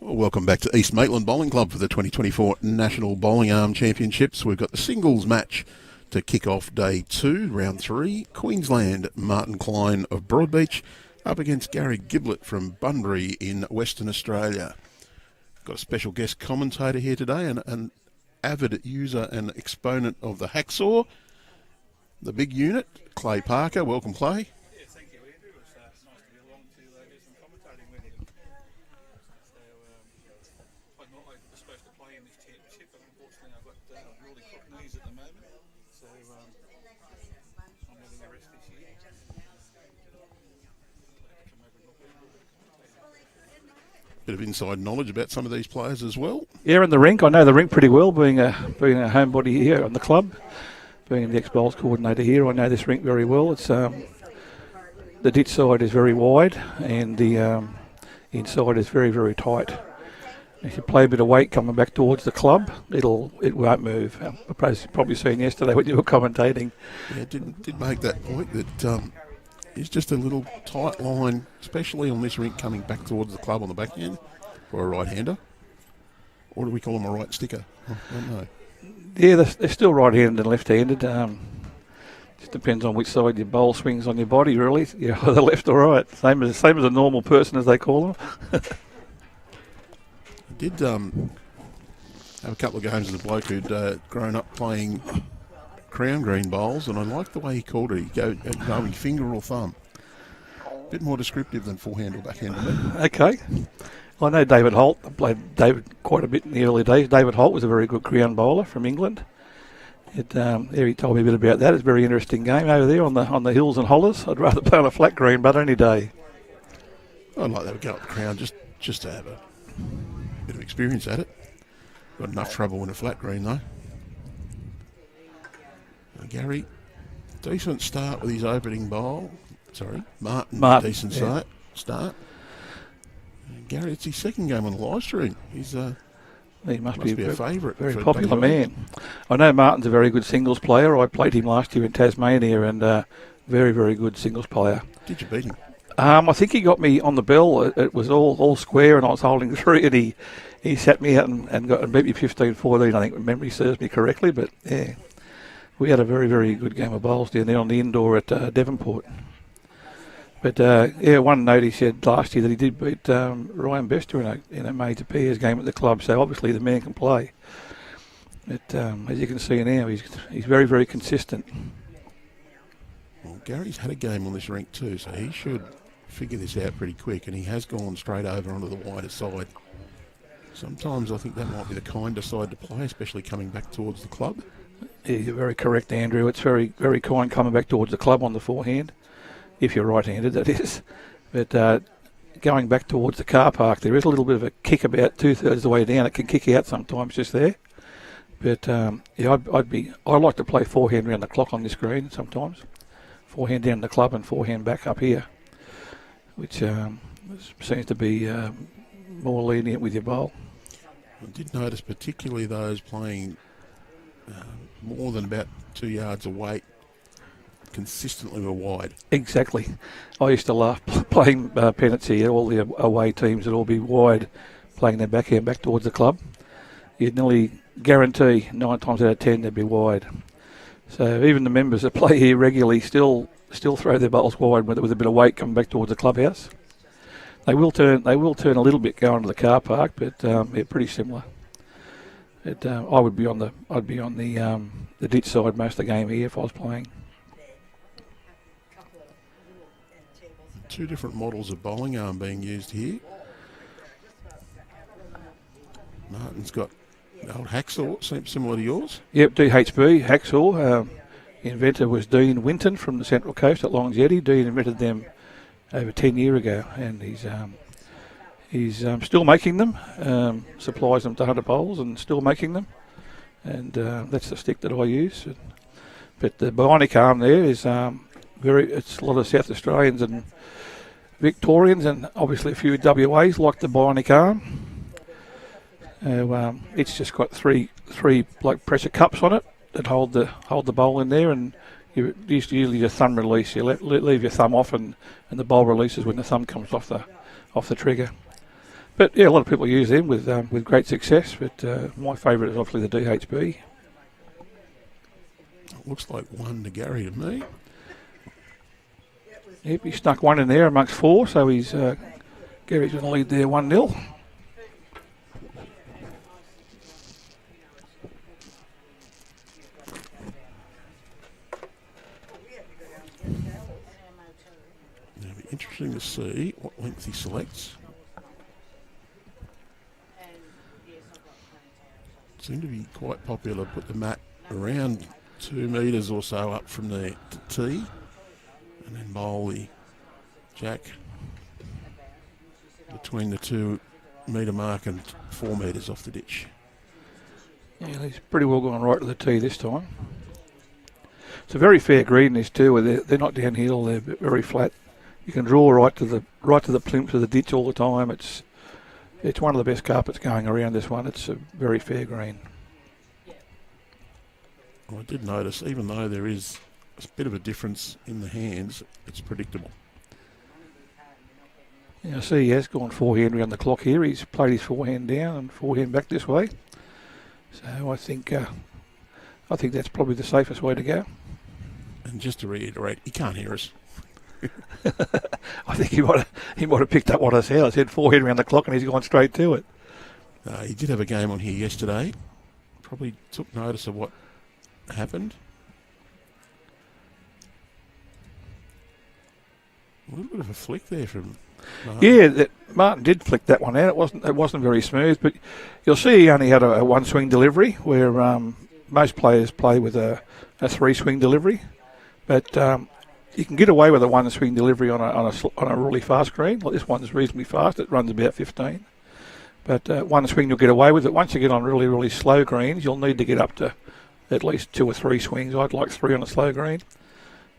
Well, welcome back to East Maitland Bowling Club for the 2024 National Bowling Arm Championships. We've got the singles match to kick off day 2, round 3. Queensland, Martin Kyne of Broadbeach up against Gary Giblett from Bunbury in Western Australia. Got a special guest commentator here today, and an avid user and exponent of the hacksaw, the big unit, Clay Parker. Welcome, Clay. Yeah, thank you, Andrew. It's nice to be along to do some commentating with you. So, I was supposed to play in this championship, but unfortunately I've got really quick knees at the moment. So, I'm having a rest this year. Bit of inside knowledge about some of these players as well. Yeah, in the rink. I know the rink pretty well, being a homebody here on the club, being the ex-bowls coordinator here. I know this rink very well. It's the ditch side is very wide, and the inside is very, very tight. If you play a bit of weight coming back towards the club, it won't move. You've probably seen yesterday when you were commentating. Yeah, did make that point that it's just a little tight line, especially on this rink coming back towards the club on the backhand for a right-hander. Or do we call them a right sticker? I don't know. Yeah, they're still right-handed and left-handed. Just depends on which side your bowl swings on your body, really. Yeah, either left or right. Same as a normal person, as they call them. I did have a couple of games with a bloke who'd grown up playing crown green bowls, and I liked the way he called it. He'd go going finger or thumb. A bit more descriptive than forehand or backhand to me. Okay. I know David Holt. I played David quite a bit in the early days. David Holt was a very good crown bowler from England. He told me a bit about that. It's a very interesting game over there on the hills and hollers. I'd rather play on a flat green, but any day. I'd like to go up the crown just to have a bit of experience at it. Got enough trouble in a flat green though. Gary, decent start with his opening bowl. Sorry, Martin decent yeah. start. Gary, it's his second game on the live stream. He must be a favourite. Very popular man. I know Martin's a very good singles player. I played him last year in Tasmania, and very, very good singles player. Did you beat him? I think he got me on the bell. It was all square, and I was holding 3, and he sat me out and beat me 15-14. I think if memory serves me correctly, but yeah. We had a very, very good game of bowls down there on the indoor at Devonport. But, one note he said last year that he did beat Ryan Bester in a major pairs game at the club, so obviously the man can play. But as you can see now, he's very, very consistent. Well, Gary's had a game on this rink too, so he should figure this out pretty quick, and he has gone straight over onto the wider side. Sometimes I think that might be the kinder side to play, especially coming back towards the club. Yeah, you're very correct, Andrew. It's very, very kind coming back towards the club on the forehand, if you're right-handed, that is. But going back towards the car park, there is a little bit of a kick about 2/3 of the way down. It can kick out sometimes just there. But I like to play forehand around the clock on this green sometimes. Forehand down the club and forehand back up here, which seems to be more lenient with your bowl. I did notice particularly those playing more than about 2 yards away consistently were wide. Exactly. I used to laugh playing pennants here. All the away teams would all be wide, playing their backhand back towards the club. You'd nearly guarantee 9 times out of 10 they'd be wide. So even the members that play here regularly still throw their bowls wide with a bit of weight coming back towards the clubhouse. They will turn a little bit going to the car park, but they're pretty similar. I'd be on the ditch side most of the game here if I was playing. 2 different models of bowling arm being used here. Martin's got the old hacksaw, seems similar to yours. Yep, DHB hacksaw. Inventor was Dean Winton from the Central Coast at Longs Yeti. Dean invented them over 10 years ago, and he's still making them. Supplies them to Hunter Bowls and still making them, and that's the stick that I use. But the bionic arm there is it's a lot of South Australians and Victorians, and obviously a few WAs like the bionic arm. It's just got three like pressure cups on it that hold the bowl in there, and you usually your thumb release. You leave your thumb off, and the bowl releases when the thumb comes off the trigger. But yeah, a lot of people use them with great success. But my favourite is obviously the DHB. Looks like 1 to Gary to me. Yep, he snuck one in there amongst 4, so he's Gary's going to lead there 1-0. It'll be interesting to see what length he selects. Seem to be quite popular. Put the mat around 2 metres or so up from the tee, and then bowl the jack between the 2 metre mark and 4 metres off the ditch. Yeah, he's pretty well gone right to the tee this time. It's a very fair green, this too. Where they're not downhill; they're very flat. You can draw right to the plinth of the ditch all the time. It's one of the best carpets going around. This one. It's a very fair green. Well, I did notice, even though there is a bit of a difference in the hands, it's predictable. Yeah, I see he has gone forehand around the clock here. He's played his forehand down and forehand back this way. So I think that's probably the safest way to go. And just to reiterate, he can't hear us. I think he might have picked up what I said. I said forehand around the clock, and he's gone straight to it. He did have a game on here yesterday. Probably took notice of what happened. A little bit of a flick there from Martin. Yeah, Martin did flick that one out. It wasn't very smooth, but you'll see he only had a 1-swing delivery, where most players play with a 3-swing delivery. But you can get away with a 1-swing delivery on a really fast green. Like this one's reasonably fast. It runs about 15. But 1 swing you'll get away with it. Once you get on really, really slow greens, you'll need to get up to at least 2 or 3 swings. I'd like 3 on a slow green.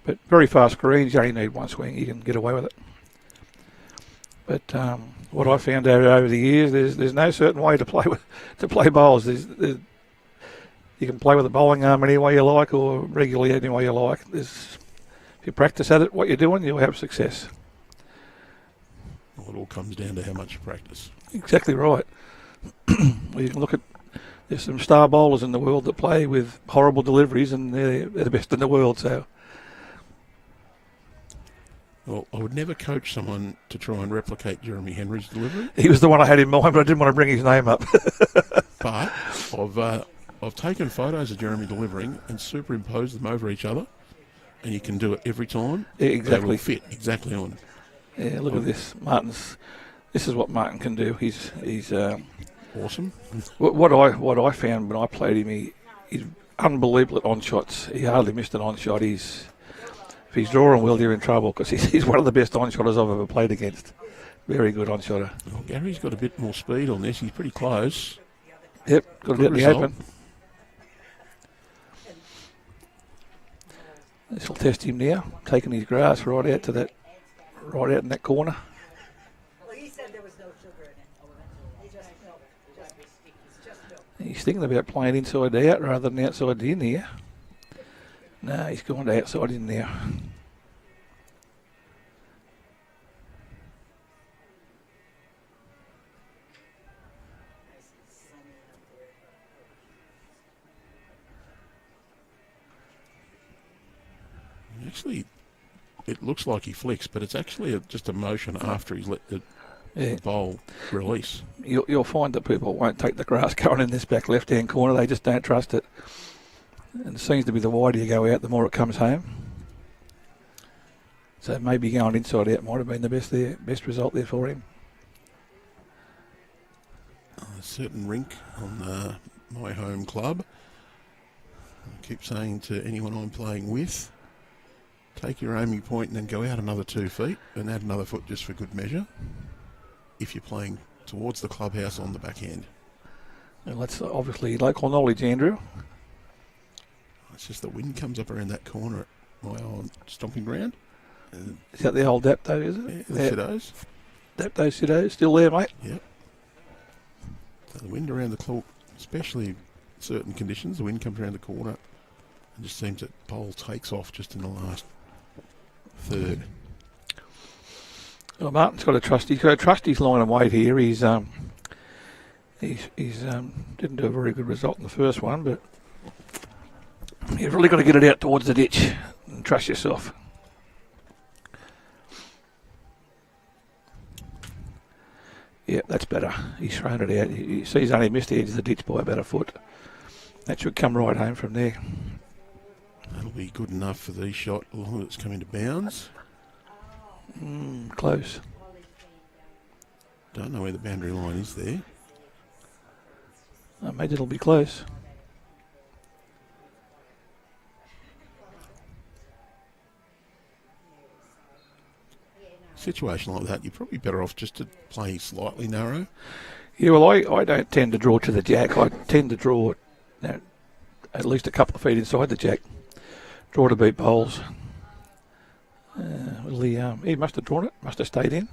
But very fast greens, you only need 1 swing. You can get away with it. But what I found out over the years, there's no certain way to play bowls. You can play with a bowling arm any way you like, or regularly any way you like. If you practice at it, what you're doing, you'll have success. Well, it all comes down to how much you practice. Exactly right. Well, you can look at, there's some star bowlers in the world that play with horrible deliveries, and they're the best in the world. So, well, I would never coach someone to try and replicate Jeremy Henry's delivery. he was the one I had in mind, but I didn't want to bring his name up. But I've taken photos of Jeremy delivering and superimposed them over each other, and you can do it every time. Yeah, exactly. They will fit exactly on. Yeah, look at this. This is what Martin can do. He's Awesome. What I found when I played him, he's unbelievable at on shots. He hardly missed an on shot. If he's drawing well, you're in trouble, because he's one of the best on shotters I've ever played against. Very good on shotter. Well, Gary's got a bit more speed on this. He's pretty close. Yep, got to get in the open. This will test him now. Taking his grass right out in that corner. Well, he said there was no sugar in it. He just milk. It's just milk. He's thinking about playing inside out rather than outside in here. No, he's going to outside in there. Actually, it looks like he flicks, but it's actually just a motion after he's let the bowl release. You'll find that people won't take the grass going in this back left-hand corner. They just don't trust it. And it seems to be the wider you go out, the more it comes home. So maybe going inside out might have been the best result there for him. A certain rink on my home club. I keep saying to anyone I'm playing with, take your aiming point and then go out another 2 feet and add another foot just for good measure if you're playing towards the clubhouse on the backhand. And that's obviously local knowledge, Andrew. It's just the wind comes up around that corner at my old stomping ground. Is that the old Dapto, is it? Yeah, the Sidos. Dapto Sidos, still there, mate? Yep. So the wind around the clock, especially certain conditions, the wind comes around the corner and just seems that bowl takes off just in the last third. Well, Martin's got to trust. He's got to trust his line and weight here. He's didn't do a very good result in the first one, but you've really got to get it out towards the ditch and trust yourself. Yeah, that's better. He's thrown it out. You see, he's only missed the edge of the ditch by about a foot. That should come right home from there. That'll be good enough for the shot, as long as it's coming to bounds. Close. Don't know where the boundary line is there. I imagine it'll be close. Situation like that, you're probably better off just to play slightly narrow. Yeah, well, I don't tend to draw to the jack. I tend to draw at least a couple of feet inside the jack. Draw to beat Bowls. He must have drawn it, must have stayed in.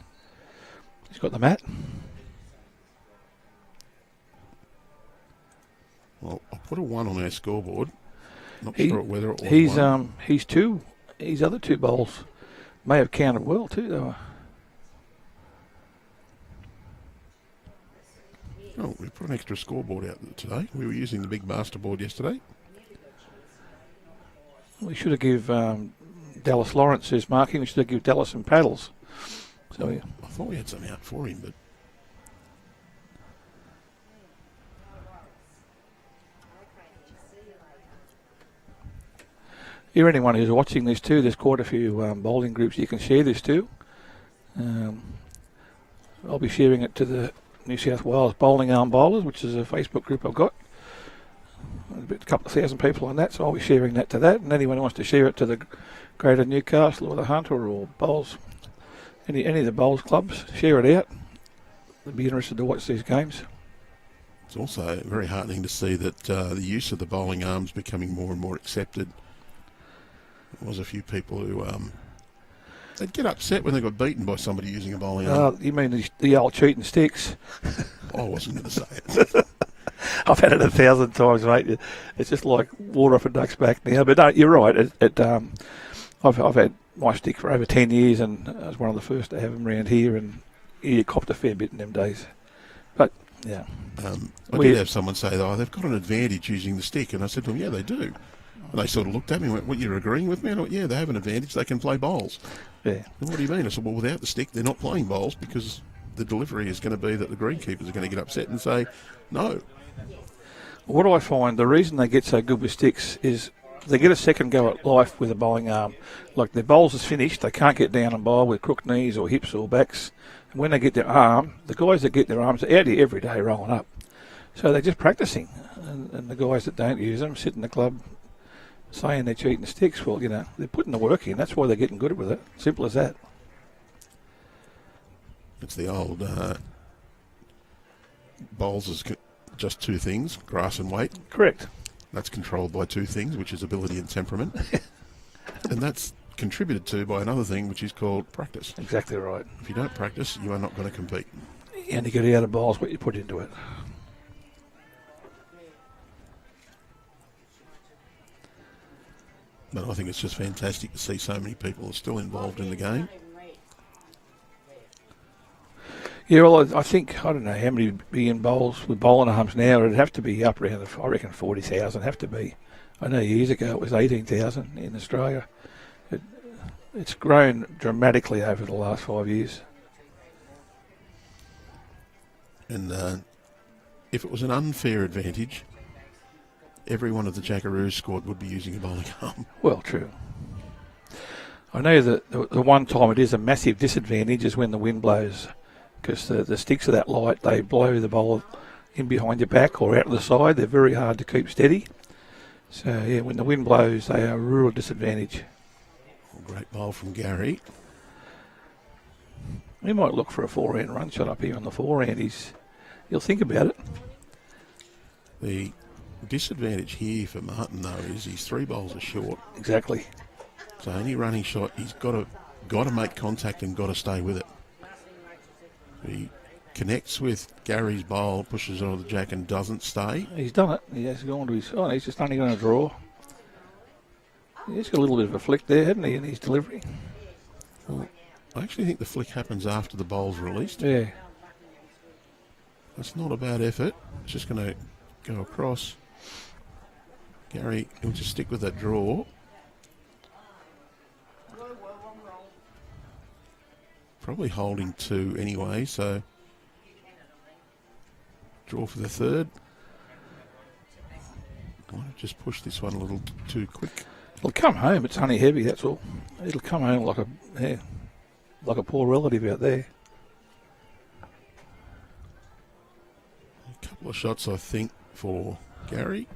He's got the mat. Well, I'll put a 1 on our scoreboard. Not sure whether it was one. His other two bowls may have counted well too, though. Oh, we put an extra scoreboard out today. We were using the big master board yesterday. We should have give Dallas Lawrence his marking. We should have give Dallas some paddles. So yeah. I thought we had some out for him, but here, anyone who's watching this too, there's quite a few bowling groups you can share this to. I'll be sharing it to the New South Wales Bowling Arm Bowlers, which is a Facebook group I've got. A couple of thousand people on that, so I'll be sharing that to that. And anyone who wants to share it to the Greater Newcastle or the Hunter or Bowls, any of the Bowls clubs, share it out. They'll be interested to watch these games. it's also very heartening to see that the use of the bowling arms becoming more and more accepted. There was a few people who they'd get upset when they got beaten by somebody using a bowling arm. You mean the old cheating sticks? I wasn't going to say it. I've had it 1,000 times, mate. It's just like water off a duck's back now. But no, you're right. I've had my stick for over 10 years, and I was one of the first to have them around here, and you copped a fair bit in them days. But yeah, I did have someone say, "Oh, they've got an advantage using the stick," and I said to them, "Yeah, they do." And they sort of looked at me and went, "What, you're agreeing with me?" And I went, "Yeah, they have an advantage. They can play bowls." Yeah. And what do you mean? I said, "Well, without the stick, they're not playing bowls because the delivery is going to be that the greenkeepers are going to get upset and say, no." What I find, the reason they get so good with sticks is they get a second go at life with a bowling arm. Like their bowls is finished, they can't get down and bowl with crook knees or hips or backs. And when they get their arm, the guys that get their arms are out here every day rolling up. So they're just practicing. And the guys that don't use them sit in the club saying they're cheating sticks. Well, they're putting the work in. That's why they're getting good with it. Simple as that. It's the old bowls is just two things, grass and weight. Correct. That's controlled by two things, which is ability and temperament. And that's contributed to by another thing, which is called practice. Exactly right. If you don't practice, you are not going to compete. And you get out of bowls what you put into it. But I think it's just fantastic to see so many people are still involved in the game. Yeah, well, I think, I don't know how many be in bowls with bowling arms now. It'd have to be up around, I reckon, 40,000 have to be. I know years ago it was 18,000 in Australia. It's grown dramatically over the last 5 years. And if it was an unfair advantage, every one of the Jackaroos squad would be using a bowling arm. Well, true. I know that the one time it is a massive disadvantage is when the wind blows, because the sticks are that light, they blow the bowl in behind your back or out to the side. They're very hard to keep steady. So, yeah, when the wind blows, they are a real disadvantage. Great bowl from Gary. We might look for a forehand run shot up here on the forehand. He'll think about it. The disadvantage here for Martin, though, is his three bowls are short. Exactly. So any running shot, he's got to make contact and got to stay with it. He connects with Gary's bowl, pushes it on the jack and doesn't stay. He's done it. He has gone to his... Oh, he's just only going to draw. He's got a little bit of a flick there, hasn't he, in his delivery? Well, I actually think the flick happens after the bowl's released. Yeah. That's not a bad effort. It's just going to go across. Gary, he'll just stick with that draw. Probably holding 2 anyway, so draw for the third. I might have just pushed this one a little too quick. It'll come home. It's honey heavy, that's all. It'll come home like a poor relative out there. A couple of shots, I think, for Gary.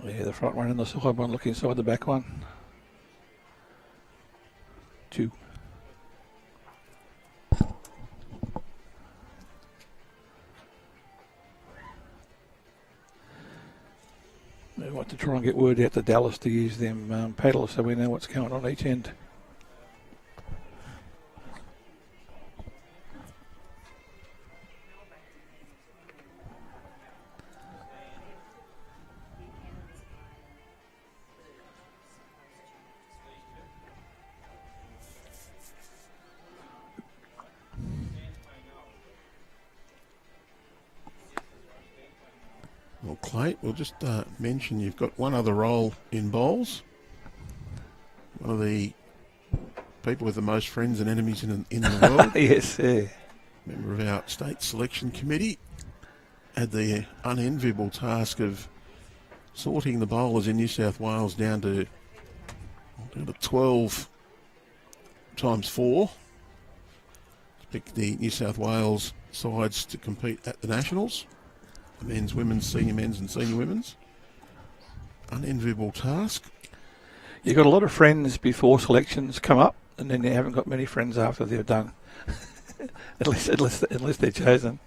Yeah, the front one and the side one look inside the back one. 2. We want to try and get word out to Dallas to use them paddles so we know what's going on each end. Well, Clay, we'll just mention you've got one other role in bowls. One of the people with the most friends and enemies in the world. Yes, yeah. Member of our state selection committee. Had the unenviable task of sorting the bowlers in New South Wales down to 12 times 4. To pick the New South Wales sides to compete at the Nationals. The men's, women's, senior men's and senior women's. Unenviable task. You've got a lot of friends before selections come up, and then you haven't got many friends after they're done. unless they're chosen.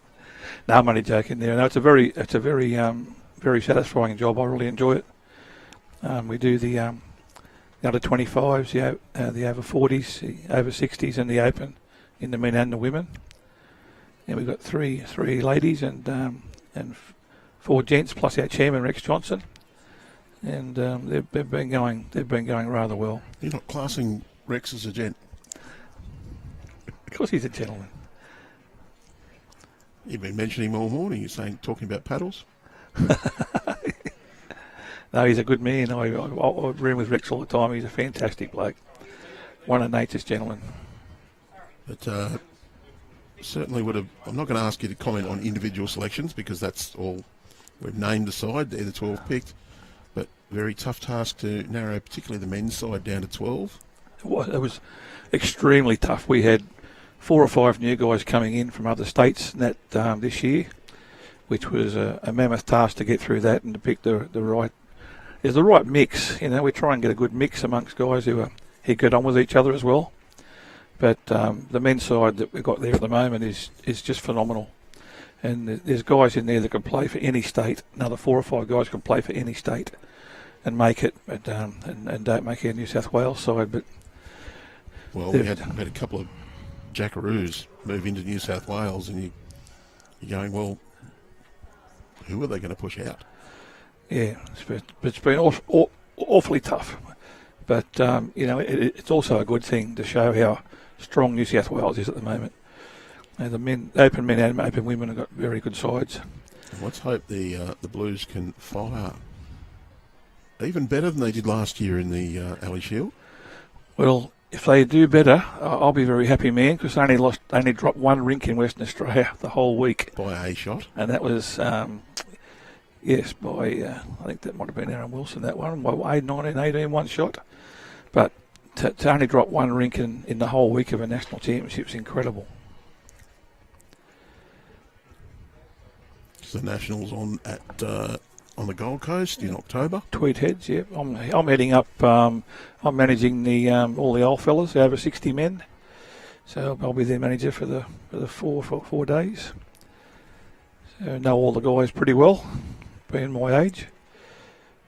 No, I'm only joking there. No, it's a very very satisfying job. I really enjoy it. We do the under 25s, the over 40s, the over 60s, and the open in the men and the women. And we've got three ladies and 4 gents plus our chairman Rex Johnson, and they've been going rather well. You're not classing Rex as a gent? Of course, he's a gentleman. You've been mentioning him all morning. You're talking about paddles. No, he's a good man. I room with Rex all the time. He's a fantastic bloke. One of nature's gentlemen. But certainly would have. I'm not going to ask you to comment on individual selections because that's all. We've named the side. They're the 12 picked. But very tough task to narrow, particularly the men's side, down to 12. It was extremely tough. We had 4 or 5 new guys coming in from other states this year, which was a mammoth task to get through that and to pick the right mix. We try and get a good mix amongst guys who get on with each other as well. But the men's side that we've got there at the moment is just phenomenal. And there's guys in there that can play for any state. Another 4 or 5 guys can play for any state and make it, and don't make our New South Wales side. But well, we had a couple of jackaroos move into New South Wales, and you're going, well, who are they going to push out? Yeah, it's been awfully tough. But, it's also a good thing to show how strong New South Wales is at the moment. The open men and open women have got very good sides. Let's hope the Blues can fire even better than they did last year in the Alley Shield. Well, if they do better, I'll be very happy, man, because they only dropped 1 rink in Western Australia the whole week. By a shot? And that was, yes, by, I think that might have been Aaron Wilson, that one, by 1918, 1 shot. But to only drop 1 rink in the whole week of a national championship is incredible. The Nationals on the Gold Coast in October. Tweed Heads, yeah. I'm heading up. I'm managing the all the old fellas, over 60 men. So I'll be their manager for the 4 days. So I know all the guys pretty well, being my age.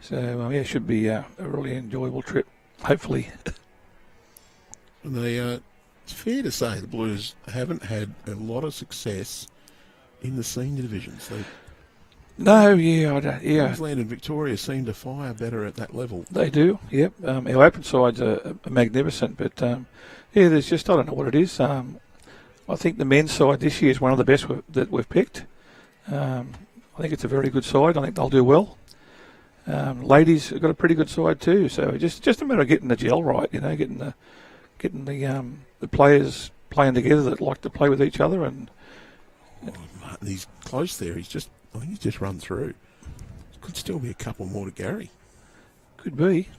So it should be a really enjoyable trip. Hopefully. And it's fair to say the Blues haven't had a lot of success in the senior divisions. No, yeah, I don't, yeah. Queensland and Victoria seem to fire better at that level. They do, yep. Our open sides are magnificent, but yeah, there's just, I don't know what it is. I think the men's side this year is one of the best that we've picked. I think it's a very good side. I think they'll do well. Ladies have got a pretty good side too, so just a matter of getting the gel right, you know, getting the players playing together that like to play with each other. And Martin, he's close there. I think he's just run through. Could still be a couple more to Gary. could be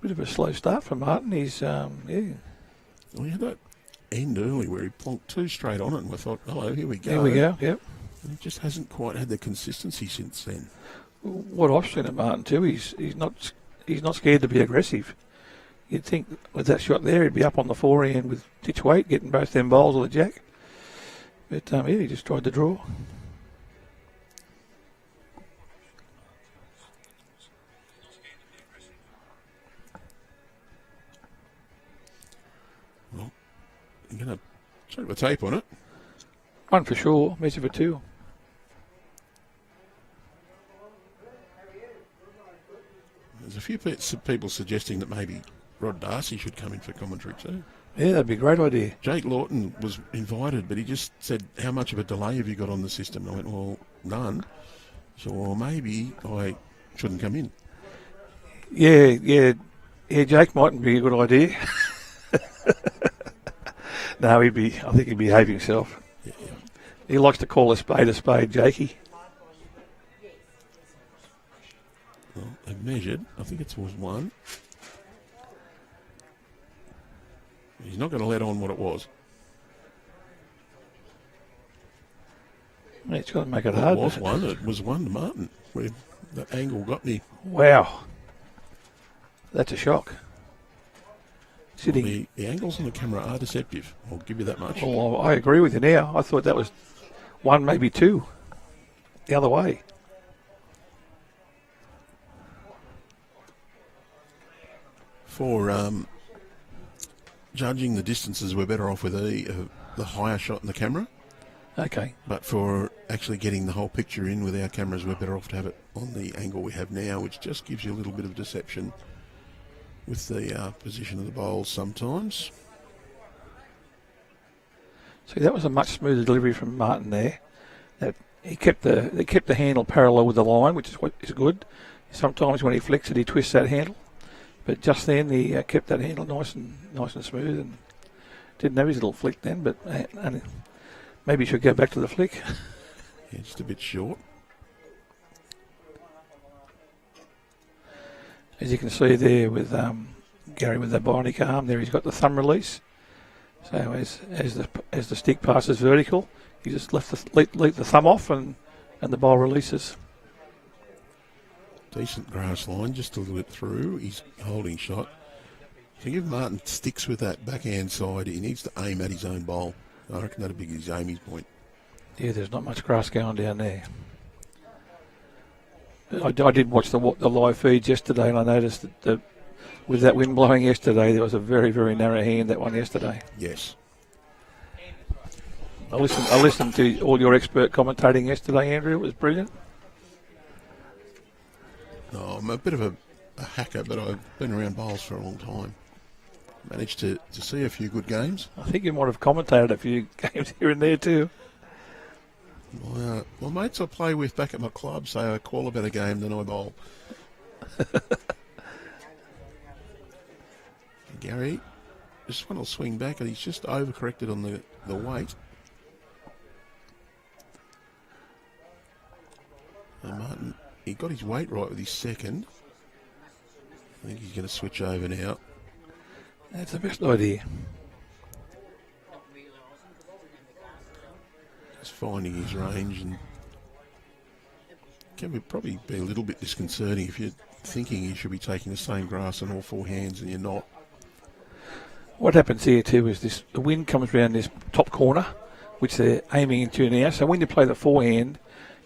bit of a slow start for Martin. He's yeah. Well, he had that end early where he plonked 2 straight on it, and we thought, hello, here we go. Here we go. Yep. And he just hasn't quite had the consistency since then. What I've seen at Martin too, he's not scared to be aggressive. You'd think with that shot there, he'd be up on the forehand with ditch weight, getting both them bowls or the jack. But yeah, he just tried to draw. Well, you're going to check the tape on it. One for sure, measure for 2. There's a few people suggesting that maybe Rod Darcy should come in for commentary too. Yeah, that'd be a great idea. Jake Lawton was invited, but he just said, how much of a delay have you got on the system? And I went, well, none. So, well, maybe I shouldn't come in. Yeah, Jake mightn't be a good idea. No, I think he'd behave himself. Yeah. He likes to call a spade, Jakey. Well, they've measured. I think it was 1. He's not going to let on what it was. He's got to make it It hard. was 1. It was 1 to Martin. Where that angle got me. Wow. That's a shock. Sitting. The angles on the camera are deceptive. I'll give you that much. Well, I agree with you now. I thought that was 1, maybe 2. The other way. For judging the distances, we're better off with the higher shot in the camera. Okay. But for actually getting the whole picture in with our cameras, we're better off to have it on the angle we have now, which just gives you a little bit of deception with the position of the bowls sometimes. See, that was a much smoother delivery from Martin there. That he kept the handle parallel with the line, which is good. Sometimes when he flicks it, he twists that handle. But just then, he kept that handle nice and smooth, and didn't have his little flick then. But maybe he should go back to the flick. Yeah, just a bit short. As you can see there with Gary with the bionic arm, there he's got the thumb release. So as the stick passes vertical, he just let the thumb off, and the ball releases. Decent grass line, just a little bit through. He's holding shot. So if Martin sticks with that backhand side, he needs to aim at his own bowl. I reckon that'd be his aiming point. Yeah, there's not much grass going down there. I did watch the live feeds yesterday, and I noticed that with that wind blowing yesterday, there was a very, very narrow hand, that one yesterday. Yes. I listened to all your expert commentating yesterday, Andrew. It was brilliant. No, I'm a bit of a hacker, but I've been around bowls for a long time. Managed to see a few good games. I think you might have commentated a few games here and there too. My mates I play with back at my club say I call a better game than I bowl. Gary, this one will swing back, and he's just overcorrected on the weight. And Martin, he got his weight right with his second. I think he's going to switch over now. That's the best idea. Just finding his range, and can probably be a little bit disconcerting if you're thinking you should be taking the same grass on all 4 hands and you're not. What happens here too is the wind comes around this top corner, which they're aiming into now. So when you play the forehand,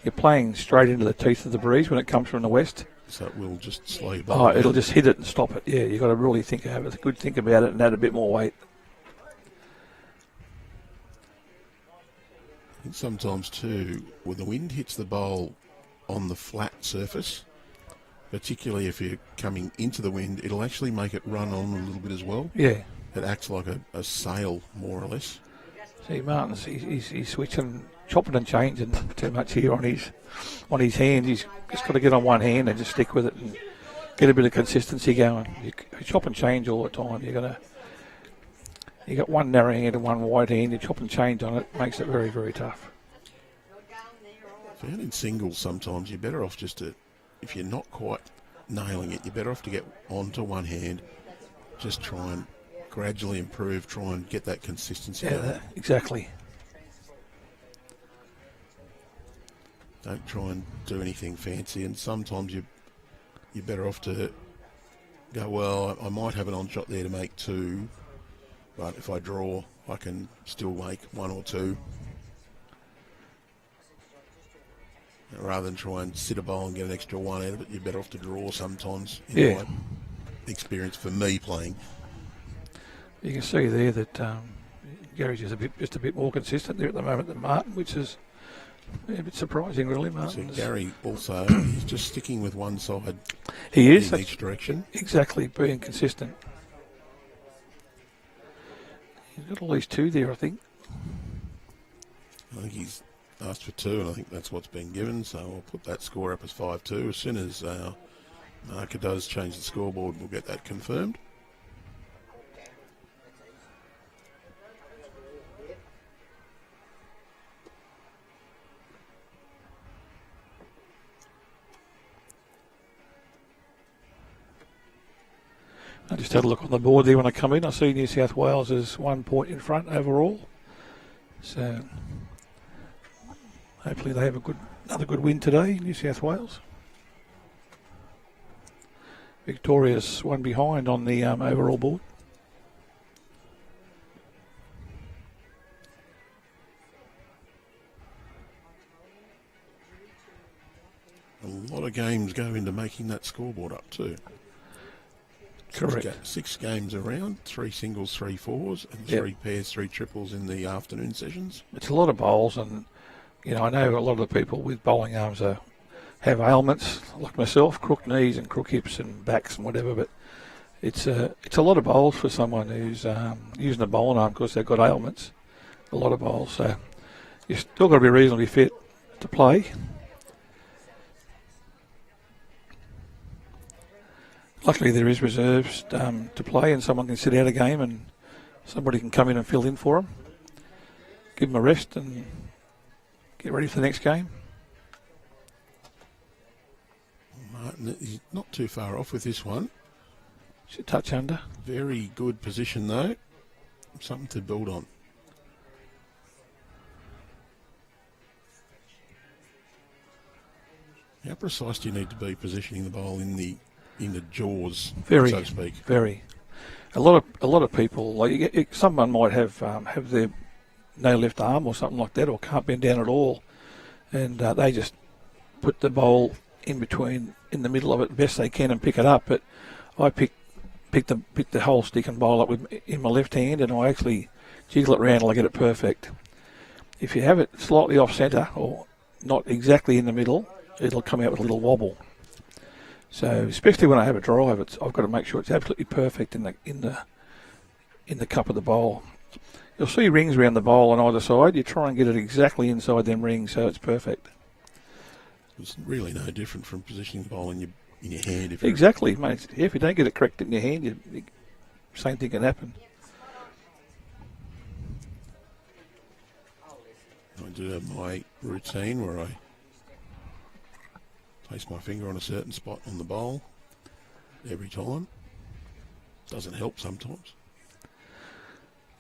you're playing straight into the teeth of the breeze when it comes from the west. So it will just slow you down. It'll just hit it and stop it. Yeah, you've got to really have a good think about it and add a bit more weight. I think sometimes too, when the wind hits the bowl on the flat surface, particularly if you're coming into the wind, it'll actually make it run on a little bit as well. Yeah. It acts like a sail, more or less. See, Martin's he's switching, chopping and changing too much here on his hand. He's just got to get on one hand and just stick with it and get a bit of consistency going. You chop and change all the time. You got one narrow hand and one wide hand. You chop and change on it, makes it very, very tough. Found in singles sometimes you're better off just to, if you're not quite nailing it, you're better off to get onto one hand, just try and gradually improve, try and get that consistency going. Exactly. Don't try and do anything fancy, and sometimes you're better off to go, well, I might have an on shot there to make two, but if I draw, I can still make one or two. Rather than try and sit a bowl and get an extra one out of it, you're better off to draw sometimes. In my experience for me playing. You can see there that Gary's just a bit more consistent there at the moment than Martin, which is a bit surprising, really. Martin. So Gary also, he's just sticking with one side. He is in each direction. Exactly, being consistent. He's got at least two there, I think. I think he's asked for two, and I think that's what's been given. So I'll put that score up as 5-2. As soon as our marker does change the scoreboard, we'll get that confirmed. I just had a look on the board there when I come in. I see New South Wales is 1 point in front overall. So hopefully they have another good win today, New South Wales. Victoria's one behind on the overall board. A lot of games go into making that scoreboard up too. Correct. 6 games around, 3 singles, 3 fours, and 3 pairs, 3 triples in the afternoon sessions. It's a lot of bowls, and I know a lot of the people with bowling arms have ailments like myself, crook knees and crook hips and backs and whatever. But it's a lot of bowls for someone who's using a bowling arm because they've got ailments. A lot of bowls, so you've still got to be reasonably fit to play. Luckily, there is reserves to play, and someone can sit out a game, and somebody can come in and fill in for them. Give them a rest and get ready for the next game. Martin, he's not too far off with this one. Should touch under. Very good position though. Something to build on. How precise do you need to be positioning the bowl in the jaws, Very, so to speak? Very. A lot of people, like someone might have their no left arm or something like that, or can't bend down at all, and they just put the bowl in the middle of it best they can and pick it up. But I pick the whole stick and bowl up in my left hand, and I actually jiggle it around till I get it perfect. If you have it slightly off centre or not exactly in the middle, it'll come out with a little wobble. So especially when I have a drive, I've got to make sure it's absolutely perfect in the cup of the bowl. You'll see rings around the bowl on either side. You try and get it exactly inside them rings so it's perfect. It's really no different from positioning the bowl in your hand. Exactly, mate. If you don't get it correct in your hand, same thing can happen. I do have my routine where I place my finger on a certain spot on the bowl every time. Doesn't help sometimes.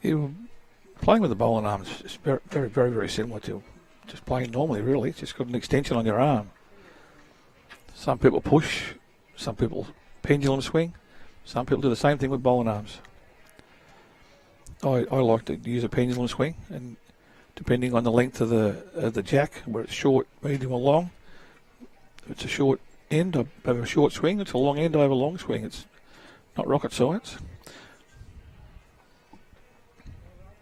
Playing with the bowling arm is very, very, very, very similar to just playing normally, really. It's just got an extension on your arm. Some people push, some people pendulum swing, some people do the same thing with bowling arms. I like to use a pendulum swing, and depending on the length of the jack, where it's short, medium or long, if it's a short end, I have a short swing. It's a long end, I have a long swing. It's not rocket science.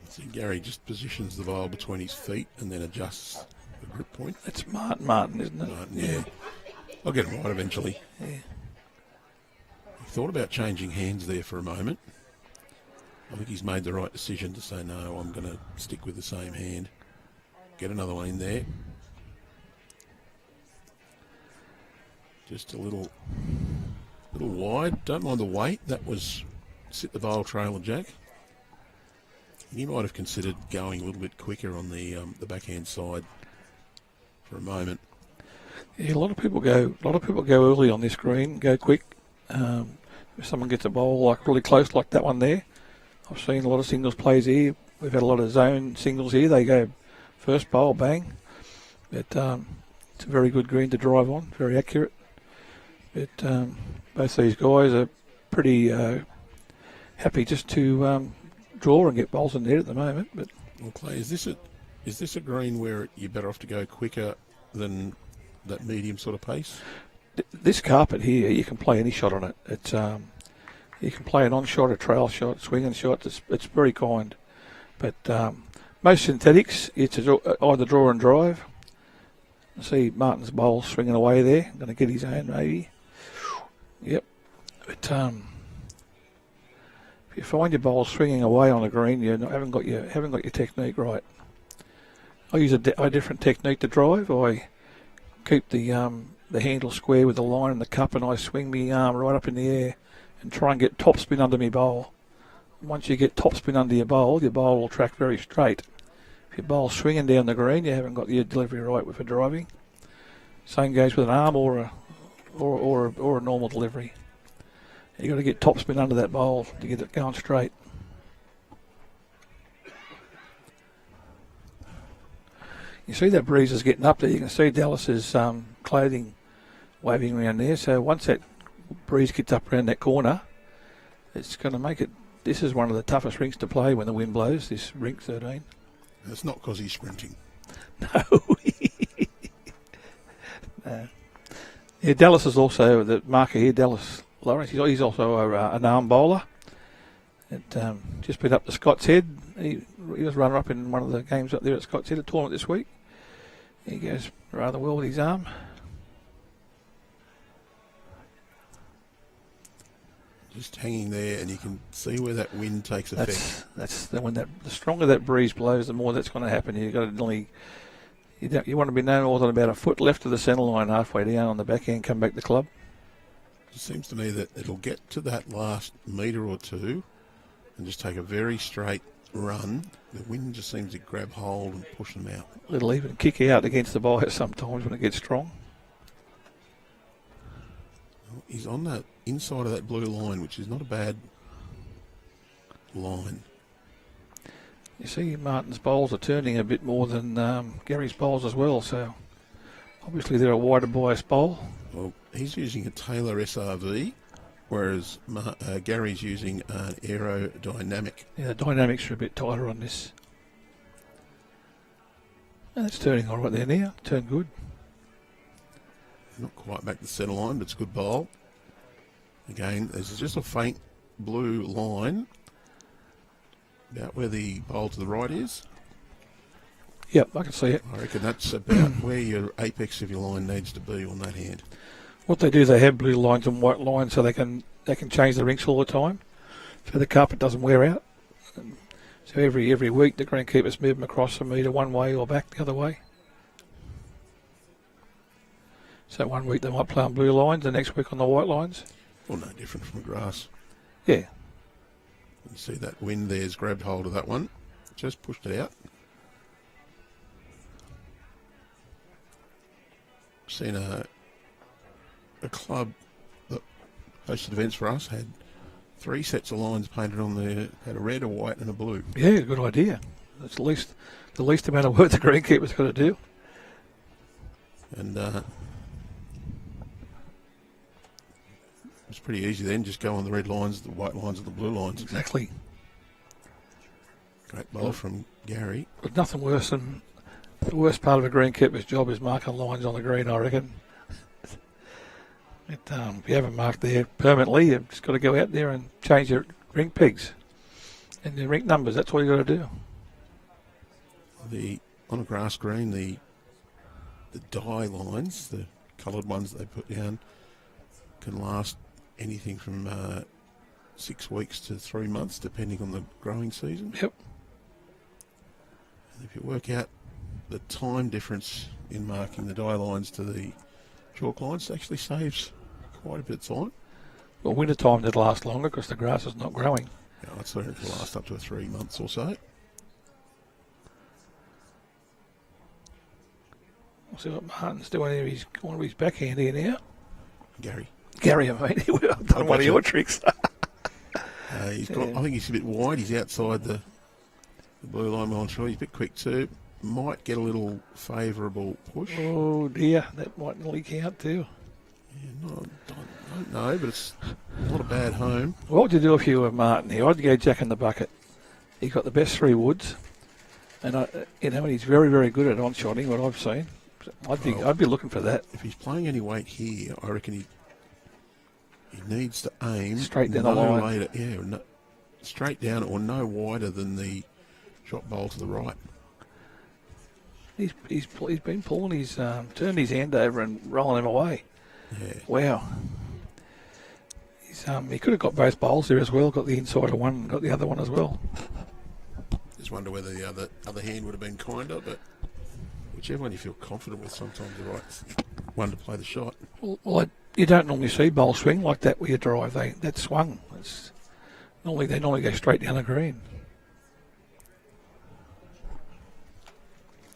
So Gary just positions the bowl between his feet and then adjusts The grip point. It's Martin, isn't it? Martin, yeah. I'll get him right eventually. Yeah. He thought about changing hands there for a moment. I think he's made the right decision to say, no, I'm going to stick with the same hand. Get another one in there. Just a little wide. Don't mind the weight. That was sit the bowl trailer jack. He might have considered going a little bit quicker on the backhand side for a moment. Yeah, a lot of people go early on this green, go quick. If someone gets a bowl like really close like that one there, I've seen a lot of singles plays here. We've had a lot of zone singles here. They go first bowl, bang. But it's a very good green to drive on, very accurate. But both these guys are pretty happy just to draw and get bowls in there at the moment. But well, Clay, is this a green where you're better off to go quicker than that medium sort of pace? This carpet here, you can play any shot on it. It's you can play an on shot, a trail shot, swinging shot. It's very kind. But most synthetics, it's either draw and drive. I see Martin's bowl swinging away there. Going to get his own maybe. Yep. But if you find your bowl swinging away on the green, haven't got your technique right. I use a different technique to drive. I keep the handle square with the line in the cup, and I swing my arm right up in the air and try and get topspin under my bowl. Once you get topspin under your bowl will track very straight. If your bowl's swinging down the green, you haven't got your delivery right with a driving. Same goes with an arm or a normal delivery. You got to get topspin under that bowl to get it going straight. You see that breeze is getting up there. You can see Dallas's clothing waving around there. So once that breeze gets up around that corner, it's going to make it. This is one of the toughest rinks to play when the wind blows. This rink 13. It's not because he's sprinting. No. No. Yeah, Dallas is also the marker here. Dallas Lawrence. He's also an arm bowler. Just been up to Scott's Head. He was runner up in one of the games up there at Scott's Head, a tournament this week. He goes rather well with his arm. Just hanging there, and you can see where that wind takes effect. That's the stronger that breeze blows, the more that's going to happen. You want to be no more than about a foot left of the centre line, halfway down on the backhand, come back to club. It seems to me that it'll get to that last metre or two, and just take a very straight run. The wind just seems to grab hold and push them out. It'll even kick out against the bias sometimes when it gets strong. He's on that inside of that blue line, which is not a bad line. You see Martin's bowls are turning a bit more than Gary's bowls as well, so obviously they're a wider bias bowl. Well, he's using a Taylor SRV, whereas Gary's using an aerodynamic. Yeah, the dynamics are a bit tighter on this. And it's turning all right there now. Turned good. Not quite back to the centre line, but it's a good bowl. Again, there's just a faint blue line about where the bowl to the right is. Yep, I can see it. I reckon that's about where your apex of your line needs to be on that hand. What they do, they have blue lines and white lines so they can change the rinks all the time, so the carpet doesn't wear out. So every week the greenkeepers move them across a metre one way or back the other way. So one week they might play on blue lines, the next week on the white lines. Well, no different from grass. Yeah. You see that wind there's grabbed hold of that one, just pushed it out. Seen a club that hosted events for us had 3 sets of lines painted on there, had a red, a white and a blue. Yeah, good idea. That's the least amount of work the greenkeeper's got to do. And it's pretty easy then, just go on the red lines, the white lines and the blue lines. Exactly. Great bowl from Gary. There's nothing worse than the worst part of a greenkeeper's job is marking lines on the green, I reckon. If you haven't marked there permanently, you've just got to go out there and change your rink pegs and your rink numbers. That's all you got to do. On a grass green, the the dye lines, the coloured ones they put down, can last anything from 6 weeks to 3 months, depending on the growing season. Yep. And if you work out the time difference in marking the dye lines to the chalk lines, it actually saves quite a bit of time. Well, winter time did last longer because the grass is not growing. Yeah, I'd say it will last up to 3 months or so. We'll see what Martin's doing here. He's one of his backhand here now. Gary. Gary, I mean, I've done one of your tricks. He's got. I think he's a bit wide. He's outside the blue line. I'm sure he's a bit quick too. Might get a little favourable push. Oh dear, that might nearly count too. Yeah, I don't know, but it's not a bad home. What would you do if you were Martin here? I'd go Jack in the bucket. He's got the best 3 woods, and he's very, very good at on-shotting. What I've seen, I'd be looking for that. If he's playing any weight here, I reckon he needs to aim Straight down the line. Later, straight down or no wider than the shot bowl to the right. He's been pulling his turned his hand over and rolling him away. Yeah. Wow. He could have got both bowls there as well. Got the inside of one, got the other one as well. Just wonder whether the other hand would have been kinder, but whichever one you feel confident with, sometimes the right one to play the shot. Well, you don't normally see bowl swing like that where you drive. That swung. They normally go straight down the green.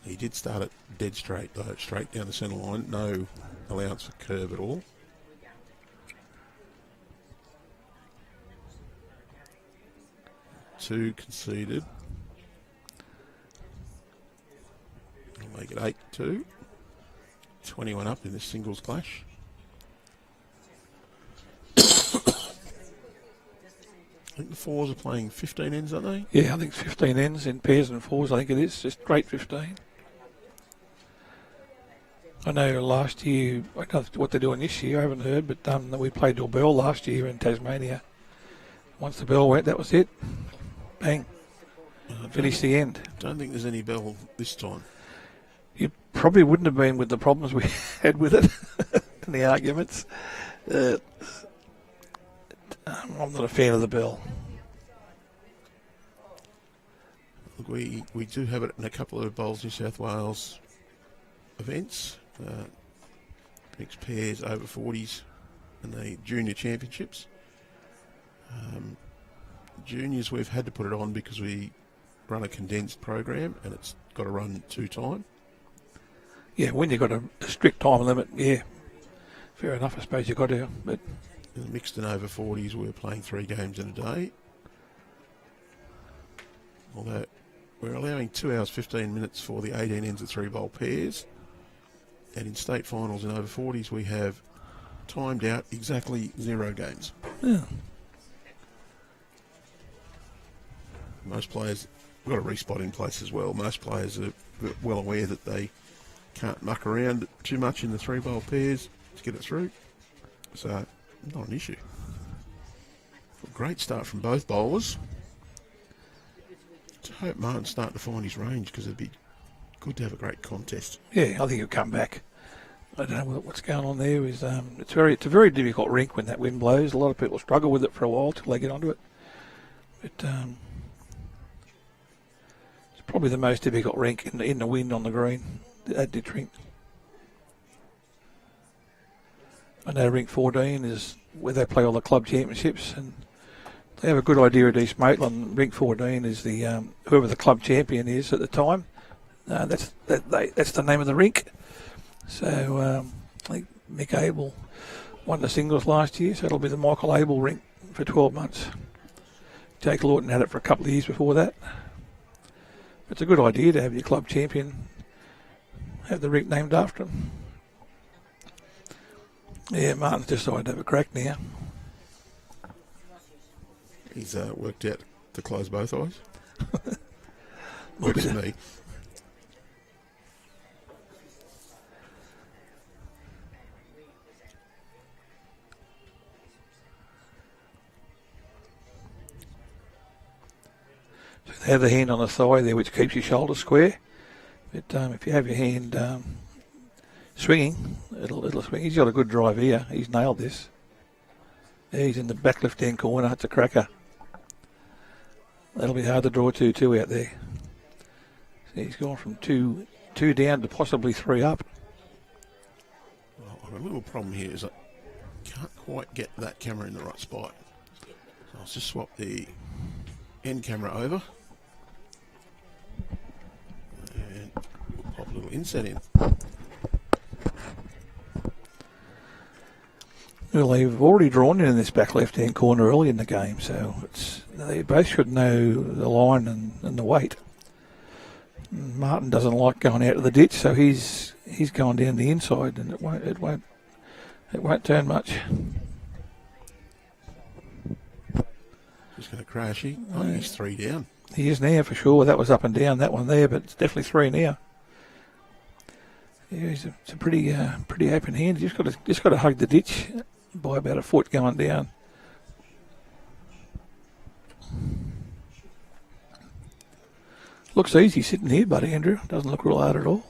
He did start it dead straight, though, straight down the centre line. No allowance for curve at all. Two conceded. I'll make it 8-2. 21 up in this singles clash. I think the fours are playing 15 ends, aren't they? Yeah, I think 15 ends in pairs and fours. I think it is just straight 15. I know last year, I don't know what they're doing this year, I haven't heard, but we played to a bell last year in Tasmania. Once the bell went, that was it. Bang. Finished the end. Don't think there's any bell this time. You probably wouldn't have been with the problems we had with it and the arguments. I'm not a fan of the bell. Look, we do have it in a couple of Bowls New South Wales events. Mixed pairs over 40s and the junior championships. Juniors, we've had to put it on because we run a condensed program and it's got to run 2 times. Yeah, when you've got a strict time limit, yeah, fair enough, I suppose you've got to. But mixed and over 40s, we're playing 3 games in a day. Although we're allowing 2 hours 15 minutes for the 18 ends of 3 bowl pairs. And in state finals and over 40s, we have timed out exactly 0 games. Yeah. Most players, we've got a respot in place as well. Most players are well aware that they can't muck around too much in the 3 bowl pairs to get it through. So, not an issue. Great start from both bowlers. I hope Martin's starting to find his range because it'd be good to have a great contest. Yeah, I think he'll come back. I don't know what's going on there. It's a very difficult rink when that wind blows. A lot of people struggle with it for a while till they get onto it. But it's probably the most difficult rink in the wind on the green at ditch rink. I know rink 14 is where they play all the club championships, and they have a good idea at East Maitland. Rink 14 is the whoever the club champion is at the time. That's the name of the rink. So I think 𝐋𝐈𝐕𝐄 won the singles last year, so it'll be the 𝐋𝐈𝐕𝐄 rink for 12 months. Jake Lawton had it for a couple of years before that. It's a good idea to have your club champion have the rink named after him. Yeah, Martin's decided to have a crack now. He's worked out to close both eyes. Works for me. So they have the hand on the thigh there, which keeps your shoulder square. But if you have your hand Swinging. It'll swing. He's got a good drive here. He's nailed this. He's in the back left-hand corner. It's a cracker. That'll be hard to draw two out there. So he's gone from two down to possibly 3 up. Well, I've got a little problem here is I can't quite get that camera in the right spot. So I'll just swap the end camera over. And we'll pop a little inset in. Well, they've already drawn in this back left-hand corner early in the game, so they both should know the line and the weight. Martin doesn't like going out of the ditch, so he's gone down the inside, and it won't turn much. Just going to crash. He's 3 down. He is now for sure. That was up and down, that one there, but it's definitely 3 now. Yeah, it's a pretty open hand. Just got to hug the ditch by about a foot going down. Looks easy sitting here, buddy, Andrew. Doesn't look real hard at all.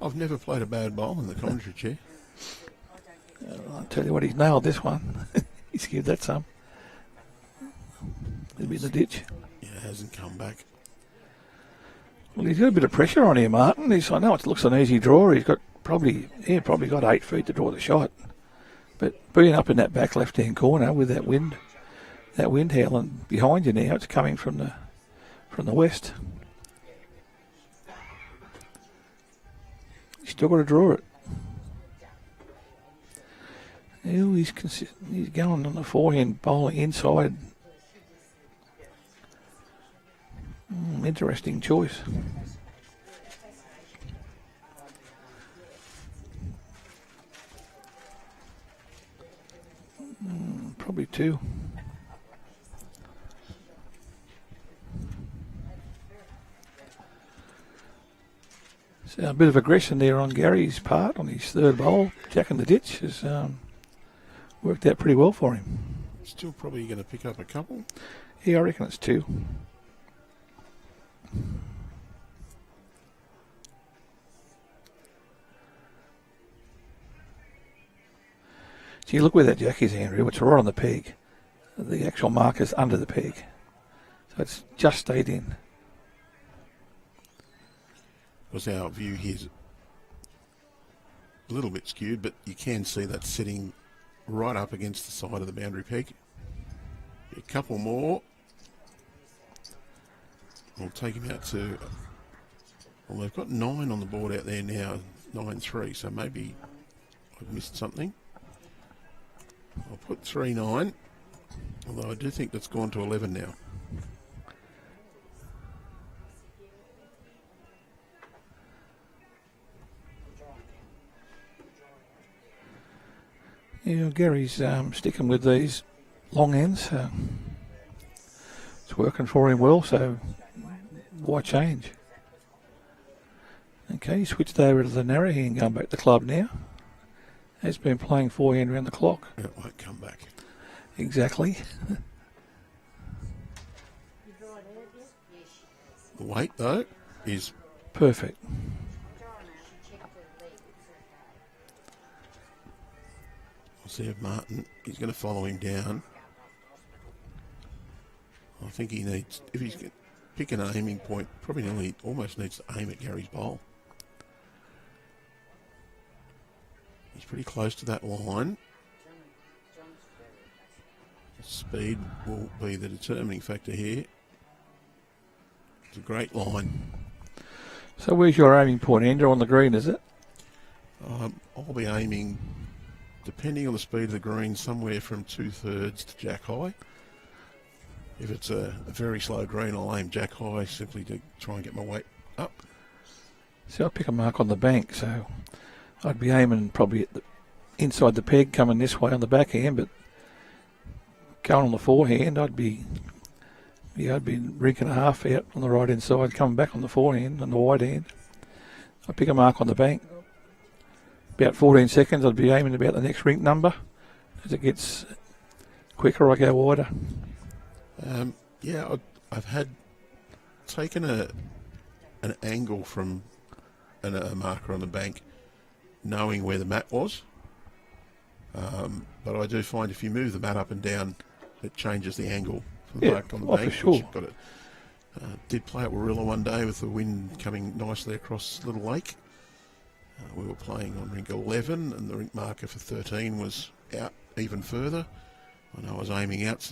I've never played a bad bowl in the commentary chair. I'll tell you what, he's nailed this one. He's given that some. It'll be in the ditch. Yeah, it hasn't come back. Well, he's got a bit of pressure on here, Martin. I know it looks an easy draw. He's got probably got 8 feet to draw the shot. But being up in that back left-hand corner with that wind howling behind you now, it's coming from the west. He's still got to draw it. Oh, he's going on the forehand, bowling inside. Interesting choice. Probably 2. So a bit of aggression there on Gary's part on his third bowl. Jacking the ditch has worked out pretty well for him. Still probably going to pick up a couple. Yeah, I reckon it's 2. See, look where that jack is, Andrew. It's right on the peg. The actual marker's under the peg. So it's just stayed in. Because our view here's a little bit skewed, but you can see that sitting right up against the side of the boundary peg. A couple more. We'll take him out to... Well, they've got 9 on the board out there now, 9-3, so maybe I've missed something. I'll put 3-9, although I do think that's gone to 11 now. Yeah, Gary's sticking with these long ends. It's working for him well, so why change? Okay, he switched over to the narrow hand, going back to the club now. Has been playing forehand around the clock. It won't come back. Exactly. The weight, though, is... Perfect. We'll see if Martin, he's going to follow him down. I think he needs, if he's going to pick an aiming point, probably almost needs to aim at Gary's bowl. He's pretty close to that line. Speed will be the determining factor here. It's a great line. So where's your aiming point, Andrew? On the green, is it? I'll be aiming, depending on the speed of the green, somewhere from 2/3 to jack high. If it's a very slow green, I'll aim jack high simply to try and get my weight up. So I'll pick a mark on the bank, so I'd be aiming probably at the inside the peg, coming this way on the backhand, but going on the forehand, I'd be rink and a half out on the right hand side, coming back on the forehand on the wide hand. I'd pick a mark on the bank. About 14 seconds, I'd be aiming about the next rink number. As it gets quicker, I go wider. Yeah, I've taken an angle from a marker on the bank knowing where the mat was. But I do find if you move the mat up and down, it changes the angle for the mark on the bank. For sure. Which got it. Did play at Warilla one day with the wind coming nicely across Little Lake. We were playing on rink 11 and the rink marker for 13 was out even further. And I was aiming out,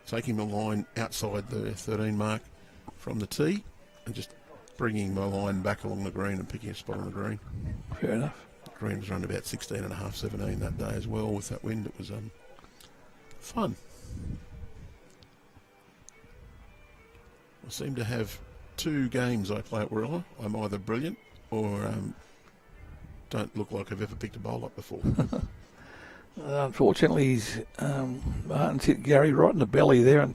taking the line outside the 13 mark from the tee and just bringing my line back along the green and picking a spot on the green. Fair enough. The green was around about 16.5, 17 that day as well with that wind. It was fun. I seem to have 2 games I play at Warilla. I'm either brilliant or don't look like I've ever picked a bowl up before. Unfortunately, Martin's hit Gary right in the belly there and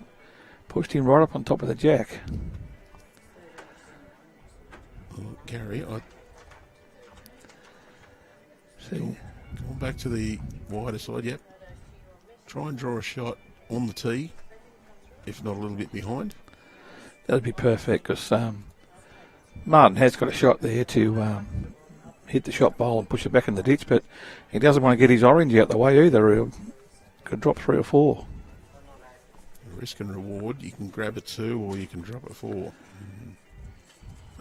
pushed him right up on top of the jack. Well, Gary, See, going back to the wider side, yep. Try and draw a shot on the tee, if not a little bit behind. that'd be perfect because Martin has got a shot there to hit the shot bowl and push it back in the ditch, but he doesn't want to get his orange out the way either. He could drop 3 or 4. Risk and reward, you can grab a 2 or you can drop a 4.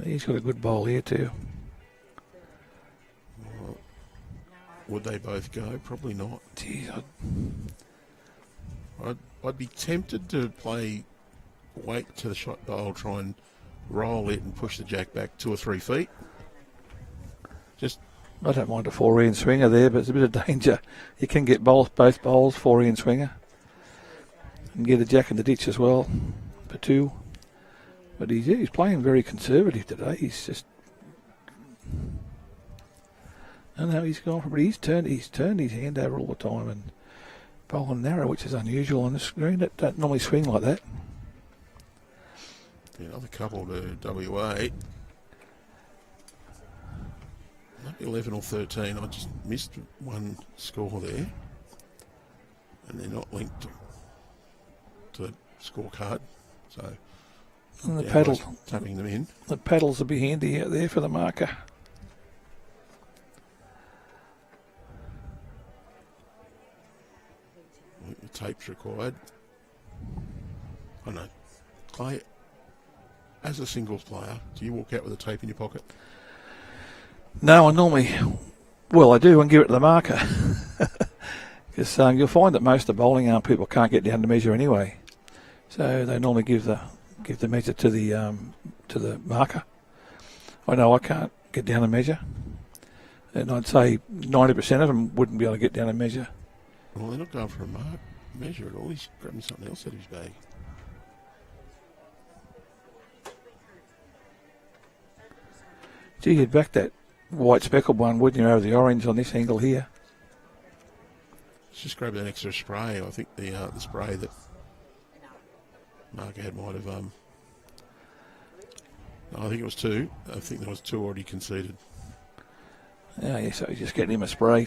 He's got a good bowl here too. Well, would they both go? Probably not. Geez, I'd be tempted to play weight to the shot bowl, try and roll it and push the jack back 2 or 3 feet. I don't mind a 4-iron swinger there, but it's a bit of danger. You can get both bowls 4-iron swinger and get a jack in the ditch as well for 2. But he's playing very conservative today. He's just, I know he's gone for, but he's turned his hand over all the time and bowling narrow, which is unusual on the screen. That don't normally swing like that. Another couple to WA. Maybe 11 or 13. I just missed one score there. And they're not linked to the scorecard. So, And the paddles, tapping them in. the paddles will be handy out there for the marker. The tape's required. I know. Clay, as a singles player, do you walk out with a tape in your pocket? No, I normally, well, I do and give it to the marker. Because you'll find that most of the bowling arm people can't get down to measure anyway. So they normally give the measure to the marker. I know I can't get down and measure. And I'd say 90% of them wouldn't be able to get down and measure. Well, they're not going for a measure at all. He's grabbing something else out of his bag. Gee, you'd back that white speckled one, wouldn't you, over the orange on this angle here? Let's just grab an extra spray. I think the spray that Mark had might have... no, I think it was 2. I think there was 2 already conceded. Yeah, so he's just getting him a spray.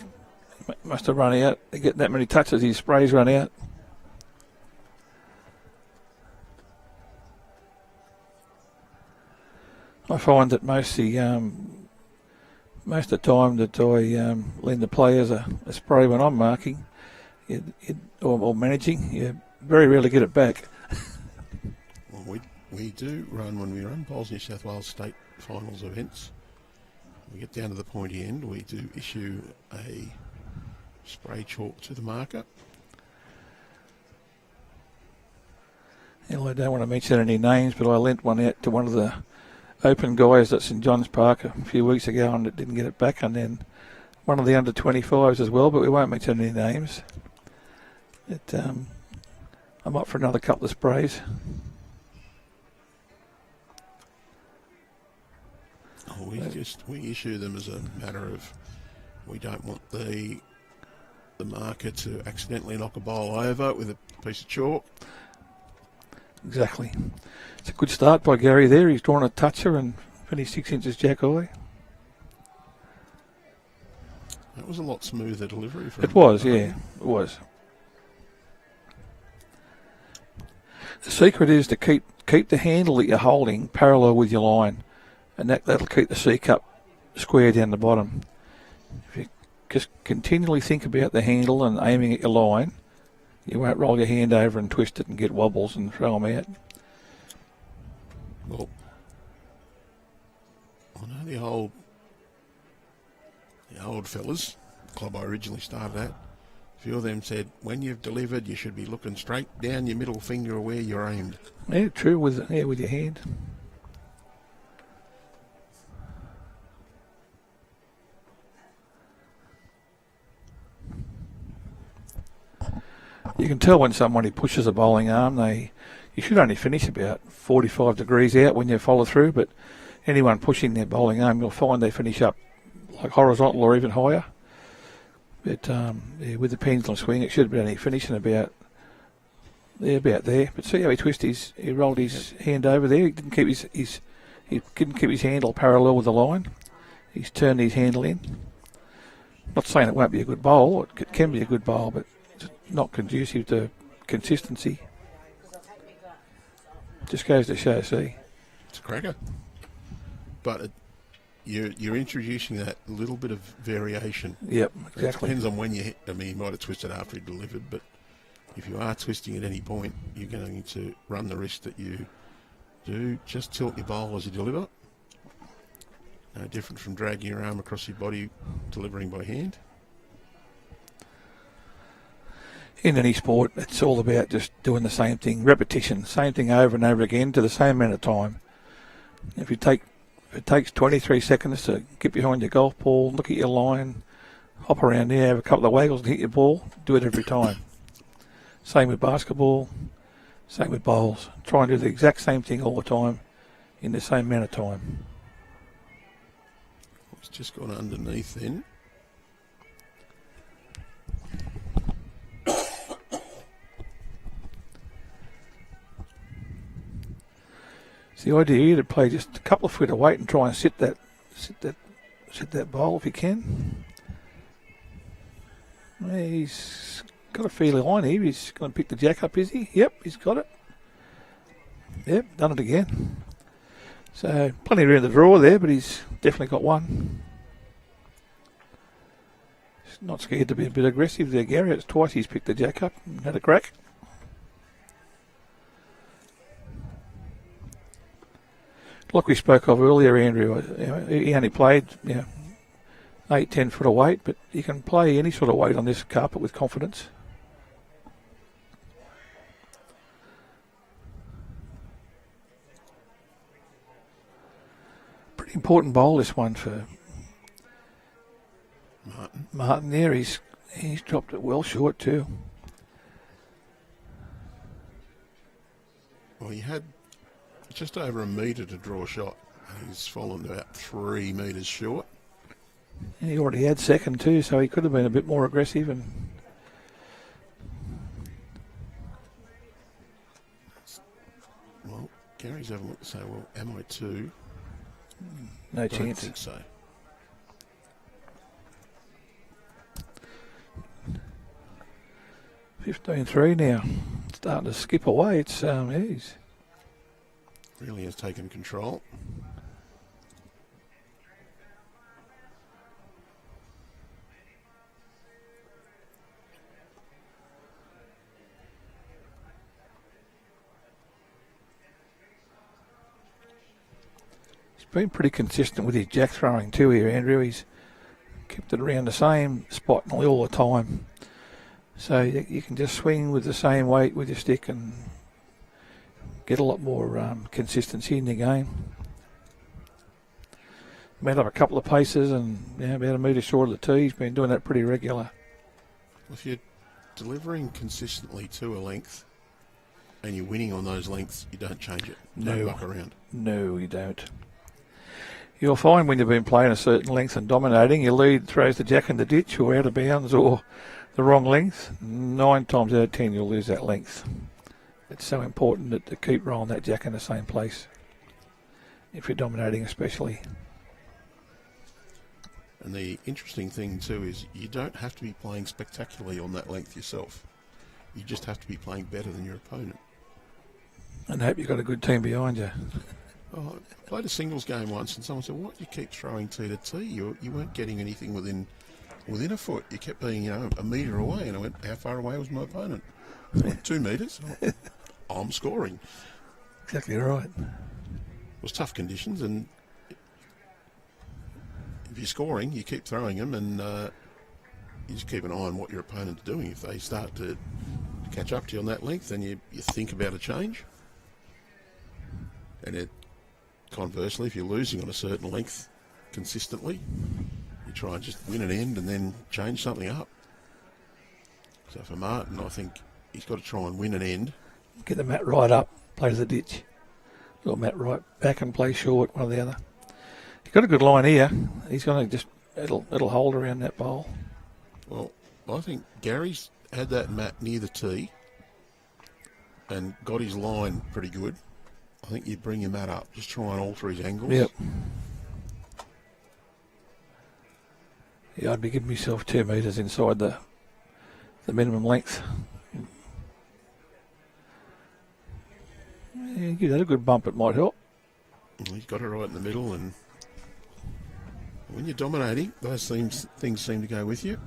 Must have run out. They get that many touches, his sprays run out. I find that most of the time that I lend the players a spray when I'm marking or managing, you very rarely get it back. Well, we do run, when we run Bowls New South Wales State Finals events, we get down to the pointy end, we do issue a spray chalk to the marker. Well, I don't want to mention any names, but I lent one out to one of the open guys at St John's Park a few weeks ago and it didn't get it back, and then one of the under 25s as well, but we won't mention any names. I'm up for another couple of sprays. Oh, we issue them as a matter of, we don't want the marker to accidentally knock a bowl over with a piece of chalk. Exactly. It's a good start by Gary there. He's drawn a toucher and finished 6 inches jack high. That was a lot smoother delivery. It was, yeah, it was. The secret is to keep the handle that you're holding parallel with your line, and that'll keep the C cup square down the bottom. If you just continually think about the handle and aiming at your line, you won't roll your hand over and twist it and get wobbles and throw them out. Well, I know the old fellas, the club I originally started at, a few of them said, when you've delivered, you should be looking straight down your middle finger where you're aimed. Yeah, true, with your hand. You can tell when somebody pushes a bowling arm, you should only finish about 45 degrees out when you follow through, but anyone pushing their bowling arm, you'll find they finish up like horizontal or even higher. But with the pendulum swing, it should be only finishing about there. But see how he rolled his hand over there. He didn't keep his handle parallel with the line. He's turned his handle in. Not saying it won't be a good bowl. It can be a good bowl, but it's not conducive to consistency. Just goes to show, see. It's a cracker. But you're introducing that little bit of variation. Yep, exactly. It depends on when you hit. I mean, you might have twisted after he delivered, but if you are twisting at any point, you're going to run the risk that you do just tilt your bowl as you deliver. No different from dragging your arm across your body, delivering by hand. In any sport, it's all about just doing the same thing, repetition, same thing over and over again to the same amount of time. If it takes 23 seconds to get behind your golf ball, look at your line, hop around there, have a couple of waggles and hit your ball, do it every time. Same with basketball, same with bowls. Try and do the exact same thing all the time in the same amount of time. It's just gone underneath then. It's the idea here to play just a couple of foot of weight and try and sit that bowl if you can. He's got a fairly line here. He's going to pick the jack up, is he? Yep, he's got it. Yep, done it again. So plenty around the draw there, but he's definitely got one. He's not scared to be a bit aggressive there, Gary. It's twice he's picked the jack up and had a crack. Like we spoke of earlier, Andrew, he only played 8-10 foot of weight, but you can play any sort of weight on this carpet with confidence. Pretty important bowl, this one, for Martin there. He's dropped it well short too. Well, you had just over a metre to draw a shot. He's fallen about 3 metres short. He already had second too, so he could have been a bit more aggressive. And well, Gary's having a look to say, well, am I too? No Don't chance. think so. $15-3 now. Starting to skip away. It's he's Really has taken control. He's been pretty consistent with his jack throwing too here, Andrew. He's kept it around the same spot nearly all the time. So you can just swing with the same weight with your stick and get a lot more consistency in the game. Made up a couple of paces and about a metre short of the tee. He's been doing that pretty regular. If you're delivering consistently to a length and you're winning on those lengths, you don't change it. Don't muck around. No, you don't. You'll find when you've been playing a certain length and dominating, your lead throws the jack in the ditch or out of bounds or the wrong length. 9 times out of 10 you'll lose that length. It's so important to keep rolling that jack in the same place, if you're dominating especially. And the interesting thing too is you don't have to be playing spectacularly on that length yourself. You just have to be playing better than your opponent. And hope you've got a good team behind you. I played a singles game once and someone said, why do you keep throwing tee to tee? You weren't getting anything within within a foot. You kept being, a metre away, and I went, how far away was my opponent? I went, 2 metres. Oh, I'm scoring. Exactly right. It was tough conditions, and if you're scoring, you keep throwing them, and you just keep an eye on what your opponent's doing. If they start to catch up to you on that length, then you think about a change. And conversely, if you're losing on a certain length consistently, you try and just win an end and then change something up. So for Martin, I think he's got to try and win an end. Get the mat right up, play to the ditch. Or mat right back and play short, one or the other. He's got a good line here. He's going to it'll hold around that bowl. Well, I think Gary's had that mat near the tee and got his line pretty good. I think you bring your mat up, just try and alter his angles. Yep. Yeah, I'd be giving myself 2 metres inside the minimum length. Yeah, give that a good bump, it might help. He's got it right in the middle, and when you're dominating, those things seem to go with you.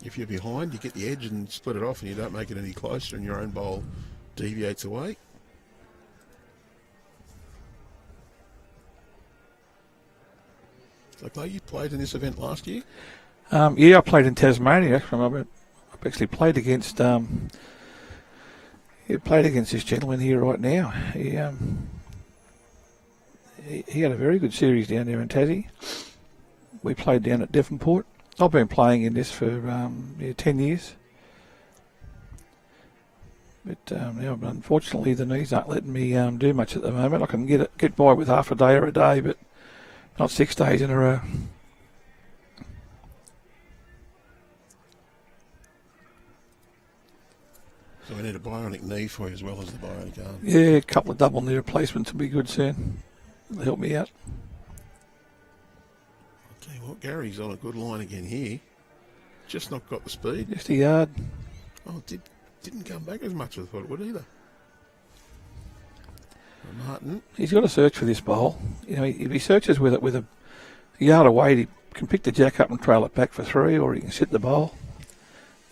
If you're behind, you get the edge and split it off, and you don't make it any closer, and your own bowl deviates away. So, Clay, you played in this event last year? Yeah, I played in Tasmania. I've actually played against this gentleman here right now. He had a very good series down there in Tassie. We played down at Devonport. I've been playing in this for 10 years. But unfortunately, the knees aren't letting me do much at the moment. I can get by with half a day or a day, but not 6 days in a row. So we need a bionic knee for you as well as the bionic arm. Yeah, a couple of double knee replacements will be good soon. They'll help me out. I'll tell you what, Gary's on a good line again here. Just not got the speed. Just a yard. Oh, it didn't come back as much as I thought it would either. Martin. He's got to search for this bowl. If he searches with a yard away, he can pick the jack up and trail it back for 3, or he can sit the bowl.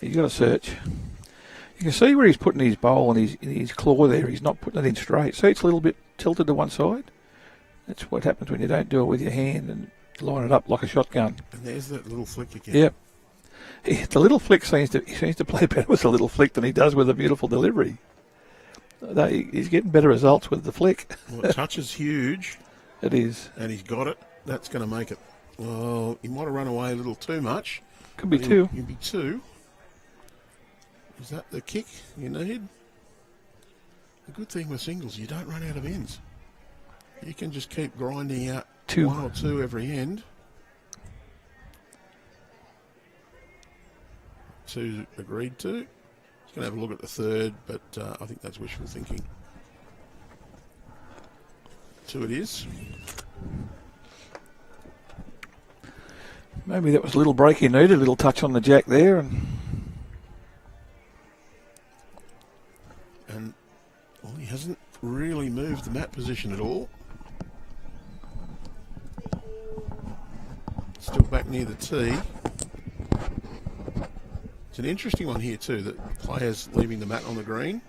He's got to search. You can see where he's putting his bowl and his claw there. He's not putting it in straight. See, it's a little bit tilted to one side. That's what happens when you don't do it with your hand and line it up like a shotgun. And there's that little flick again. Yep. The little flick seems to play better with the little flick than he does with a beautiful delivery. He's getting better results with the flick. Well, touch is huge. It is. And he's got it. That's going to make it. Well, he might have run away a little too much. Could be 2. Could be 2. Is that the kick you need? The good thing with singles, you don't run out of ends. You can just keep grinding out 2. 1 or 2 every end. 2 agreed to. He's going to have a look at the 3rd, but I think that's wishful thinking. 2 it is. Maybe that was a little break he needed, a little touch on the jack there. And well, he hasn't really moved the mat position at all. Still back near the tee. It's an interesting one here too, that players leaving the mat on the green.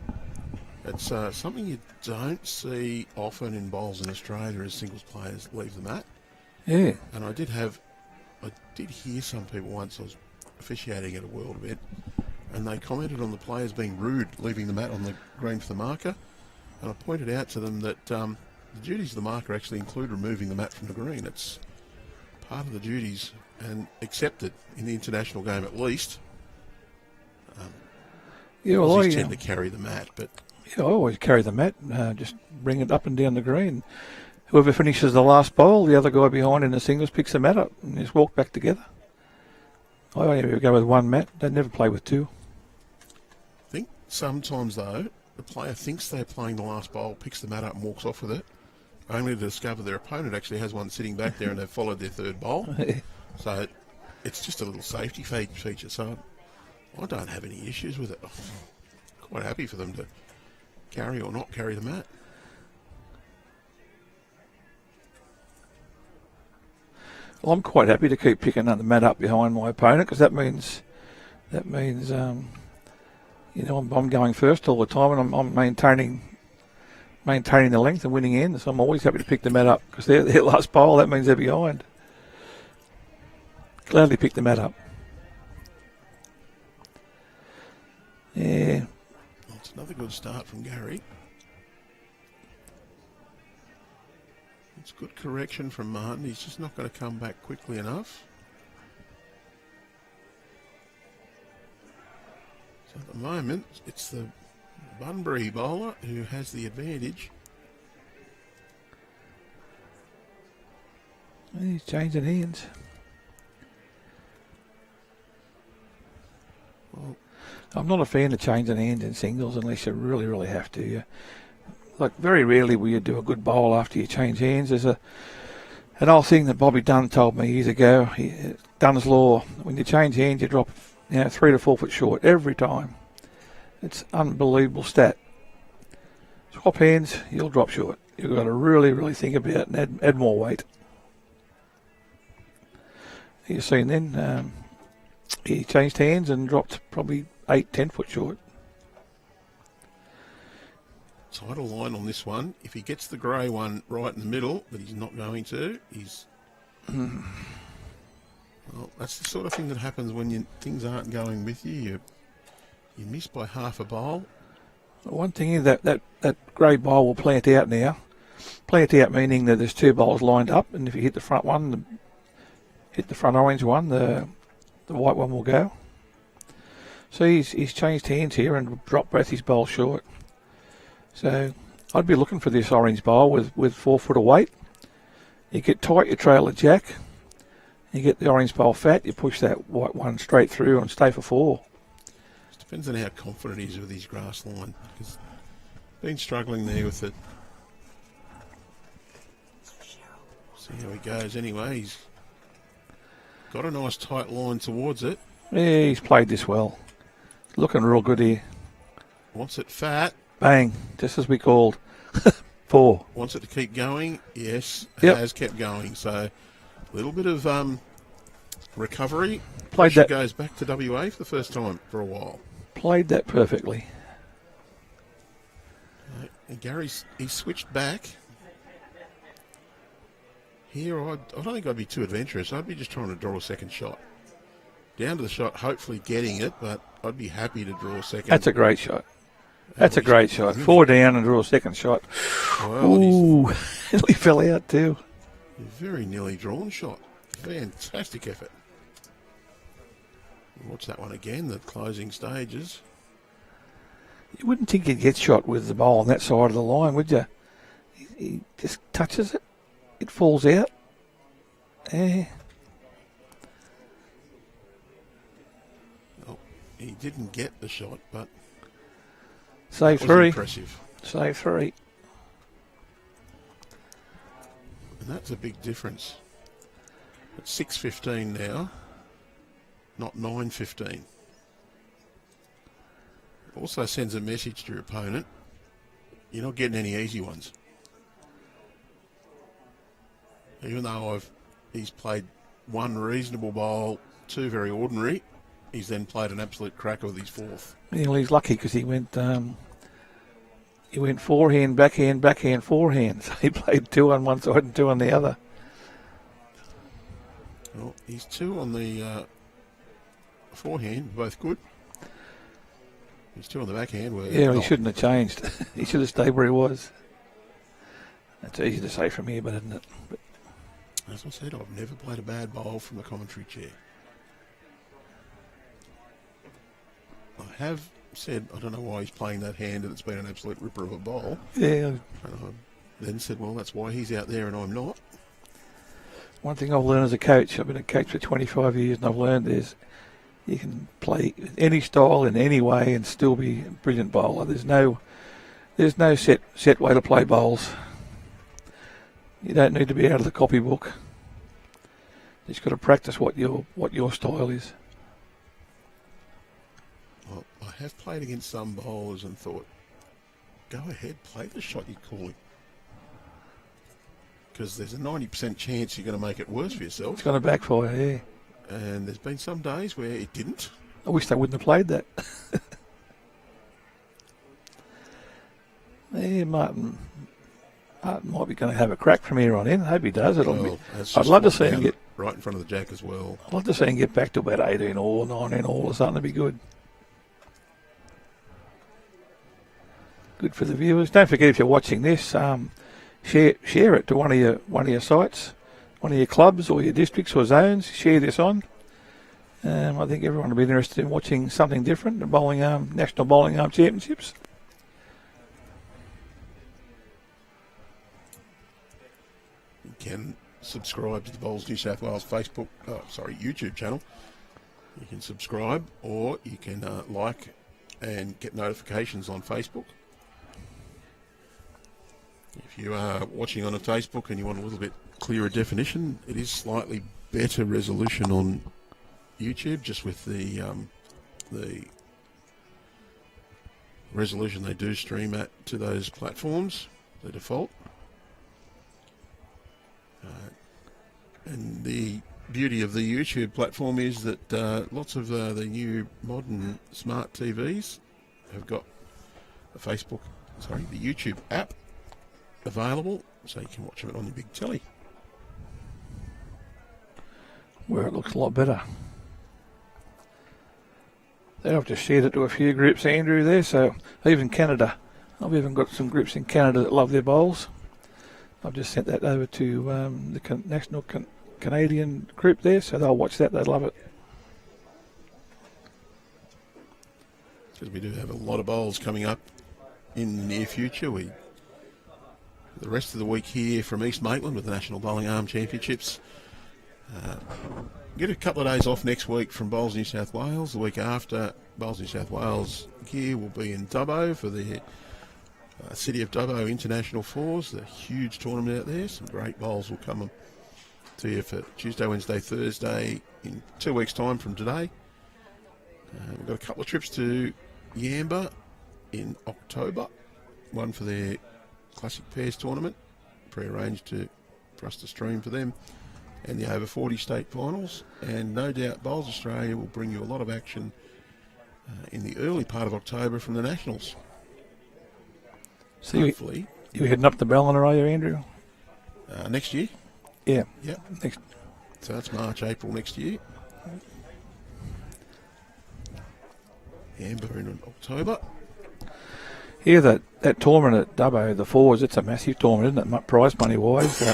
It's something you don't see often in bowls in Australia as singles players leave the mat. Yeah. And I did hear some people once, I was officiating at a world event, and they commented on the players being rude, leaving the mat on the green for the marker. And I pointed out to them that the duties of the marker actually include removing the mat from the green. It's part of the duties and accepted in the international game at least. Yeah, well, I tend to carry the mat, but yeah, I always carry the mat, just bring it up and down the green. Whoever finishes the last bowl, the other guy behind in the singles picks the mat up and just walk back together. I only go with 1 mat. They never play with 2. I think sometimes, though, the player thinks they're playing the last bowl, picks the mat up and walks off with it, only to discover their opponent actually has one sitting back there and they've followed their 3rd bowl. So it's just a little safety feature. So I don't have any issues with it. I'm quite happy for them to carry or not carry the mat. Well, I'm quite happy to keep picking the mat up behind my opponent because that means I'm going first all the time and I'm maintaining the length and winning ends. So I'm always happy to pick the mat up because they're last bowl. That means they're behind. Gladly pick the mat up. Yeah. Well, it's another good start from Gary. It's good correction from Martin. He's just not going to come back quickly enough. So at the moment, it's the Bunbury bowler who has the advantage. He's changing hands. Well, I'm not a fan of changing hands in singles unless you really, really have to. Like, very rarely will you do a good bowl after you change hands. There's an old thing that Bobby Dunn told me years ago. Dunn's law. When you change hands, you drop 3 to 4 foot short every time. It's unbelievable stat. Swap hands, you'll drop short. You've got to really, really think about it and add more weight. You've seen then, he changed hands and dropped probably 8-10 foot short. Title line on this one. If he gets the grey one right in the middle, but he's not going to, well, that's the sort of thing that happens when things aren't going with you. You miss by half a bowl. One thing is that grey bowl will plant out now. Plant out meaning that there's 2 bowls lined up, and if you hit the front one, hit the front orange one, the white one will go. So he's changed hands here and dropped both his bowls short. So I'd be looking for this orange bowl with 4 foot of weight. You get tight, you trail a jack. You get the orange bowl fat, you push that white one straight through and stay for 4. It depends on how confident he is with his grass line. Because been struggling there with it. See how he goes anyway. He's got a nice tight line towards it. Yeah, he's played this well. Looking real good here. Wants it fat. Bang, just as we called. 4. Wants it to keep going. Yes, Yep. has kept going. So a little bit of recovery. Played She that. goes back to WA for the first time for a while. Played that perfectly. And Gary's he switched back. Here, I don't think I'd be too adventurous. I'd be just trying to draw a second shot. Down to the shot, hopefully getting it, but I'd be happy to draw a second. That's a great shot. That's a great shot. 4 down and draw a second shot. Well, Ooh, he fell out too. very nearly drawn shot. Fantastic effort. Watch that one again, the closing stages. You wouldn't think he'd get shot with the ball on that side of the line, would you? He just touches it. It falls out. Eh. Oh, he didn't get the shot, but Save it was 3. impressive. Save 3. And that's a big difference. It's 6:15 now, not 9:15. Also sends a message to your opponent. You're not getting any easy ones. Even though he's played 1 reasonable bowl, 2 very ordinary, he's then played an absolute cracker with his 4th. Well, he's lucky because he went forehand, backhand, forehand. So he played 2 on one side and 2 on the other. Well, he's 2 on the forehand, both good. He's 2 on the backhand. Yeah, he shouldn't have changed. He should have stayed where he was. That's easy to say from here, but isn't it? But as I said, I've never played a bad bowl from the commentary chair. I have said, I don't know why he's playing that hand and it's been an absolute ripper of a bowl. yeah, And I then said, well, that's why he's out there and I'm not. one thing I've learned as a coach, I've been a coach for 25 years, and I've learned is you can play any style in any way and still be a brilliant bowler. There's no set way to play bowls. You don't need to be out of the copybook. You just got to practice what your style is. Well, I have played against some bowlers and thought, go ahead, play the shot you're calling. because there's a 90% chance you're going to make it worse for yourself. It's going to backfire, yeah. And there's been some days where it didn't. I wish they wouldn't have played that. Yeah, Martin might be going to have a crack from here on in. I hope he does. I'd love to see him get right in front of the jack as well. I'd love to see him get back to about 18 or 19 all or something. That'd be good. Good for the viewers. Don't forget, if you're watching this, share it to one of your sites, one of your clubs or your districts or zones. Share this on. I think everyone will be interested in watching something different. The National Bowling Arm Championships. You can subscribe to the Bowls New South Wales YouTube channel. You can subscribe, or you can like and get notifications on Facebook. If you are watching on a Facebook and you want a little bit clearer definition, it is slightly better resolution on YouTube, just with the resolution they do stream at to those platforms, the default. And the beauty of the YouTube platform is that lots of the new modern smart TVs have got the YouTube app available, so you can watch it on your big telly. Where it looks a lot better. I've just shared it to a few groups, Andrew, there, so even Canada. I've even got some groups in Canada that love their bowls. I've just sent that over to the National Canadian group there, so they'll watch that. They'll love it. Because we do have a lot of bowls coming up in the near future. The rest of the week here from East Maitland with the National Bowling Arm Championships. Get a couple of days off next week from Bowls New South Wales. The week after, Bowls New South Wales gear will be in Dubbo for the City of Dubbo International Fours, the huge tournament out there. Some great bowls will come to you for Tuesday, Wednesday, Thursday in 2 weeks' time from today. We've got a couple of trips to Yamba in October. One for their Classic Pairs tournament, pre-arranged for us to stream for them, and the over 40 state finals. And no doubt Bowls Australia will bring you a lot of action in the early part of October from the Nationals. So hopefully. You heading up to Ballina, are you, Andrew? Next year? Yeah. Yep. Next. So that's March, April next year. Amber in October. Yeah, that tournament at Dubbo, the Fours, it's a massive tournament, isn't it? Prize money-wise. I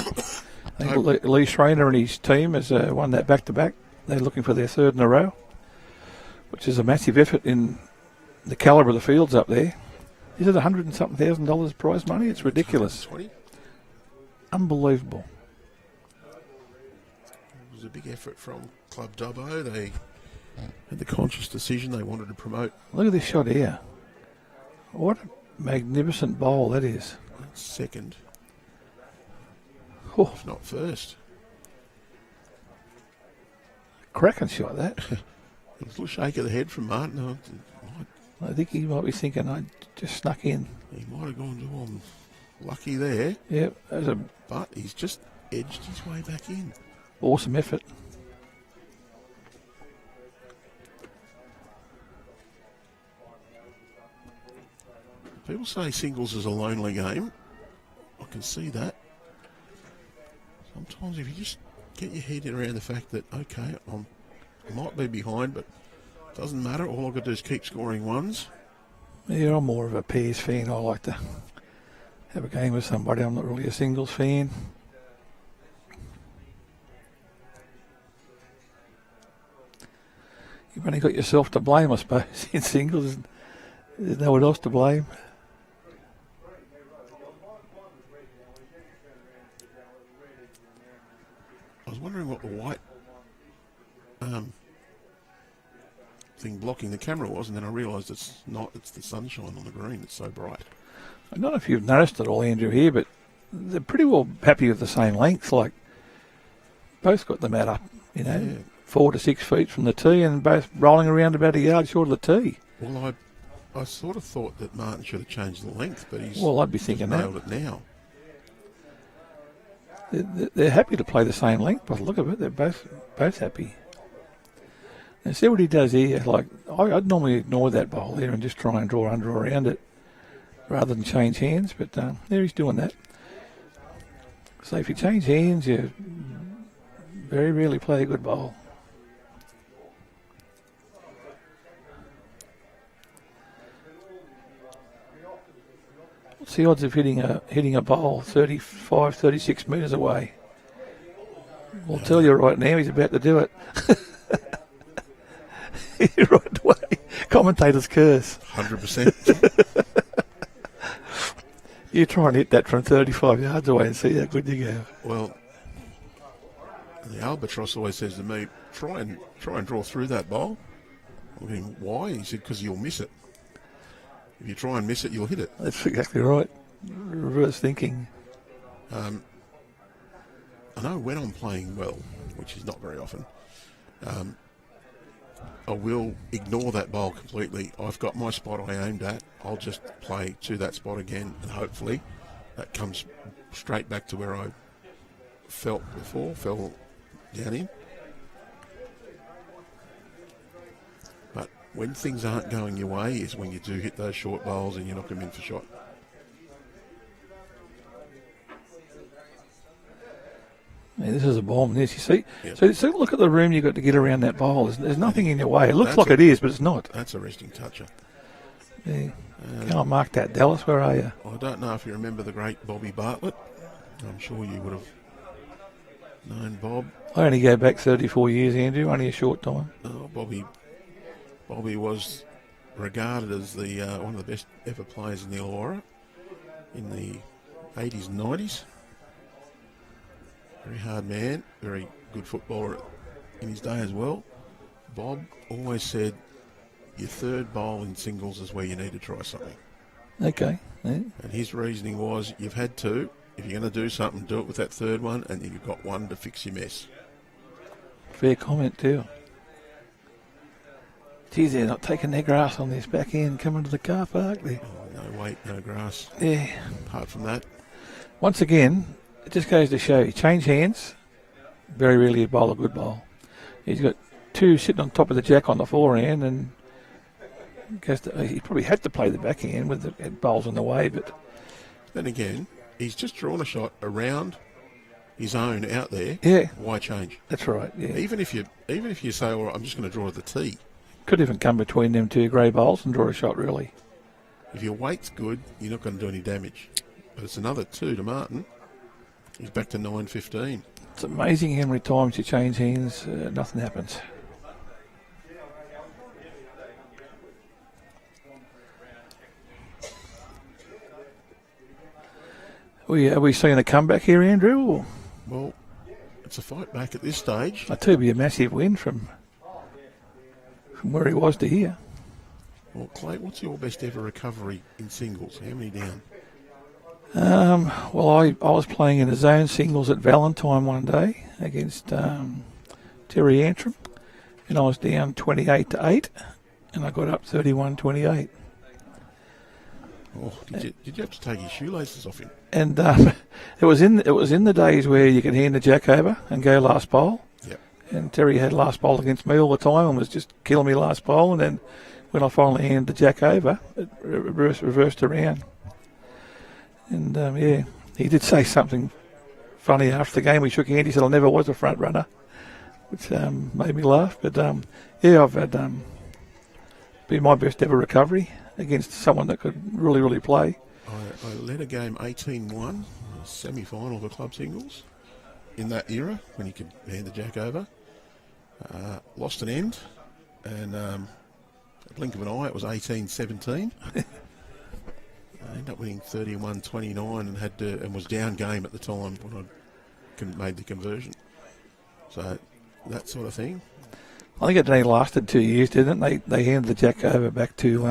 think Lee Schreiner and his team has won that back-to-back. They're looking for their third in a row, which is a massive effort in the calibre of the fields up there. Is it $100 and something thousand prize money? It's ridiculous. 20. Unbelievable. It was a big effort from Club Dubbo. They had the conscious decision they wanted to promote. Look at this shot here. What a magnificent bowl that is. That's second. Oh. If not first. Cracking shot, that. A little shake of the head from Martin. I think he might be thinking I just snuck in. He might have gone to lucky there. Yeah, but he's just edged his way back in. Awesome effort. People say singles is a lonely game. I can see that. Sometimes if you just get your head around the fact that, okay, I might be behind, but it doesn't matter. All I've got to do is keep scoring ones. Yeah, I'm more of a pairs fan. I like to have a game with somebody. I'm not really a singles fan. You've only got yourself to blame, I suppose, in singles. There's no one else to blame. I was wondering what the white thing blocking the camera was, and then I realised it's not. It's the sunshine on the green. It's so bright. I don't know if you've noticed it all, Andrew, here, but they're pretty well happy with the same length. Like, both got them out, 4 to 6 feet from the tee, and both rolling around about a yard short of the tee. Well, I sort of thought that Martin should have changed the length, but he's I'd be thinking nailed it now. they're happy to play the same length. But look at it, they're both happy. And see what he does here. Like I'd normally ignore that bowl there and just try and draw under or around it rather than change hands. But there he's doing that. So if you change hands, you very rarely play a good bowl. What's the odds of hitting a bowl 35, 36 metres away? I'll tell you right now, he's about to do it. Right away. Commentator's curse. 100%. You try and hit that from 35 yards away and see how good you go. Well, the albatross always says to me, try and draw through that bowl. I mean, why? He said, because you'll miss it. If you try and miss it, you'll hit it. That's exactly right. Reverse thinking. I know when I'm playing well, which is not very often, I will ignore that bowl completely. I've got my spot I aimed at. I'll just play to that spot again, and hopefully that comes straight back to where I fell down in. But when things aren't going your way is when you do hit those short bowls and you knock them in for shot. Yeah, this is a bomb, this, you see. Yep. So look at the room you've got to get around that bowl. There's nothing in your way. It looks like it is, but it's not. That's a resting toucher. Yeah. Can't mark that, Dallas. Where are you? I don't know if you remember the great Bobby Bartlett. I'm sure you would have known Bob. I only go back 34 years, Andrew, only a short time. Oh, Bobby was regarded as the one of the best ever players in the Illawarra in the 80s and 90s. Very hard man, very good footballer in his day as well. Bob always said, your third bowl in singles is where you need to try something. Okay. Yeah. And his reasoning was, you've had to. If you're going to do something, do it with that third one, and then you've got one to fix your mess. Fair comment too. Geez, they're not taking their grass on this back end coming to the car park there. Oh, no weight, no grass. Yeah. Apart from that, Once again, it just goes to show you change hands. Very rarely you bowl a good bowl. He's got two sitting on top of the jack on the forehand, and he probably had to play the backhand with the bowls in the way, but then again, he's just drawn a shot around his own out there. yeah, Why change? that's right. Yeah, Even if you say, all right, I'm just going to draw the tee. could even come between them two grey bowls and draw a shot. Really, If your weight's good, you're not going to do any damage. But it's another 2 to Martin. He's back to 9.15. it's amazing how many times you change hands, nothing happens. Are we seeing a comeback here, Andrew? Or? Well, it's a fight back at this stage. I tell you, it'd be a massive win from where he was to here. Well, Clay, what's your best ever recovery in singles? How many down? Well, I was playing in a zone singles at Valentine one day against Terry Antrim, and I was down 28-8, and I got up 31-28. Oh, did you have to take his shoelaces off him? And it was in the days where you could hand the jack over and go last bowl. Yep. And Terry had last bowl against me all the time and was just killing me last bowl. And then when I finally handed the jack over, it reversed around. And yeah, he did say something funny after the game. We shook hands. He said, "I never was a front runner," which made me laugh. But yeah, I've had been my best ever recovery against someone that could really, really play. I led a game 18-1, semi-final of the club singles in that era when you could hand the jack over. Lost an end, and a blink of an eye, it was 18-17. I ended up winning 31-29 and was down game at the time when I made the conversion. So that sort of thing. I think it only lasted 2 years, didn't it? They handed the jack over back to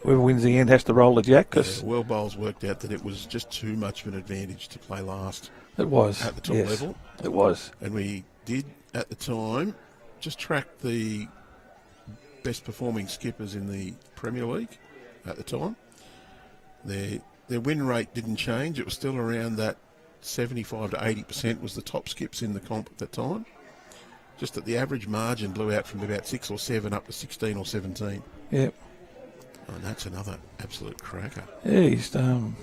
whoever wins the end has to roll the jack. Cause World Bowls worked out that it was just too much of an advantage to play last. It was. At the top level. It was. And we did, at the time, just track the best performing skippers in the Premier League at the time. Their win rate didn't change. It was still around that 75 to 80% was the top skips in the comp at that time. Just that the average margin blew out from about 6 or 7 up to 16 or 17. Yep. And that's another absolute cracker. Yeah, he's found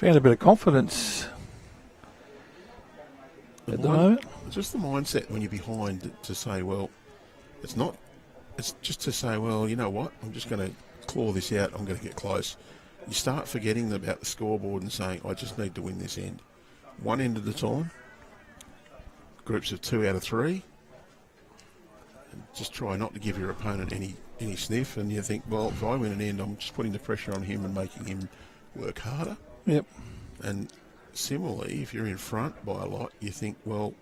a bit of confidence at the moment. Just the mindset when you're behind to say, well, it's just to say, well, you know what, I'm just going to claw this out, I'm going to get close. You start forgetting about the scoreboard and saying, I just need to win this end. One end at a time, groups of 2 out of 3. And just try not to give your opponent any sniff, and you think, well, if I win an end, I'm just putting the pressure on him and making him work harder. Yep. And similarly, if you're in front by a lot, you think, well,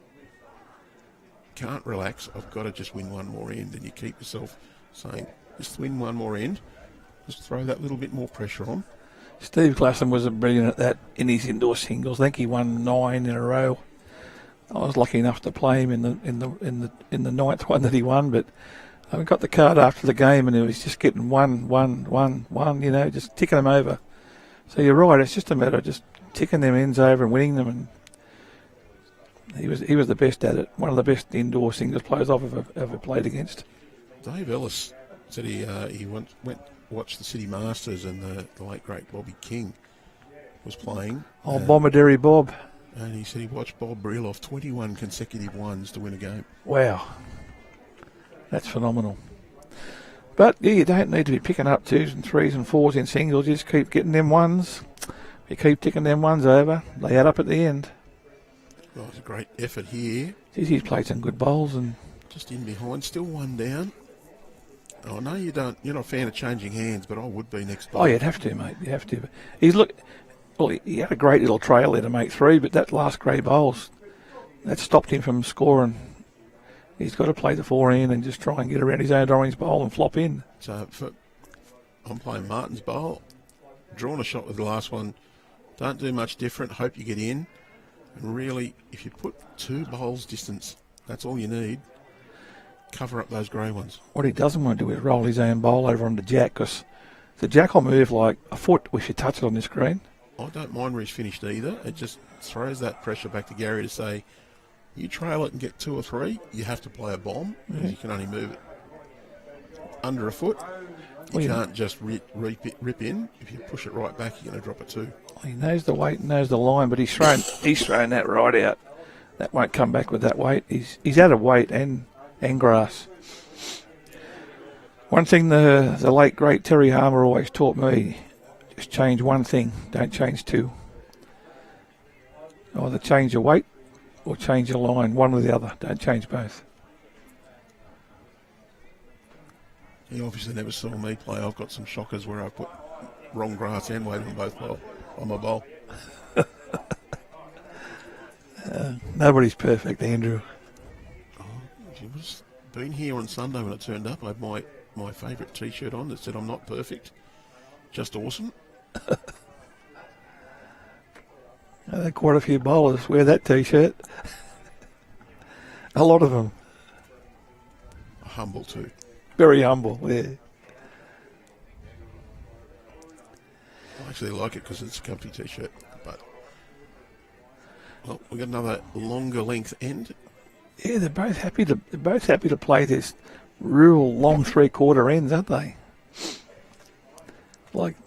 can't relax, I've got to just win one more end. And you keep yourself saying, just win one more end, just throw that little bit more pressure on. Steve Klassen was brilliant at that in his indoor singles. I think he won 9 in a row. I was lucky enough to play him in the 9th one that he won, but I got the card after the game and he was just getting one, just ticking them over. So you're right, it's just a matter of just ticking them ends over and winning them, and he was the best at it. One of the best indoor singles players I've ever played against. Dave Ellis said he went watched the City Masters and the late great Bobby King was playing. Oh, Bombardary Bob. And he said he watched Bob reel off 21 consecutive ones to win a game. Wow. That's phenomenal. But yeah, you don't need to be picking up 2s and 3s and 4s in singles. You just keep getting them ones. You keep ticking them ones over. They add up at the end. Well, it's a great effort here. He's played some good bowls and just in behind, still one down. Oh, no, you're not a fan of changing hands, but I would be next bowl. Oh, you'd have to, mate. You have to. He had a great little trail there to make 3, but that last grey bowls, that stopped him from scoring. He's got to play the 4 in and just try and get around his own orange bowl and flop in. So I'm playing Martin's bowl, drawn a shot with the last one. Don't do much different. Hope you get in. And really, if you put 2 bowls distance, that's all you need. Cover up those grey ones. What he doesn't want to do is roll his own bowl over on the jack, because the jack will move like a foot if you touch it on this green. I don't mind where he's finished either. It just throws that pressure back to Gary to say, you trail it and get 2 or 3, you have to play a bomb, because you can only move it under a foot. You can't just rip in. If you push it right back, you're going to drop it too. He knows the weight and knows the line, but he's thrown that right out. That won't come back with that weight. He's out of weight and grass. One thing the late great Terry Harmer always taught me: just change one thing, don't change 2. Either change your weight or change your line, one or the other. Don't change both. He obviously never saw me play. I've got some shockers where I put wrong grass and weight on my bowl. Nobody's perfect, Andrew. She was been here on Sunday when it turned up. I had my favourite T-shirt on that said, "I'm not perfect, just awesome." Quite a few bowlers wear that T-shirt. A lot of them. Humble too. Very humble, yeah. I actually like it because it's a comfy T-shirt. But we got another longer length end. Yeah, they're both happy to play this real long 3/4 ends, aren't they? Like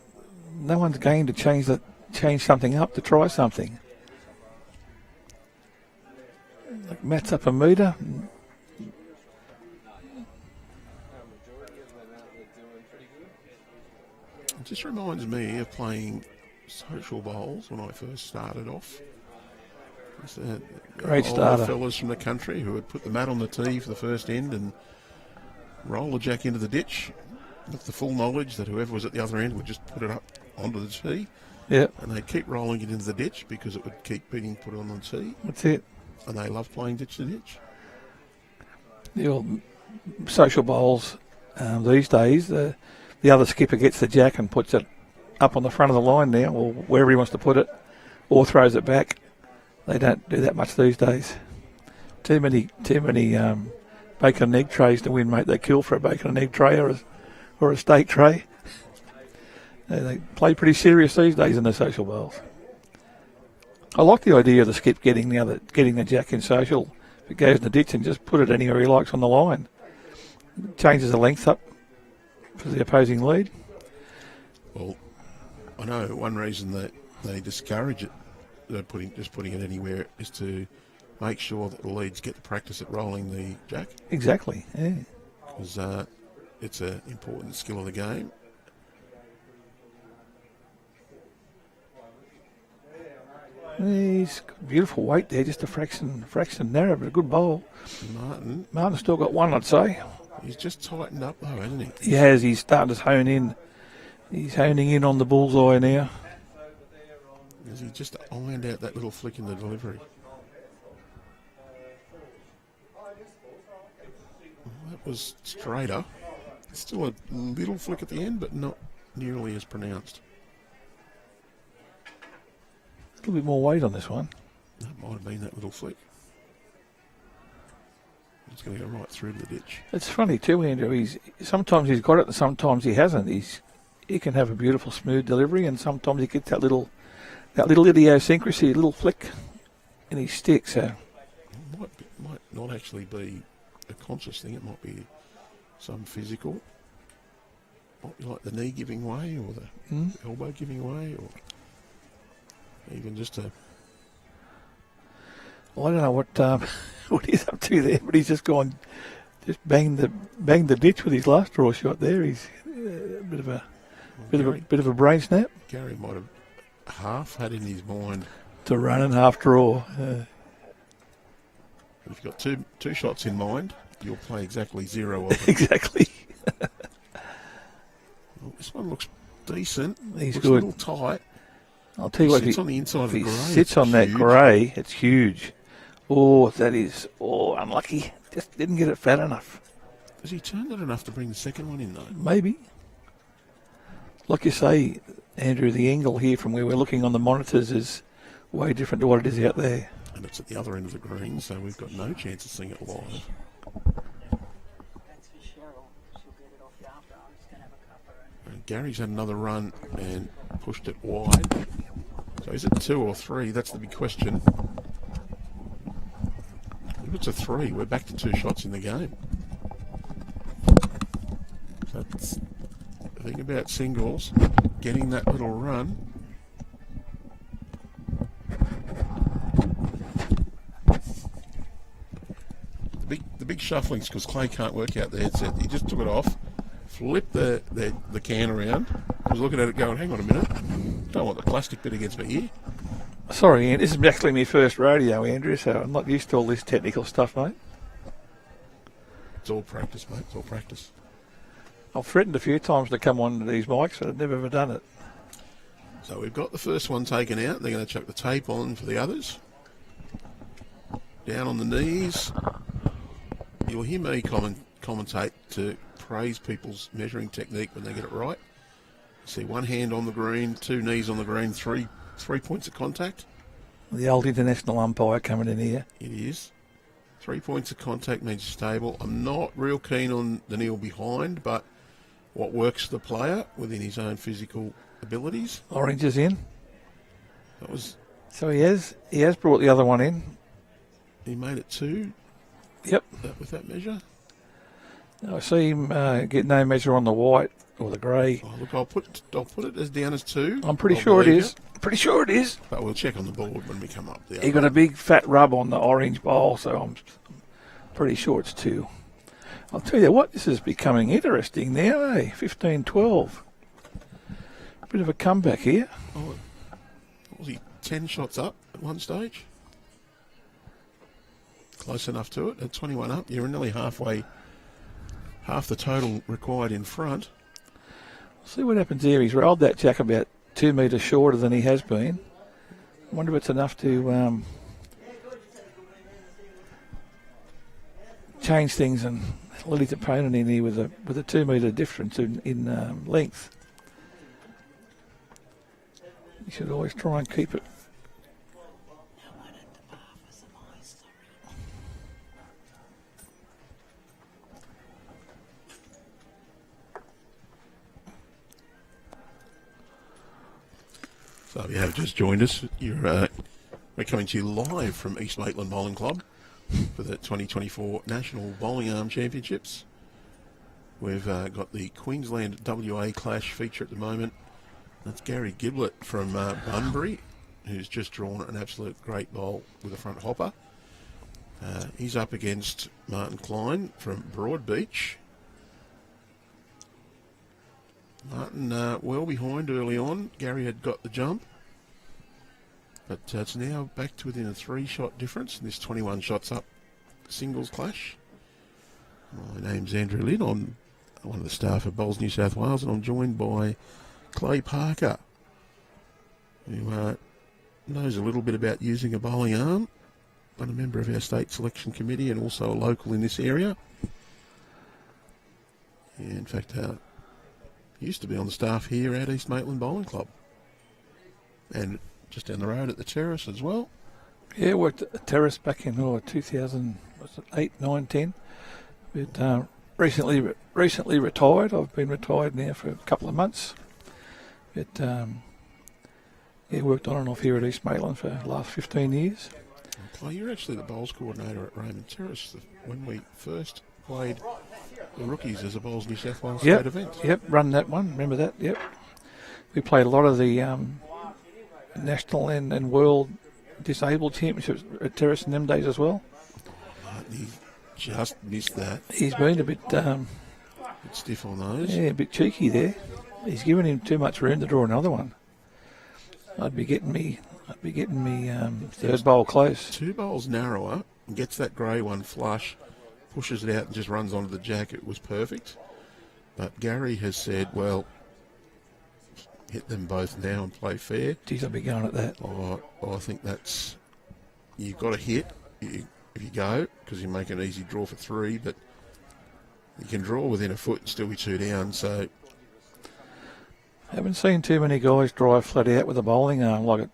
no one's game to change something up, to try something. Like Matt's up a metre. It just reminds me of playing social bowls when I first started off. Great starter. Fellas from the country who would put the mat on the tee for the first end and roll the jack into the ditch with the full knowledge that whoever was at the other end would just put it up onto the tee. Yep. And they'd keep rolling it into the ditch because it would keep being put on the tee. That's it. And they love playing ditch to ditch. The old social bowls these days, the other skipper gets the jack and puts it up on the front of the line now, or wherever he wants to put it, or throws it back. They don't do that much these days. Too many bacon and egg trays to win, mate. They kill for a bacon and egg tray or a steak tray. They play pretty serious these days in the social bowls. I like the idea of the skip getting the jack in social. If it goes in the ditch and just put it anywhere he likes on the line. Changes the length up for the opposing lead. Well, I know one reason that they discourage it, putting it anywhere, is to make sure that the leads get the practice at rolling the jack. Exactly, yeah. Because it's an important skill of the game. He's got beautiful weight there, just a fraction narrow, but a good bowl. Martin's still got one, I'd say. He's just tightened up though, hasn't he? He has. He's starting to hone in. He's honing in on the bullseye now. Has he just ironed out that little flick in the delivery? Well, that was straighter. Still a little flick at the end, but not nearly as pronounced. A little bit more weight on this one. That might have been that little flick. It's going to go right through to the ditch. It's funny too, Andrew. Sometimes he's got it, and sometimes he hasn't. He can have a beautiful smooth delivery, and sometimes he gets that little idiosyncrasy, a little flick in his stick. So It might not actually be a conscious thing. It might be some physical. Might be like the knee giving way, or the elbow giving way, or even just a. Well, I don't know what he's up to there, but he's just banged the ditch with his last draw shot there. He's a bit of a brain snap. Gary might have half had in his mind to run and half draw. If you've got two shots in mind, you'll play exactly zero of them. Exactly. Well, this one looks decent. He's looks good. A little tight. I'll tell you what, Sits on the inside of the if he grey. sits on that grey, it's huge. Oh, that is unlucky. Just didn't get it fat enough. Has he turned it enough to bring the second one in, though? Maybe. Like you say, Andrew, the angle here from where we're looking on the monitors is way different to what it is out there. And it's at the other end of the green, so we've got no chance of seeing it live. That's for Cheryl. She'll get it off after. I'm just going to have a cuppa. And Gary's had another run and pushed it wide. So is it 2 or 3? That's the big question. If it's a 3, we're back to 2 shots in the game. That's the thing about singles, getting that little run. The big shuffling's because Clay can't work out the headset. He just took it off, flipped the can around. I was looking at it going, hang on a minute, don't want the plastic bit against me here. Sorry, Ian, this is actually my first rodeo, Andrew, so I'm not used to all this technical stuff, mate. It's all practice, mate. It's all practice. I've threatened a few times to come on to these mics, but I've never ever done it. So we've got the first one taken out. They're going to chuck the tape on for the others. Down on the knees. You'll hear me commentate to praise people's measuring technique when they get it right. See, 1 hand on the green, 2 knees on the green, 3 points of contact. The old international umpire coming in here. It is. 3 points of contact means stable. I'm not real keen on the kneel behind, but what works for the player within his own physical abilities. Orange is in. That was. So he has brought the other one in. He made it 2. Yep. With that measure. I see him get no measure on the white or the grey. Oh, look, I'll put it as down as 2. I'm pretty sure it is. Pretty sure it is. But we'll check on the board when we come up there. He got a big fat rub on the orange bowl, so I'm pretty sure it's 2. I'll tell you what, this is becoming interesting now, eh? 15-12. Bit of a comeback here. Oh, was he 10 shots up at one stage? Close enough to it. At 21 up, you're nearly halfway, half the total required in front. See what happens here. He's rolled that jack about 2 metres shorter than he has been. I wonder if it's enough to change things and let his opponent in here with a 2 metre difference in length. You should always try and keep it. So if you have just joined us, we're coming to you live from East Maitland Bowling Club for the 2024 National Bowling Arm Championships. We've got the Queensland WA Clash feature at the moment. That's Gary Giblett from Bunbury, who's just drawn an absolute great bowl with a front hopper. He's up against Martin Kyne from Broadbeach. Martin well behind early on. Gary had got the jump. But it's now back to within a 3-shot difference in this 21 shots up singles clash. My name's Andrew Lynn. I'm one of the staff at Bowls New South Wales, and I'm joined by Clay Parker, who knows a little bit about using a bowling arm, and a member of our state selection committee and also a local in this area. In fact, used to be on the staff here at East Maitland Bowling Club, and just down the road at the Terrace as well. Yeah, worked at the Terrace back in 2008, 9, 10. But recently retired. I've been retired now for a couple of months. But worked on and off here at East Maitland for the last 15 years. Well, you're actually the bowls coordinator at Raymond Terrace when we first played the rookies as a Bowls New South Wales state event. Yep, run that one. Remember that? Yep. We played a lot of the national and world disabled championships at Terrace in them days as well. He just missed that. He's been a bit stiff on those. Yeah, a bit cheeky there. He's given him too much room to draw another one. I'd be getting me third bowl close. 2 bowls narrower, gets that grey one flush, pushes it out and just runs onto the jack. It was perfect. But Gary has said, well, hit them both now and play fair. Geez, I'll be going at that. I think that's... You've got to hit if you go, because you make an easy draw for 3, but you can draw within a foot and still be 2 down, so... Haven't seen too many guys drive flat out with a bowling arm like it.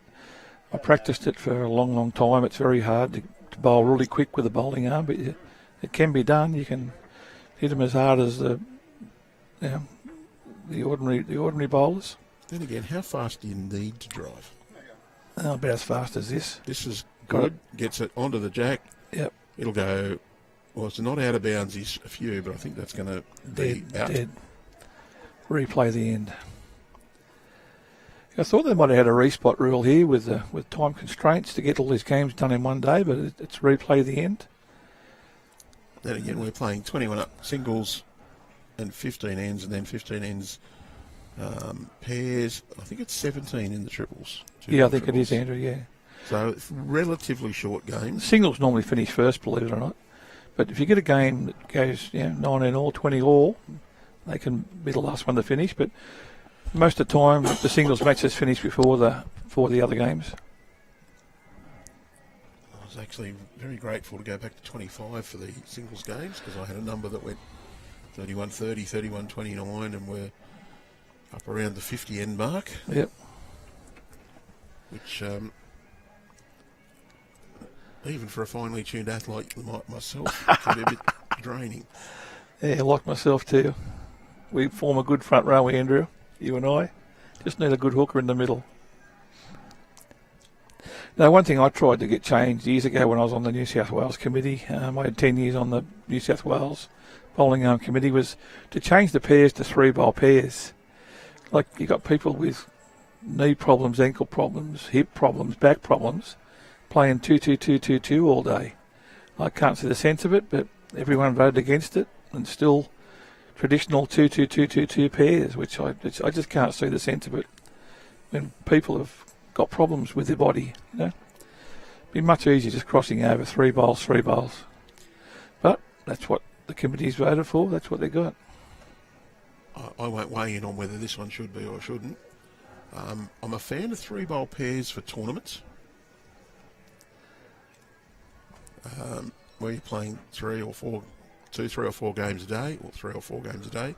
I practiced it for a long, long time. It's very hard to bowl really quick with a bowling arm, but it can be done. You can hit them as hard as the ordinary bowlers. Then again, how fast do you need to drive? About as fast as this. This is good. Gets it onto the jack. Yep. It'll go... Well, it's not out of bounds, a few, but I think that's going to be out. Dead. Replay the end. I thought they might have had a respot rule here with time constraints to get all these games done in one day, but it's replay the end. Then again, we're playing 21 up singles and 15 ends, and then 15 ends pairs. I think it's 17 in the triples. Yeah, I think it is, Andrew, yeah. So it's relatively short games. Singles normally finish first, believe it or not. But if you get a game that goes 19 all, 20 all, they can be the last one to finish, but most of the time, the singles matches finish before the other games. I was actually very grateful to go back to 25 for the singles games, because I had a number that went 31-30, 31-29, and we're up around the 50 end mark. Yep. Which, even for a finely tuned athlete like myself, can be a bit draining. Yeah, like myself too. We form a good front row, Andrew. You and I just need a good hooker in the middle. Now, one thing I tried to get changed years ago when I was on the New South Wales committee, I had 10 years on the New South Wales bowling arm committee, was to change the pairs to 3-bowl pairs. Like, you got people with knee problems, ankle problems, hip problems, back problems, playing 2-2-2-2-2 all day. I can't see the sense of it, but everyone voted against it, and still traditional 2-2-2-2-2 pairs, which I just can't see the sense of it. When people have got problems with their body, it'd be much easier just crossing over 3 bowls. But that's what the committee's voted for. That's what they got. I won't weigh in on whether this one should be or shouldn't. I'm a fan of 3-bowl pairs for tournaments, where you're playing 3 or 4 games a day, or 3 or 4 games a day.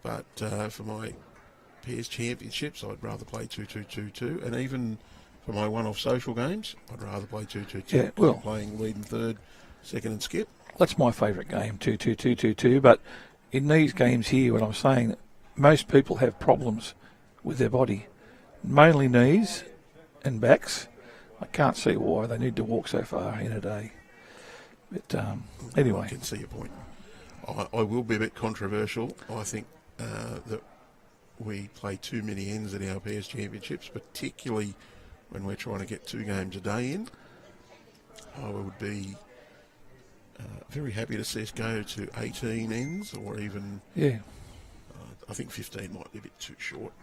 But for my pairs championships, I'd rather play 2-2-2-2, and even for my one-off social games, I'd rather play 2-2-2. Yeah, well, I'm playing lead and third, second and skip. That's my favourite game, 2-2-2-2-2. But in these games here, what I'm saying, most people have problems with their body. mainly knees and backs. I can't see why they need to walk so far in a day. But I anyway, can see your point. I will be a bit controversial. I think that we play too many ends at our pairs championships, particularly when we're trying to get 2 games a day in. I would be very happy to see us go to 18 ends, or even, I think 15 might be a bit too short.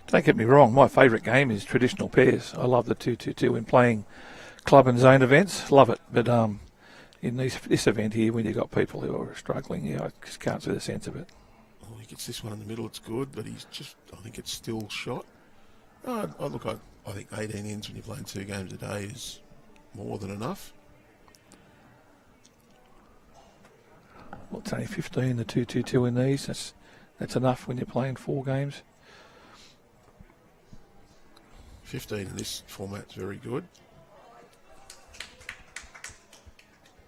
don't get me wrong, my favourite game is traditional pairs. I love the 2-2-2 when playing club and zone events. Love it. But in this event here, when you've got people who are struggling, I just can't see the sense of it. Well, he gets this one in the middle, it's good, but I think it's still shot. I think 18 ends when you're playing 2 games a day is more than enough. Well, it's only 15, the 2-2-2 in these. That's enough when you're playing 4 games. 15 in this format's very good.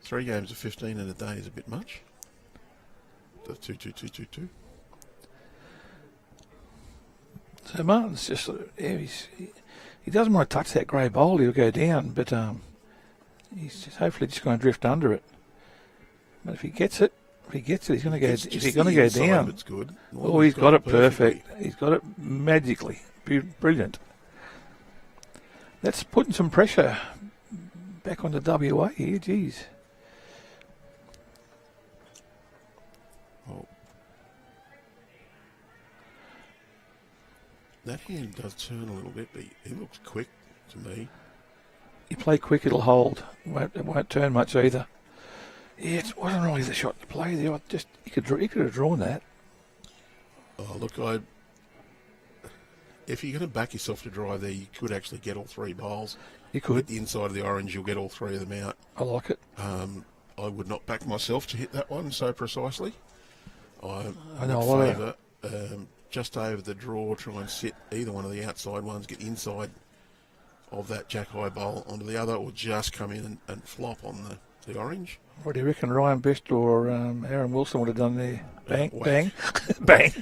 3 games of 15 in a day is a bit much. The 2-2-2-2-2. So Martin's just, he doesn't want to touch that grey bowl. He'll go down, but he's hopefully just going to drift under it. But if he gets it, he's going to go. If he's going to go down, it's good. Oh, he's got it perfect. He's got it magically. Brilliant. That's putting some pressure back on the WA here. Jeez. Well, that hand does turn a little bit, but he looks quick to me. You play quick, it'll hold. It won't turn much either. Yeah, it wasn't really the shot to play there. He could have drawn that. Oh, look, if you're going to back yourself to drive there, you could actually get all 3 bowls. You could. At the inside of the orange, you'll get all 3 of them out. I like it. I would not back myself to hit that one so precisely. I know a would lot favour just over the draw, try and sit either one of the outside ones, get inside of that jack-high bowl onto the other, or just come in and flop on the orange. What do you reckon Ryan Best or Aaron Wilson would have done there? Bang, Whack. bang, bang,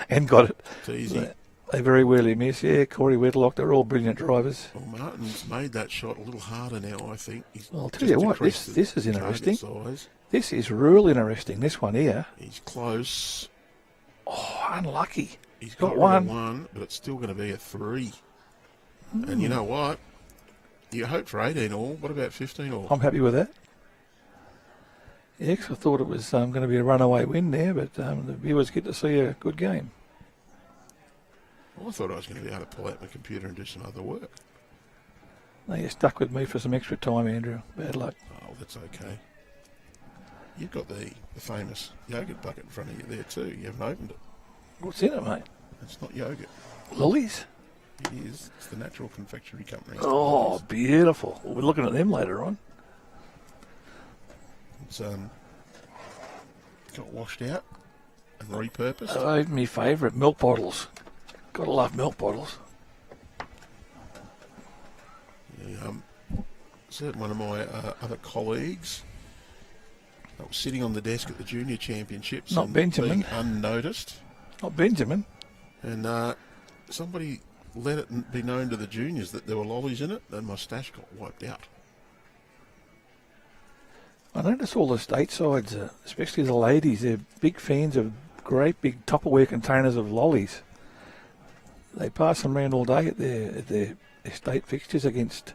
and got it. It's easy. They very rarely miss. Yeah, Corey Whitlock, they're all brilliant drivers. Well, Martin's made that shot a little harder now, I think. Well, I'll tell you what, this is interesting. Size. This is real interesting, this one here. He's close. Oh, unlucky. He's got got one, but it's still going to be a 3. And you know what? You hope for 18 all. What about 15 all? I'm happy with that. Yeah, 'cause I thought it was going to be a runaway win there, but the viewers get to see a good game. Well, I thought I was going to be able to pull out my computer and do some other work. No, you're stuck with me for some extra time, Andrew. Bad luck. Oh, that's okay. You've got the famous yogurt bucket in front of you there too. You haven't opened it. What's in it, mate? It's not yogurt. Lollies? It is. It's the Natural Confectionery Company. Oh, beautiful. We'll be looking at them later on. It's got washed out and repurposed. Oh, my favourite, milk bottles. Gotta love milk bottles. Certain one of my other colleagues that was sitting on the desk at the junior championships. Not and Benjamin. being unnoticed. Not Benjamin. And somebody let it be known to the juniors that there were lollies in it, and my stash got wiped out. I notice all the statesides, especially the ladies, they're big fans of great big Tupperware containers of lollies. They pass them around all day at their estate fixtures against,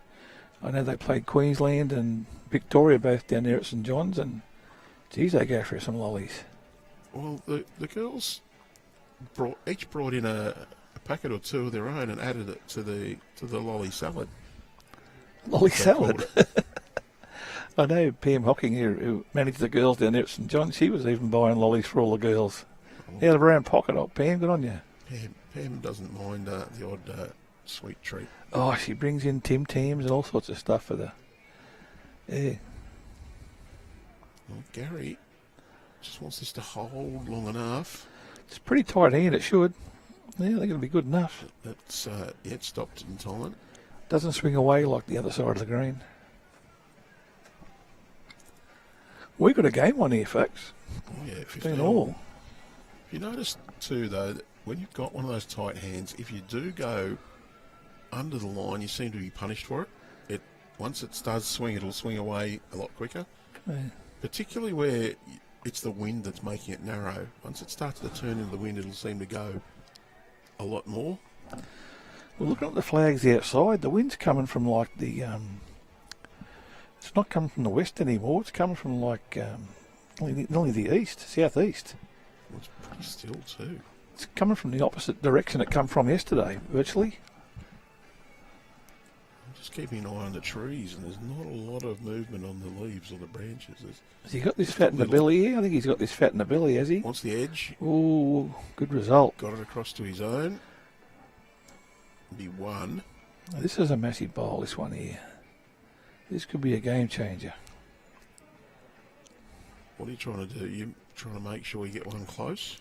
I know they played Queensland and Victoria both down there at St John's, and geez, they go for some lollies. Well, the girls each brought in a packet or 2 of their own and added it to the lolly salad. Lolly They salad? called it. I know Pam Hocking here, who managed the girls down there at St John's, she was even buying lollies for all the girls. Out of her own pocket. Oh, Pam, good on you. Pam doesn't mind the odd sweet treat. Oh, she brings in Tim Tams and all sorts of stuff for the... Yeah. Well, Gary just wants this to hold long enough. It's pretty tight hand, it should. Yeah, they're going to be good enough. It's it stopped in time. Doesn't swing away like the other side of the green. We've got a game on here, folks. Oh yeah, 15 all. If you notice too, though, that when you've got one of those tight hands, if you do go under the line, you seem to be punished for it. Once it starts to swing, it'll swing away a lot quicker. Yeah. Particularly where it's the wind that's making it narrow. Once it starts to turn into the wind, it'll seem to go a lot more. Well, looking at the flags outside, the wind's coming from like the... it's not coming from the west anymore. It's coming from like only the east, southeast. Well, it's pretty still too. It's coming from the opposite direction it come from yesterday, virtually. I'm just keeping an eye on the trees, and there's not a lot of movement on the leaves or the branches. Has he got this fat in the belly here? I think he's got this fat in the belly, has he? Wants the edge. Ooh, good result. Got it across to his own. Be one. Now, this is a massive bowl, this one here. This could be a game changer. What are you trying to do? You trying to make sure you get one close?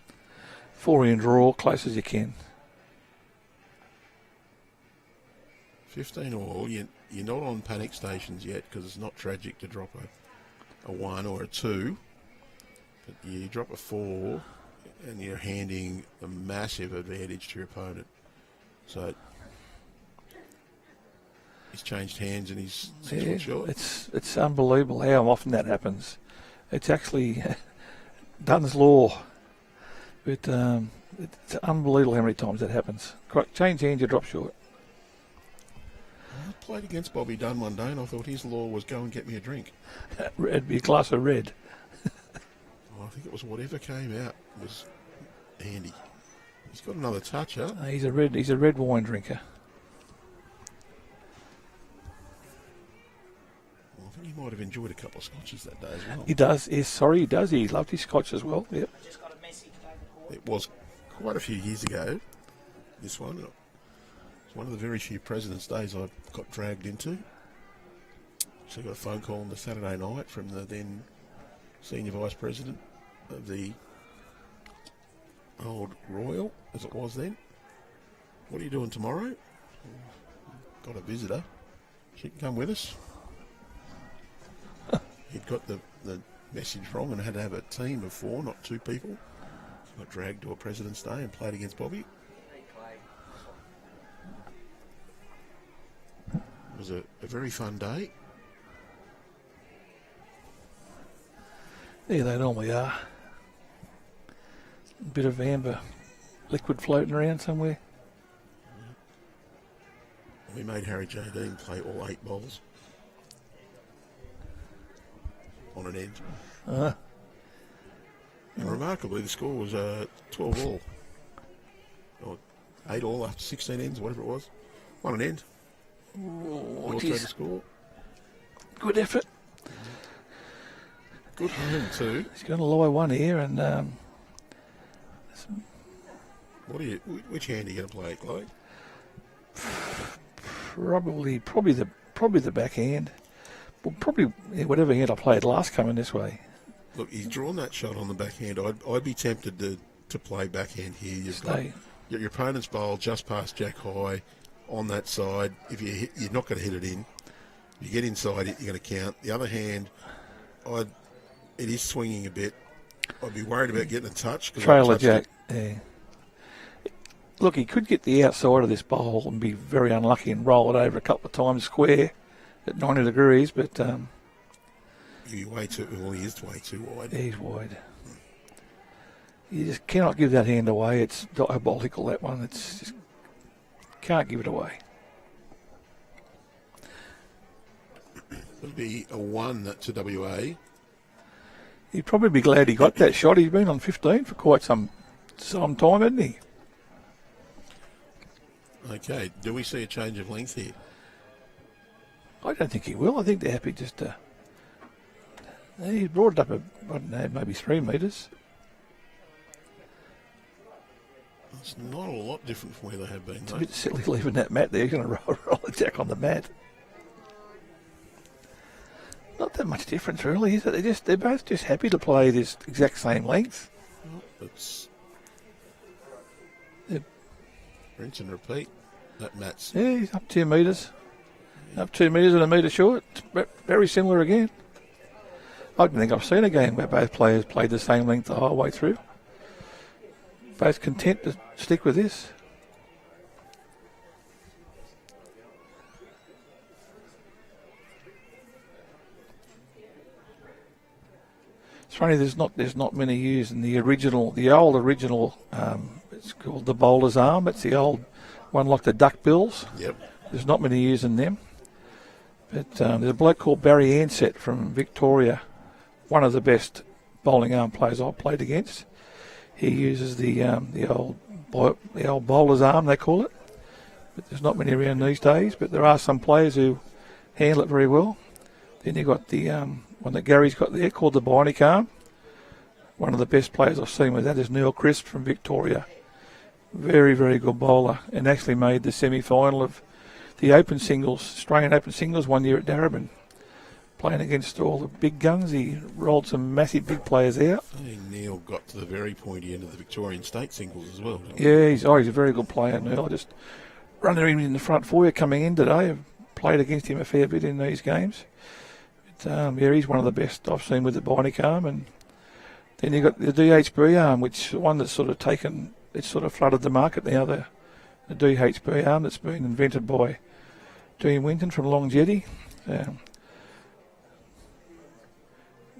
4-in draw, close as you can. 15 all. You're not on panic stations yet because it's not tragic to drop a 1 or a 2. But you drop a 4 and you're handing a massive advantage to your opponent. So he's changed hands and he's 6 foot short. It's unbelievable how often that happens. It's actually Dunn's law. But it's unbelievable how many times that happens. Change hands, you drop short. I played against Bobby Dunn one day and I thought his law was go and get me a drink. It'd be a glass of red. I think it was whatever came out was handy. He's got another toucher. He's a red wine drinker. Well, I think he might have enjoyed a couple of scotches that day as well. He does. Yes, sorry, he does. He loved his scotch as well. Yep. I just got a message over the call. It was quite a few years ago, this one. It's one of the very few President's Days I got dragged into. So I got a phone call on the Saturday night from the then Senior Vice President of the old Royal, as it was then. What are you doing tomorrow? Got a visitor. She can come with us. He'd got the message wrong and had to have a team of 4, not 2 people. So got dragged to a President's Day and played against Bobby. It was a very fun day. Yeah, they normally are. A bit of amber liquid floating around somewhere. We made Harry Jardine play all 8 bowls on an end. And remarkably, the score was 12 all. Or 8 all after 16 ends, whatever it was. One an end. Oh, The score. Good effort. Good home too. He's going to lie one here, and Which hand are you going to play, Chloe? probably the backhand. Well, probably whatever hand I played last coming this way. Look, he's drawn that shot on the backhand. I'd be tempted to play backhand here. You've got your opponent's bowl just past Jack High on that side. If you're not going to hit it in. You get inside it, you're going to count. The other hand, it is swinging a bit. I'd be worried about getting a touch. Trailer Jack. Yeah. Look, he could get the outside of this bowl and be very unlucky and roll it over a couple of times square at 90 degrees, but... You're way too... Well, he is way too wide. He's wide. You just cannot give that hand away. It's diabolical, that one. It's just... Can't give it away. It'll be a 1 to WA. He'd probably be glad he got that shot. He's been on 15 for quite some time, hasn't he? Okay, do we see a change of length here? I don't think he will. I think they're happy just to... He brought it up, I don't know, maybe 3 metres. It's not a lot different from where they have been, It's though. a bit silly leaving that mat there. He's going to roll the jack on the mat. Not that much difference, really, is it? They're both just happy to play this exact same length. It's... Yep. Rinse and repeat. That mat's... Yeah, he's up 2 metres. Up 2 metres and a metre short. It's very similar again. I don't think I've seen a game where both players played the same length the whole way through. suppose, content to stick with this. It's funny, there's not many used in the old original. It's called the bowler's arm. It's the old one like the duck bills. Yep. There's not many used in them. But there's a bloke called Barry Ansett from Victoria, one of the best bowling arm players I've played against. He uses the old bowler's arm, they call it. But there's not many around these days. But there are some players who handle it very well. Then you've got the one that Gary's got there called the bionic arm. One of the best players I've seen with that is Neil Crisp from Victoria. Very, very good bowler, and actually made the semi-final of the Australian Open Singles one year at Darebin. Playing against all the big guns, he rolled some massive big players out. I think Neil got to the very pointy end of the Victorian State Singles as well. Yeah, he's a very good player, Neil. I just running him in the front for you coming in today. I've played against him a fair bit in these games. But, he's one of the best I've seen with the bionic arm. And then you've got the DHB arm, which is one that's sort of flooded the market now, the DHB arm that's been invented by Dean Winton from Longjetty.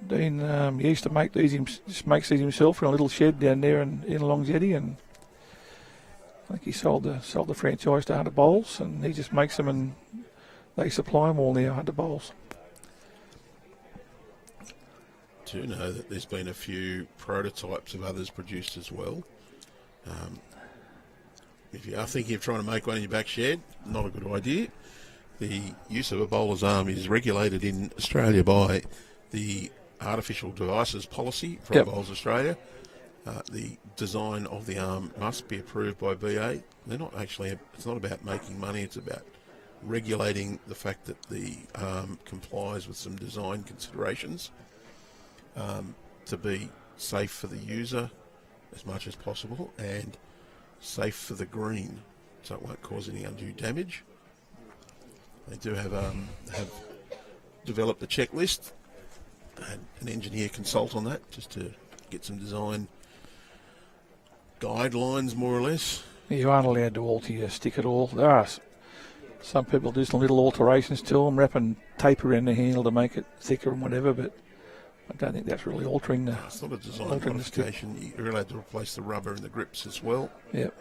Dean he used to make these, just makes these himself in a little shed down there in Longjetty, and I think he sold the franchise to Hunter Bowls, and he just makes them and they supply them all now, Hunter Bowls. I do know that there's been a few prototypes of others produced as well. If you are thinking of trying to make one in your back shed, not a good idea. The use of a bowler's arm is regulated in Australia by the Artificial Devices Policy from Bowls Australia. The design of the arm must be approved by BA. It's not about making money, it's about regulating the fact that the arm complies with some design considerations to be safe for the user as much as possible and safe for the green, so it won't cause any undue damage. They do have developed a checklist, had an engineer consult on that just to get some design guidelines, more or less. You aren't allowed to alter your stick at all. There are some people do some little alterations to them, wrapping tape around the handle to make it thicker and whatever, but I don't think that's really altering the... It's not a design modification. You're allowed to replace the rubber and the grips as well. Yep.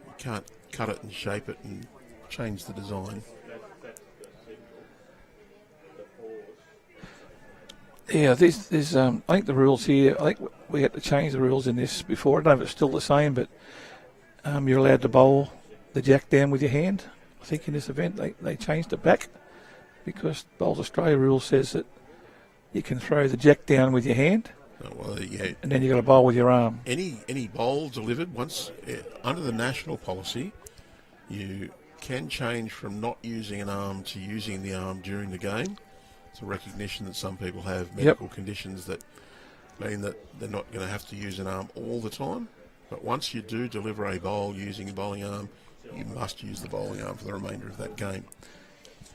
You can't cut it and shape it and change the design. Yeah, there's I think the rules here, I think we had to change the rules in this before. I don't know if it's still the same, but you're allowed to bowl the jack down with your hand. I think in this event they changed it back because Bowls Australia rule says that you can throw the jack down with your hand, and then you've got to bowl with your arm. Any bowl delivered once under the national policy, you can change from not using an arm to using the arm during the game. It's a recognition that some people have medical conditions that mean that they're not going to have to use an arm all the time. But once you do deliver a bowl using a bowling arm, you must use the bowling arm for the remainder of that game.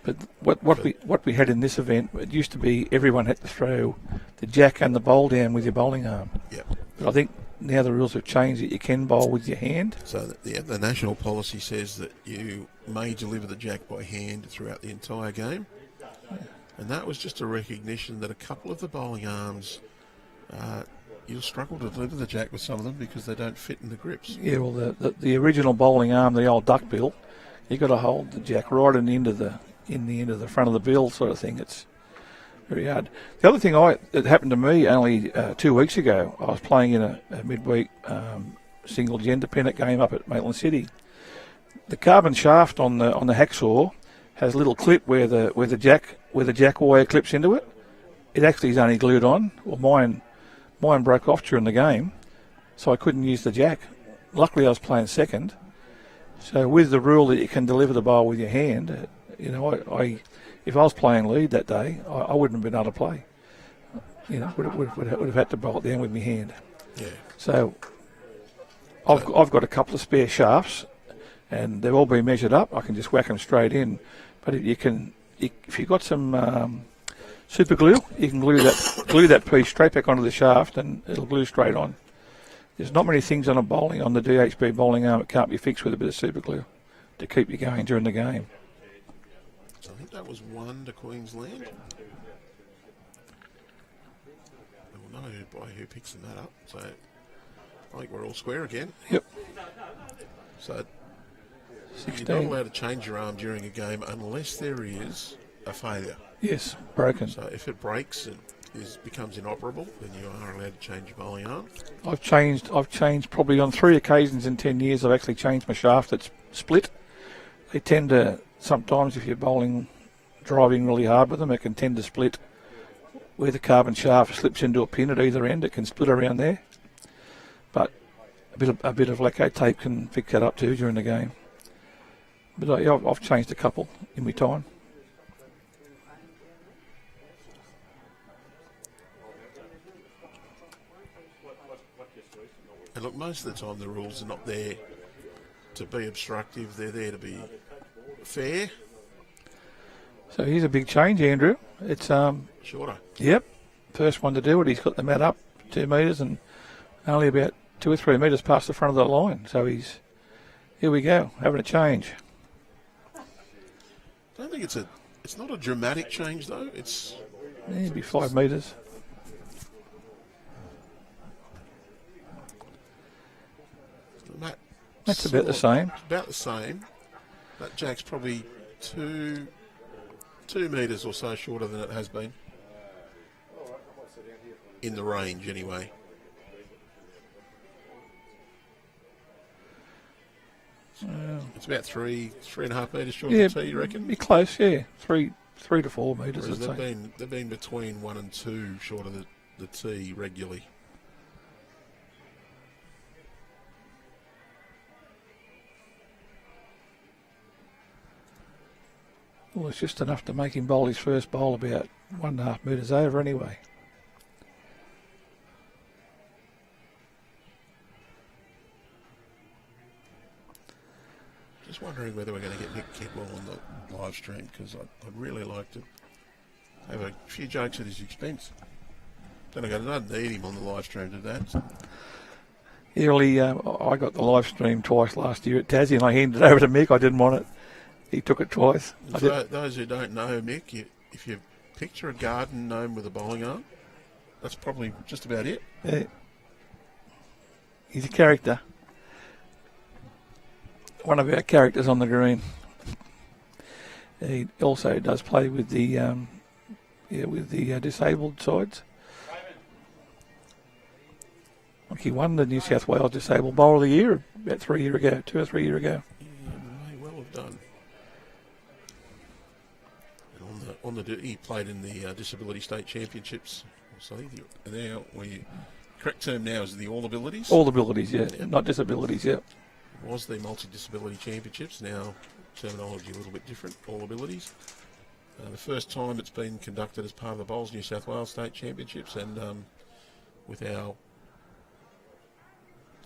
But what we had in this event, it used to be everyone had to throw the jack and the bowl down with your bowling arm. Yep. But I think now the rules have changed that you can bowl with your hand. So the national policy says that you may deliver the jack by hand throughout the entire game. And that was just a recognition that a couple of the bowling arms, you'll struggle to deliver the jack with some of them because they don't fit in the grips. Yeah, well, the original bowling arm, the old duck bill, you've got to hold the jack right in the end of the front of the bill sort of thing. It's very hard. The other thing that happened to me only 2 weeks ago, I was playing in a midweek single gender pennant game up at Maitland City. The carbon shaft on the hacksaw has a little clip where the jack wire clips into it. It actually is only glued on. Well, mine broke off during the game, so I couldn't use the jack. Luckily, I was playing second. So with the rule that you can deliver the bowl with your hand, if I was playing lead that day, I wouldn't have been able to play. Would have had to bowl it down with my hand. Yeah. So I've got a couple of spare shafts, and they've all been measured up. I can just whack them straight in. But if you've got some super glue, you can glue that piece straight back onto the shaft, and it'll glue straight on. There's not many things on the DHB bowling arm that can't be fixed with a bit of super glue to keep you going during the game. So I think that was 1 to Queensland. We'll know by who picks that up. So I think we're all square again. Yep. So 16. you're not allowed to change your arm during a game unless there is a failure. Yes, broken. So if it breaks and becomes inoperable, then you are allowed to change your bowling arm. I've changed probably on 3 occasions in 10 years. I've actually changed my shaft that's split. They tend to, sometimes if you're driving really hard with them, it can tend to split where the carbon shaft slips into a pin at either end. It can split around there. But a bit of lacquer tape can fix that up too during the game. But I've changed a couple in my time. And look, most of the time the rules are not there to be obstructive. They're there to be fair. So here's a big change, Andrew. It's Shorter. Yep, first one to do it. He's got the mat up 2 metres and only about 2 or 3 metres past the front of the line. So here we go, having a change. I don't think it's not a dramatic change though. It's It'd be 5 metres. That's about the same. About the same. That jack's probably 2 metres or so shorter than it has been. In the range, anyway. It's about 3.5 metres short of the tee, you reckon? Be close, yeah. 3 to 4 metres. Whereas they've been between 1 and 2 short of the tee regularly. Well, it's just enough to make him bowl his first bowl about 1.5 metres over anyway. Just wondering whether we're going to get Nick Kidwell on the live stream, because I'd really like to have a few jokes at his expense. Then I don't need him on the live stream to that. Yeah, well, I got the live stream twice last year at Tassie and I handed it over to Mick. I didn't want it. He took it twice. For those who don't know, Mick, if you picture a garden gnome with a bowling arm, that's probably just about it. Yeah. He's a character. One of our characters on the green. He also does play with the disabled sides. Like he won the New South Wales Disabled Bowler of the Year about 2 or 3 years ago. Yeah, may well have done. He played in the Disability State Championships. So the correct term now is the All Abilities. All Abilities, yeah, not disabilities, yeah. Was the Multi-Disability Championships, now terminology a little bit different, All Abilities. The first time it's been conducted as part of the Bowls New South Wales State Championships, and with our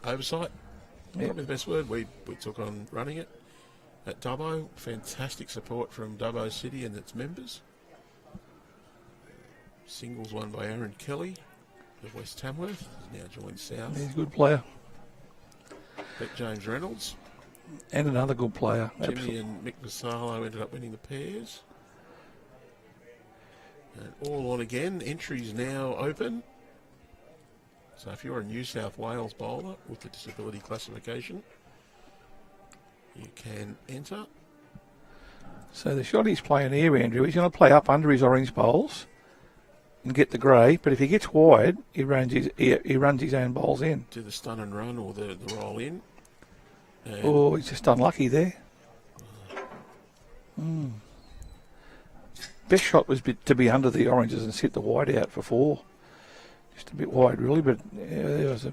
oversight, probably the best word, we took on running it at Dubbo. Fantastic support from Dubbo City and its members. Singles won by Aaron Kelly of West Tamworth, he's now joined South. He's a good player. Beat James Reynolds. And another good player. Jimmy and Mick Vassallo ended up winning the pairs. And all on again. Entries now open. So if you're a New South Wales bowler with the disability classification, you can enter. So the shot he's playing here, Andrew, he's going to play up under his orange bowls and get the grey, but if he gets wide, he runs his own bowls in. Do the stun and run or the roll in. And he's just unlucky there. Best shot was to be under the oranges and sit the wide out for 4. Just a bit wide, really, but there was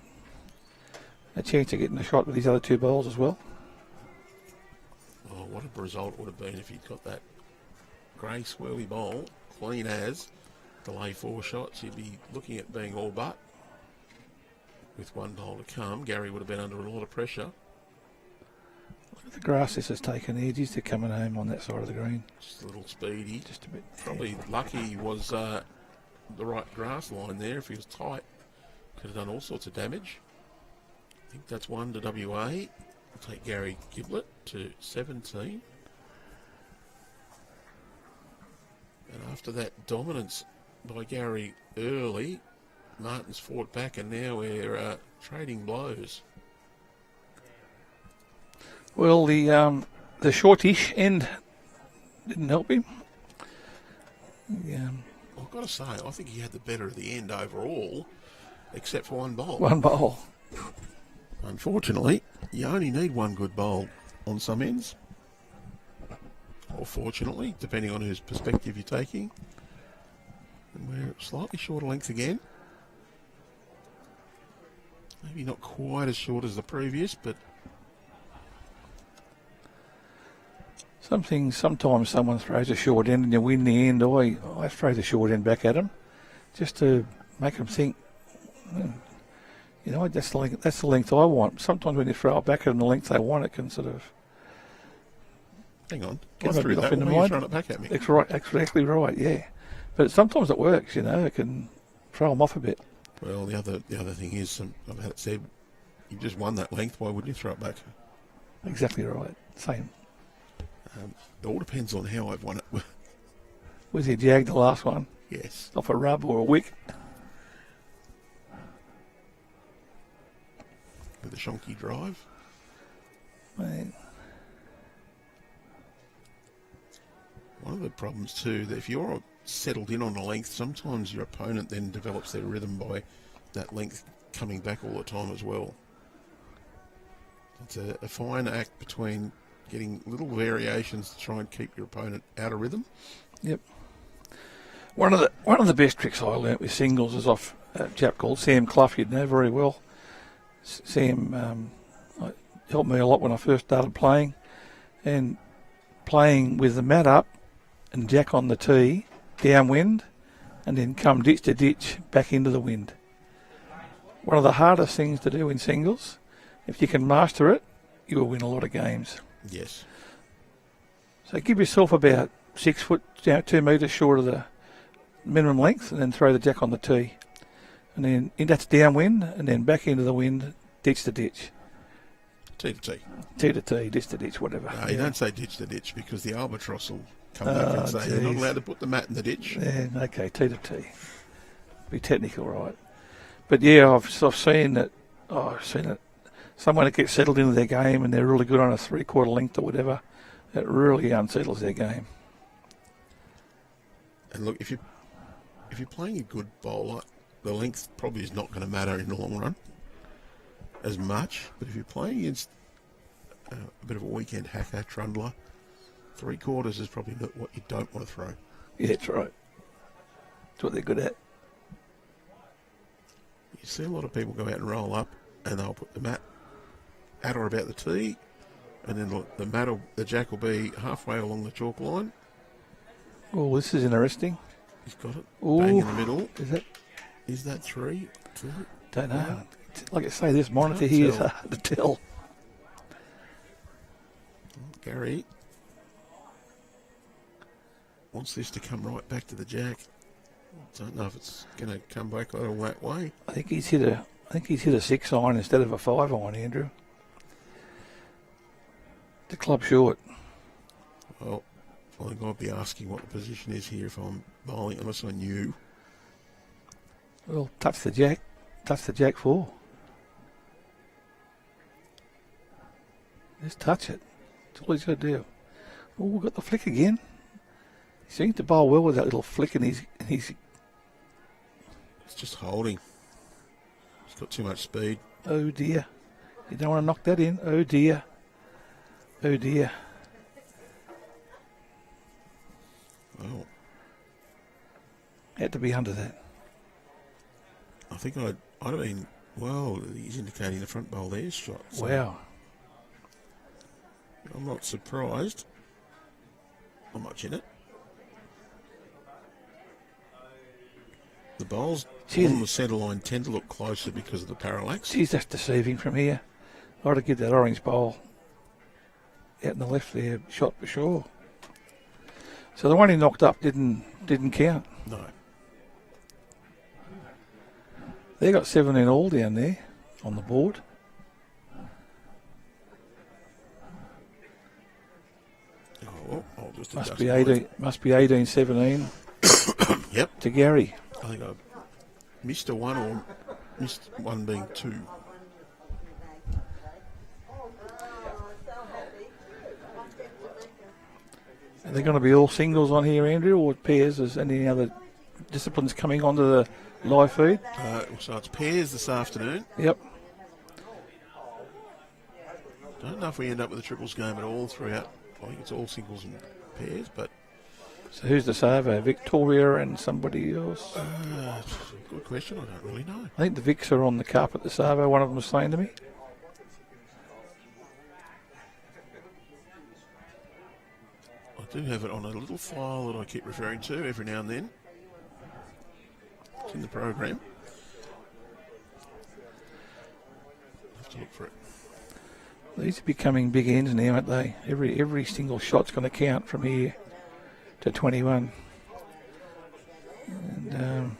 a chance of getting a shot with these other 2 bowls as well. Oh, what a result would have been if he'd got that grey swirly bowl, clean as, delay 4 shots. He'd be looking at being all but. With 1 bowl to come, Gary would have been under a lot of pressure. Look at the grass this has taken here. They're coming home on that side of the green. Just a little speedy. Just a bit. Probably lucky was the right grass line there. If he was tight, could have done all sorts of damage. think that's 1 to WA. We'll take Gary Giblett to 17. And after that dominance by Gary early, Martin's fought back, and now we're trading blows. Well, the shortish end didn't help him. I've got to say, I think he had the better of the end overall, except for one bowl. One bowl. Unfortunately, you only need one good bowl on some ends. Or fortunately, depending on whose perspective you're taking. And we're slightly short of length again. Maybe not quite as short as the previous, but... Sometimes someone throws a short end and you win the end. I throw the short end back at them just to make them think, that's the length I want. Sometimes when you throw it back at them the length they want, it can sort of... Hang on, Get get through that. Why are you throwing it back at me? That's right, exactly right, yeah. But sometimes it works, it can throw them off a bit. Well, the other thing is, I've had it said, you just won that length, why wouldn't you throw it back? Exactly right, same. It all depends on how I've won it. Was he jagged the last one? Yes. Off a rub or a wick? With a shonky drive. Man. One of the problems too, that if you're settled in on a length, sometimes your opponent then develops their rhythm by that length coming back all the time as well. It's a fine act between getting little variations to try and keep your opponent out of rhythm. Yep. One of the best tricks I learnt with singles is off a chap called Sam Clough. You'd know very well. Sam helped me a lot when I first started playing, and playing with the mat up and jack on the tee, downwind, and then come ditch to ditch back into the wind. One of the hardest things to do in singles. If you can master it, you will win a lot of games. Yes. So give yourself about 6 foot, 2 metres short of the minimum length, and then throw the jack on the tee. And then that's downwind, and then back into the wind, ditch to ditch. Tee to tee. Tee to tee, ditch to ditch, whatever. No, you don't say ditch to ditch because the albatross will come back and say you're not allowed to put the mat in the ditch. Yeah, okay, tee to tee. Be technical, right? But yeah, I've seen that. I've seen it. Someone that gets settled into their game and they're really good on a 3/4 length or whatever, it really unsettles their game. And look, if you're playing a good bowler, the length probably is not going to matter in the long run as much. But if you're playing against a bit of a weekend hacker, trundler, 3/4 is probably not what you don't want to throw. Yeah, that's right. That's what they're good at. You see a lot of people go out and roll up, and they'll put the mat at or about the tee, and then the jack will be halfway along the chalk line. Oh, this is interesting. He's got it. Ooh. Bang in the middle. Is that 3? 2? Don't know. Like I say, this monitor here is hard to tell. Gary wants this to come right back to the jack. Don't know if it's going to come back all that way. I think he's hit a 6 iron instead of a 5 iron, Andrew. The club short. Well, I think I'd be asking what the position is here if I'm bowling, unless I knew. Well, touch the jack 4. Just touch it. That's all he's got to do. Oh, we've got the flick again. He seems to bowl well with that little flick in his. It's just holding. He's got too much speed. Oh dear. You don't want to knock that in. Oh dear. Oh dear. Well, Had to be under that. I think I'd have been. Well, he's indicating the front bowl there's shot. So Wow. I'm not surprised. Not much in it. The bowls on the centre line tend to look closer because of the parallax. Geez, that's deceiving from here. I ought to get that orange bowl out in the left there, shot for sure. So the one he knocked up didn't count. No. They got 17 all down there on the board. Just a Must dust be mite. 18. Must be 18-17 Yep. to Gary. I think I missed a one or missed one being two. Are they going to be all singles on here, Andrew, or pairs? Is any other disciplines coming onto the live feed? So it's pairs this afternoon. Yep. Don't know if we end up with a triples game at all throughout. I think it's all singles and pairs, but So who's the server? Victoria and somebody else? good question. I don't really know. I think the Vics are on the carpet, the servo, one of them was saying to me. I do have it on a little file that I keep referring to every now and then. It's in the program. Have to look for it. These are becoming big ends now, aren't they? Every single shot's going to count from here to 21. And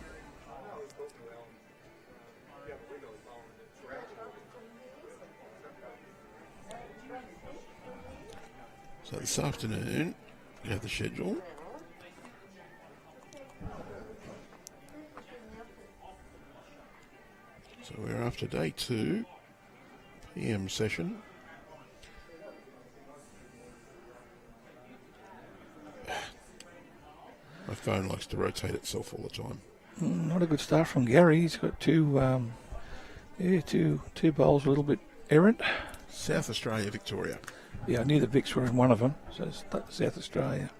So this afternoon, we have the schedule. So we're after day 2, PM session. My phone likes to rotate itself all the time. not a good start from Gary. He's got two bowls a little bit errant. South Australia, Victoria. Yeah, I knew the Vics were in one of them, so it's South Australia.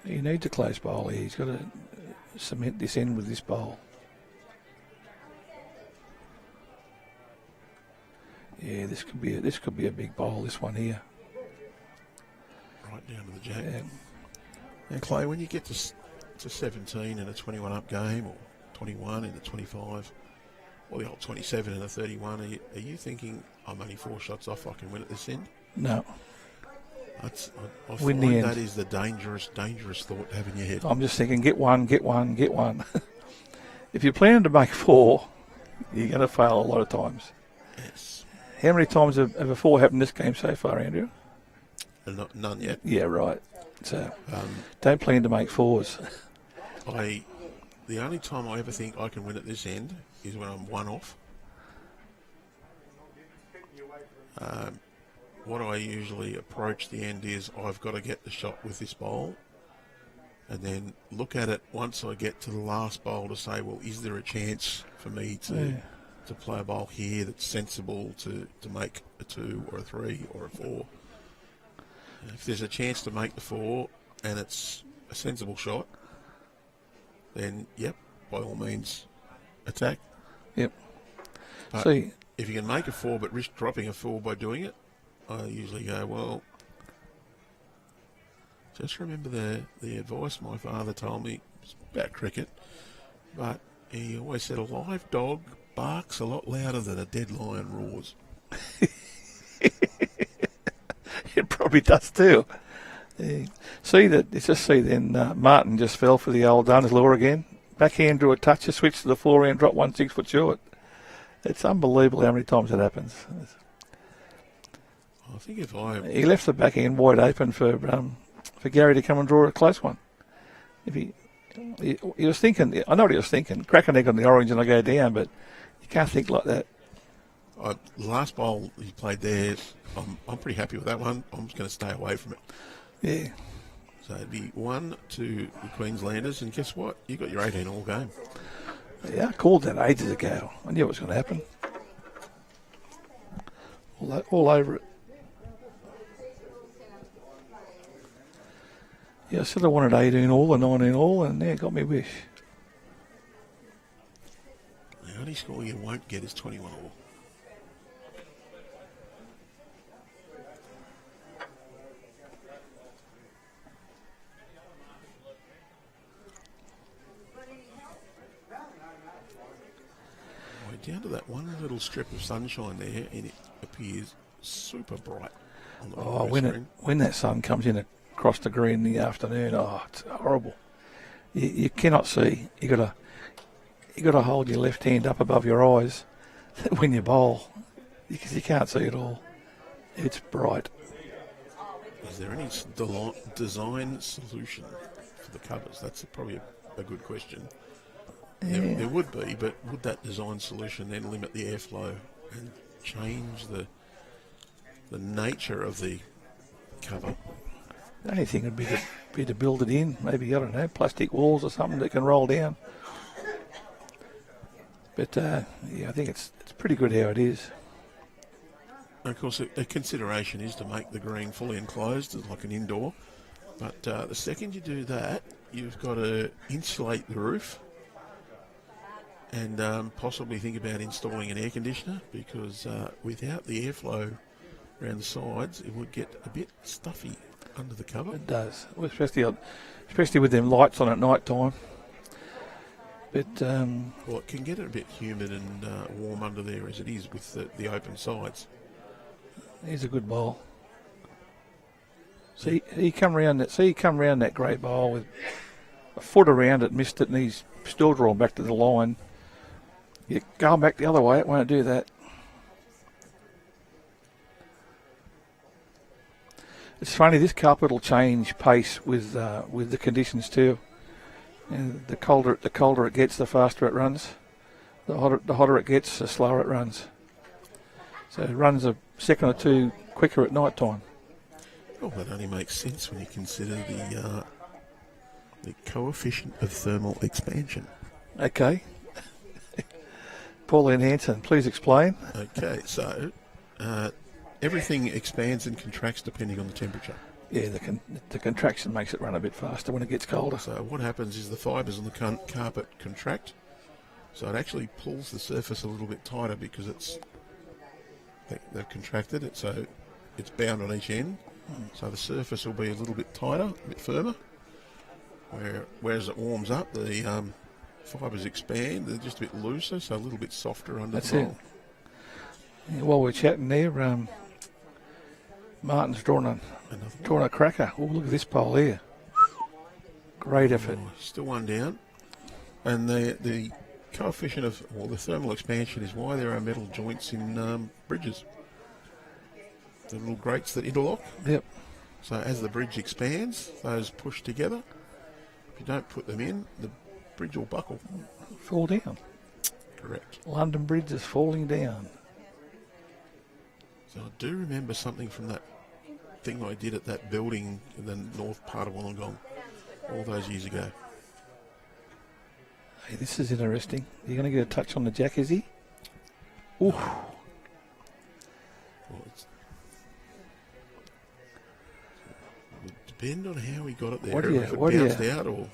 He needs a close bowl here. He's got to cement this end with this bowl. Yeah, this could be a big bowl. This one here. Right down to the jack. Yeah. Now, Clay, when you get to 17 in a 21 up game, or 21 in a 25, or the old 27 in a 31, are you thinking, I'm only 4 shots off, I can win at this end? No, I Win find the end. that is the dangerous thought to have in your head. I'm just thinking, get one. If you're planning to make 4, you're going to fail a lot of times. Yes. How many times have a 4 happened in this game so far, Andrew? None yet. Yeah, right. So don't plan to make 4s. The only time I ever think I can win at this end is when I'm 1 off. What I usually approach the end is I've got to get the shot with this bowl and then look at it once I get to the last bowl to say, well, is there a chance for me to play a bowl here that's sensible to make a 2 or a 3 or a 4? If there's a chance to make the 4 and it's a sensible shot, then, yep, by all means, attack. Yep. But See, if you can make a 4 but risk dropping a 4 by doing it, I usually go, well, just remember the advice my father told me about cricket, but he always said a live dog barks a lot louder than a dead lion roars. it probably does too. See then Martin just fell for the old Dunn's lure again. Backhand drew a touch, switched to the forehand, dropped 1 6-foot short. It's unbelievable how many times it happens. I think He left the backhand wide open for Gary to come and draw a close one. If he was thinking, I know what he was thinking, crack an egg on the orange and I go down, but you can't think like that. the last bowl he played there, I'm pretty happy with that one. I'm just going to stay away from it. Yeah. So it'd be 1 to the Queenslanders, and guess what? You got your 18-all game. Yeah, I called that ages ago. I knew it was going to happen. All over it. Yeah, I said I wanted 18 all and 19 all, and yeah, got me wish. The only score you won't get is 21-all. Down to that one little strip of sunshine there, and it appears super bright on the Oh, screen. when that sun comes in across the green in the afternoon, it's horrible. You cannot see. You got to hold your left hand up above your eyes when you bowl, because you can't see it all. It's bright. Is there any design solution for the covers? That's probably a good question. There would be, but would that design solution then limit the airflow and change the nature of the cover? The only thing would be to build it in. Maybe, I don't know, plastic walls or something that can roll down. But, I think it's pretty good how it is. Of course, a consideration is to make the green fully enclosed, like an indoor. But the second you do that, you've got to insulate the roof and possibly think about installing an air conditioner, because without the airflow around the sides, it would get a bit stuffy under the cover. It does, especially with them lights on at night time. But well, it can get a bit humid and warm under there as it is with the open sides. he's a good bowl. See, he come round that great bowl with a foot around it, missed it, and he's still drawn back to the line. You going back the other way, it won't do that. It's funny, this carpet will change pace with the conditions too. And the colder it gets, the faster it runs. The hotter it gets, the slower it runs. So it runs a second or two quicker at night time. Well, that only makes sense when you consider the coefficient of thermal expansion. Okay. Pauline Hanson, please explain. Okay, so everything expands and contracts depending on the temperature. Yeah, the contraction makes it run a bit faster when it gets colder. So what happens is the fibres on the carpet contract, so it actually pulls the surface a little bit tighter because they've contracted it, so it's bound on each end. So the surface will be a little bit tighter, a bit firmer. Whereas it warms up, the fibres expand. They're just a bit looser, so a little bit softer under the bowl. Yeah, while we're chatting there, Martin's drawn a cracker. Oh, look at this pole here. Great effort. Still one down. And the coefficient of, the thermal expansion is why there are metal joints in bridges. The little grates that interlock. Yep. So as the bridge expands, those push together. If you don't put them in, the bridge will buckle. Fall down. Correct. London Bridge is falling down. So I do remember something from that thing I did at that building in the north part of Wollongong all those years ago. Hey, this is interesting. You're going to get a touch on the jack, is he? Ooh. Well, it would depend on how he got it there. If it bounced out or...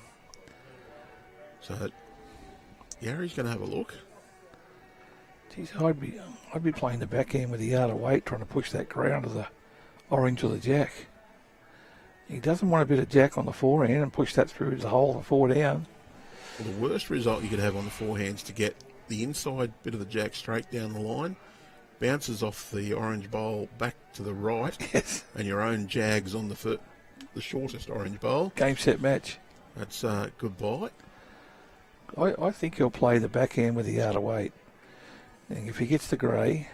So Gary's going to have a look. Geez, I'd be playing the backhand with a yard of weight, trying to push that ground to the orange or the jack. He doesn't want a bit of jack on the forehand and push that through the hole for 4 down. Well, the worst result you could have on the forehand's to get the inside bit of the jack straight down the line, bounces off the orange bowl back to the right, yes, and your own jags on the shortest orange bowl. Game, set, match. That's goodbye. I think he'll play the backhand with a yard of weight. And if he gets the grey...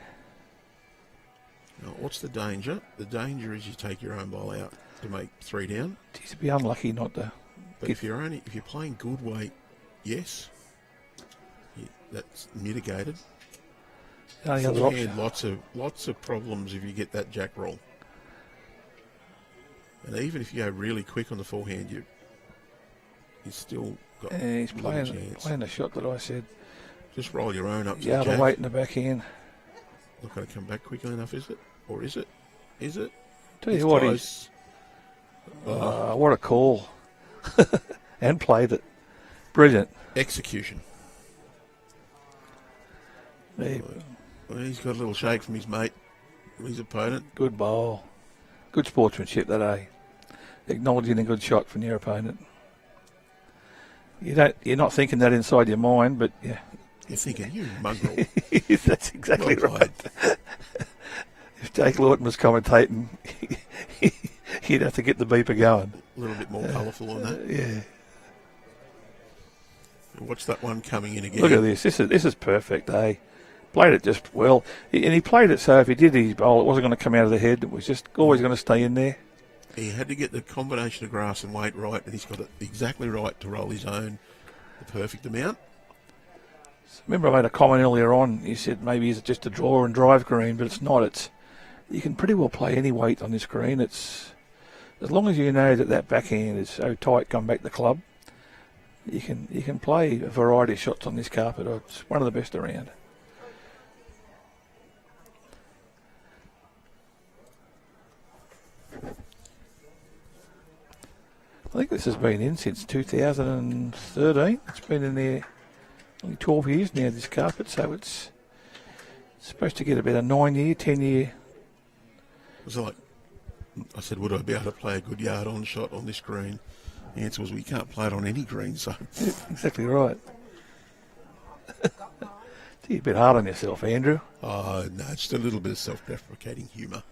Now, what's the danger? The danger is you take your own bowl out to make 3 down. Geez, it'd be unlucky not to... But if you're playing good weight, yes, that's mitigated. Forehand, lots of problems if you get that jack roll. And even if you go really quick on the forehand, you still got he's playing the shot that I said. Just roll your own up to the jack. jack. Weight in the backhand. Not going to come back quickly enough, is it? Or is it? Is it? Tell you what, close. What a call. And played it. Brilliant. Execution. Well, he's got a little shake from his mate, his opponent. Good bowl. Good sportsmanship that, eh? Acknowledging a good shot from your opponent. You're not thinking that inside your mind, but yeah. You're thinking, you mongrel. That's exactly right. If Jake Lawton was commentating, he'd have to get the beeper going. A little bit more colourful on that. Yeah. Watch that one coming in again. Look at this. This is perfect, eh? played it just well. And he played it so if he did his bowl, it wasn't going to come out of the head. It was just always going to stay in there. He had to get the combination of grass and weight right, and he's got it exactly right to roll his own, the perfect amount. Remember I made a comment earlier on, you said maybe is it just a draw and drive green, but it's not. You can pretty well play any weight on this green. It's as long as you know that backhand is so tight, come back the club, you can play a variety of shots on this carpet. It's one of the best around. I think this has been in since 2013. It's been in there only 12 years now, this carpet, so it's supposed to get about a 9-year, 10-year. So like I said, would I be able to play a good yard-on shot on this green? The answer was, we can't play it on any green, so... Exactly right. You're a bit hard on yourself, Andrew. Oh, no, just a little bit of self-deprecating humour.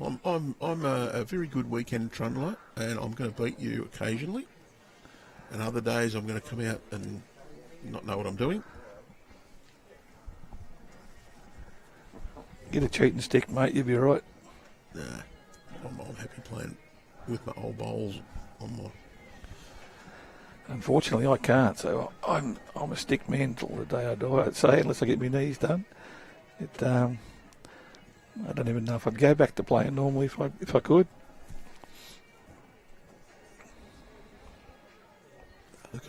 I'm a very good weekend trundler, and I'm going to beat you occasionally. And other days I'm going to come out and not know what I'm doing. Get a cheating stick, mate. You'll be right. Nah, I'm happy playing with my old bowls on my... Unfortunately, I can't. So I'm a stick man till the day I die, I'd say, unless I get my knees done. I don't even know if I'd go back to playing normally if I could.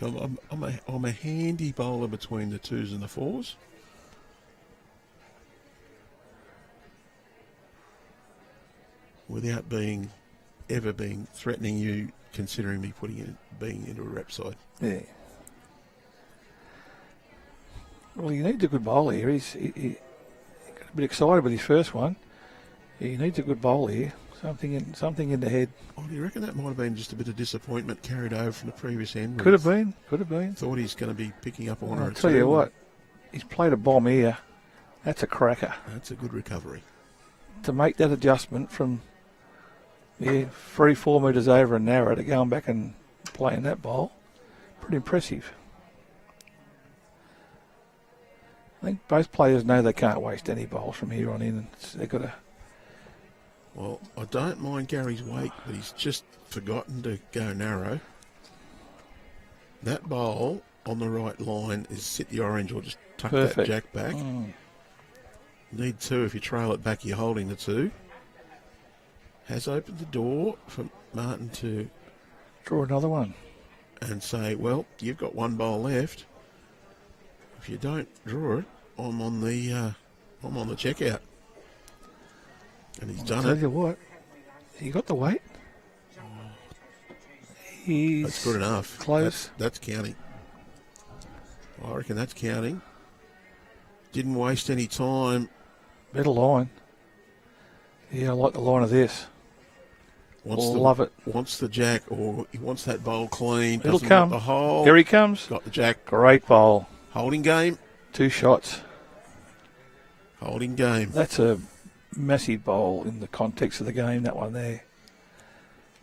Look, I'm a handy bowler between the 2s and the 4s. Without ever being threatening you, considering me being into a rep side. Yeah. Well, he needs a good bowler here. He got a bit excited with his first one. He needs a good bowler here. Something in the head. Oh, do you reckon that might have been just a bit of disappointment carried over from the previous end? Could have been. Thought he's going to be picking up on I'll it. tell you what, he's played a bomb here. That's a cracker. That's a good recovery. To make that adjustment from 3-4 metres over and narrow to going back and playing that bowl, pretty impressive. I think both players know they can't waste any bowls from here on in. They've got to... Well, I don't mind Gary's weight, but he's just forgotten to go narrow. That bowl on the right line is sit the orange or just tuck Perfect. that jack back. Need 2 if you trail it back, you're holding the 2. Has opened the door for Martin to draw another one and say, well, you've got 1 bowl left. If you don't draw it, I'm on the checkout. And he's done it. Tell you what, he got the weight. That's good enough. Close. That's counting. I reckon that's counting. Didn't waste any time. Better line. Yeah, I like the line of this. Love it. Wants the jack, or he wants that bowl clean. It'll Doesn't come. want the hole. Here he comes. Got the jack. Great bowl. Holding game. 2 shots. Holding game. That's a massive bowl in the context of the game, that one there.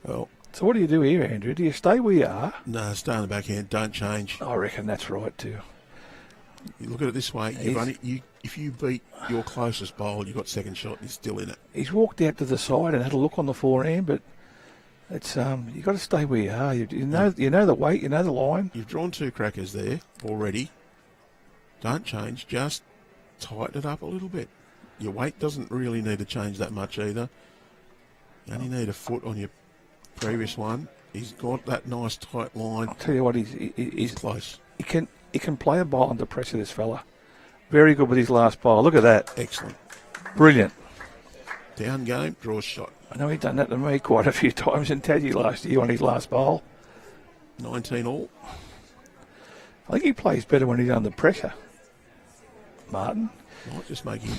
Well, so what do you do here, Andrew? Do you stay where you are? No, stay on the backhand. Don't change. I reckon that's right too. You look at it this way. If you beat your closest bowl, you've got second shot and you're still in it. He's walked out to the side and had a look on the forehand, but it's you've got to stay where you are. You know the weight, you know the line. You've drawn 2 crackers there already. Don't change. Just tighten it up a little bit. Your weight doesn't really need to change that much either. You only need a foot on your previous one. He's got that nice tight line. I'll tell you what, he's close. He can play a bowl under pressure, this fella. Very good with his last bowl. Look at that. Excellent. Brilliant. Down game, draws shot. I know he's done that to me quite a few times in Tassie last year on his last bowl. 19 all. I think he plays better when he's under pressure. Martin. Might just make him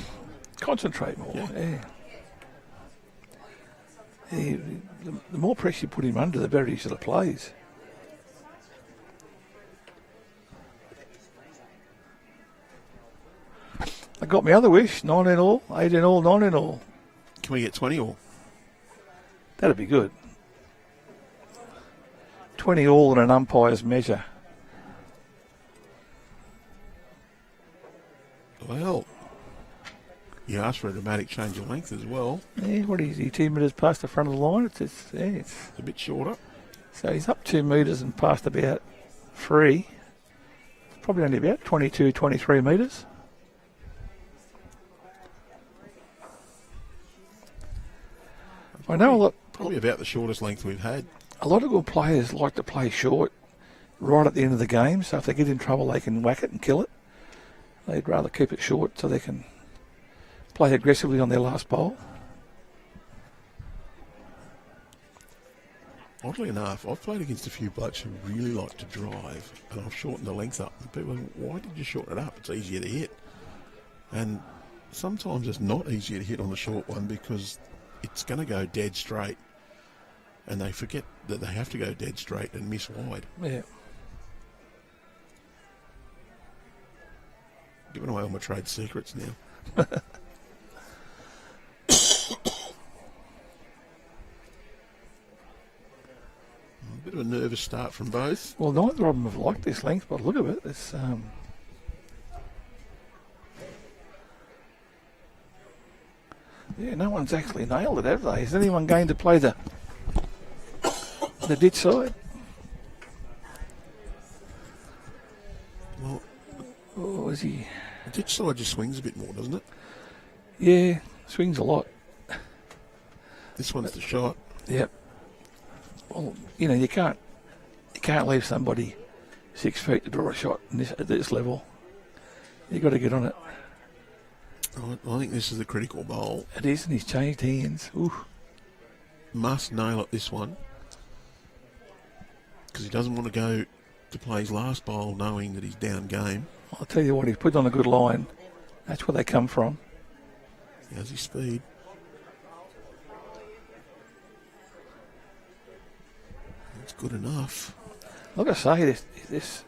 concentrate more. Yeah. The more pressure you put him under, the better he sort of plays. I got my other wish, 19 all, 18 all, 19 all. Can we get 20 all? That'd be good. 20 all in an umpire's measure. Well, you asked for a dramatic change of length as well. Yeah, what is he? 2 metres past the front of the line. It's A bit shorter. so he's up 2 metres and past about 3. Probably only about 22, 23 metres. I know Probably about the shortest length we've had. a lot of good players like to play short right at the end of the game, so if they get in trouble they can whack it and kill it. They'd rather keep it short so they can play aggressively on their last bowl. Oddly enough, I've played against a few blokes who really like to drive, and I've shortened the length up. And people go, why did you shorten it up? It's easier to hit. And sometimes it's not easier to hit on the short one because it's going to go dead straight. And they forget that they have to go dead straight and miss wide. Yeah. Giving away all my trade secrets now. A bit of a nervous start from both. Well, neither of them have liked this length, but look at it. It's yeah, no one's actually nailed it, have they? Is anyone going to play the ditch side? Well, Or is he? the ditch side just swings a bit more, doesn't it? Yeah, swings a lot. This one's the shot. Yep. Well, you know, you can't leave somebody 6 feet to draw a shot at this level. You've got to get on it. I think this is the critical bowl. It is, and he's changed hands. Ooh. Must nail it this one. Because he doesn't want to go to play his last bowl knowing that he's down game. I'll tell you what, he's put on a good line. That's where they come from. He has his speed. It's good enough. Like I say, this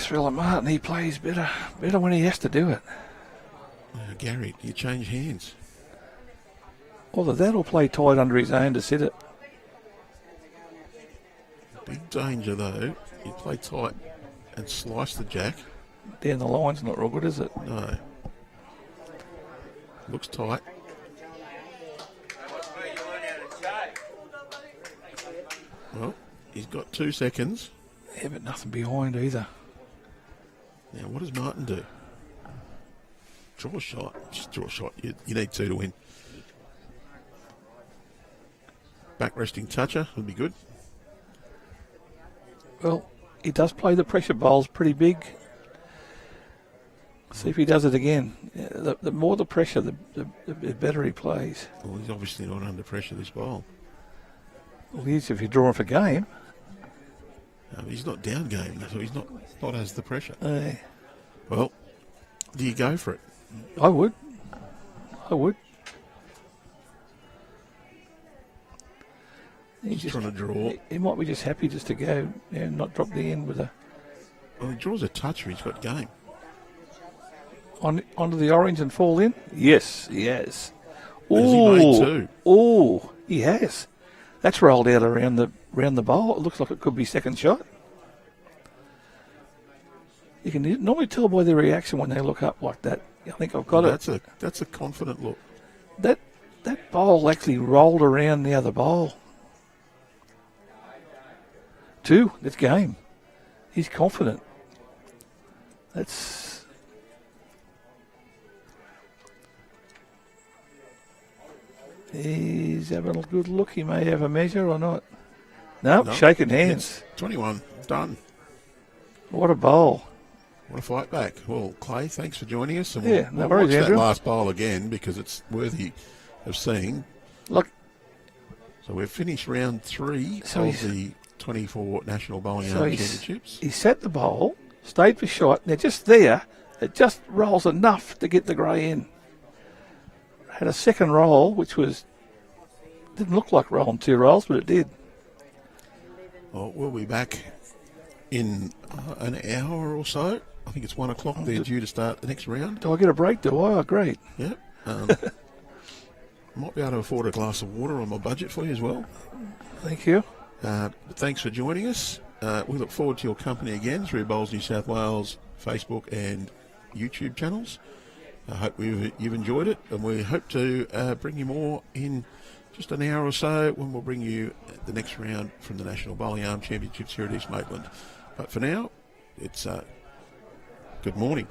fella Martin, he plays better when he has to do it. Gary, you change hands. Either that or play tight under his own to sit it. Big danger though. You play tight and slice the jack. Down the line's not real good, is it? No. Looks tight. Well, he's got 2 seconds. Yeah, but nothing behind either. Now, what does Martin do? Draw a shot. Just draw a shot. You need 2 to win. Back resting toucher would be good. Well, he does play the pressure bowls pretty big. See if he does it again. Yeah, the more the pressure, the better he plays. Well, he's obviously not under pressure this bowl. Well, he is if you're drawing for game. He's not down game, so he's not as the pressure. Uh, Well, do you go for it? I would. He's Just trying to draw. He might be just happy just to go and not drop the end with a Well, he draws a toucher. He's got game. onto the orange and fall in. Yes, he has. Has he made 2? Oh, he has. That's rolled out around the bowl. It looks like it could be second shot. You can normally tell by their reaction when they look up like that. I think I've got it. That's a confident look. That bowl actually rolled around the other bowl. 2, that's game. He's confident. He's having a good look. He may have a measure or not. No, shaking hands. It's 21. Done. What a bowl. What a fight back. Well, Clay, thanks for joining us. And Yeah, no we'll worries, watch Andrew. that last bowl again because it's worthy of seeing. Look, So we've finished round 3 So of he's- the 24 National Bowling So Arm he's- Championships. he set the bowl, stayed for shot, and they're just there. It just rolls enough to get the grey in. Had a second roll, which didn't look like rolling 2 rolls, but it did. Well, we'll be back in an hour or so. I think it's 1 o'clock. They're due to start the next round. Do I get a break? Do I? Oh, great. Yep. Might be able to afford a glass of water on my budget for you as well. Thank you. But thanks for joining us. We look forward to your company again through Bowls New South Wales, Facebook and YouTube channels. I hope you've enjoyed it, and we hope to bring you more in just an hour or so when we'll bring you the next round from the National Bowling Arm Championships here at East Maitland. But for now, it's good morning.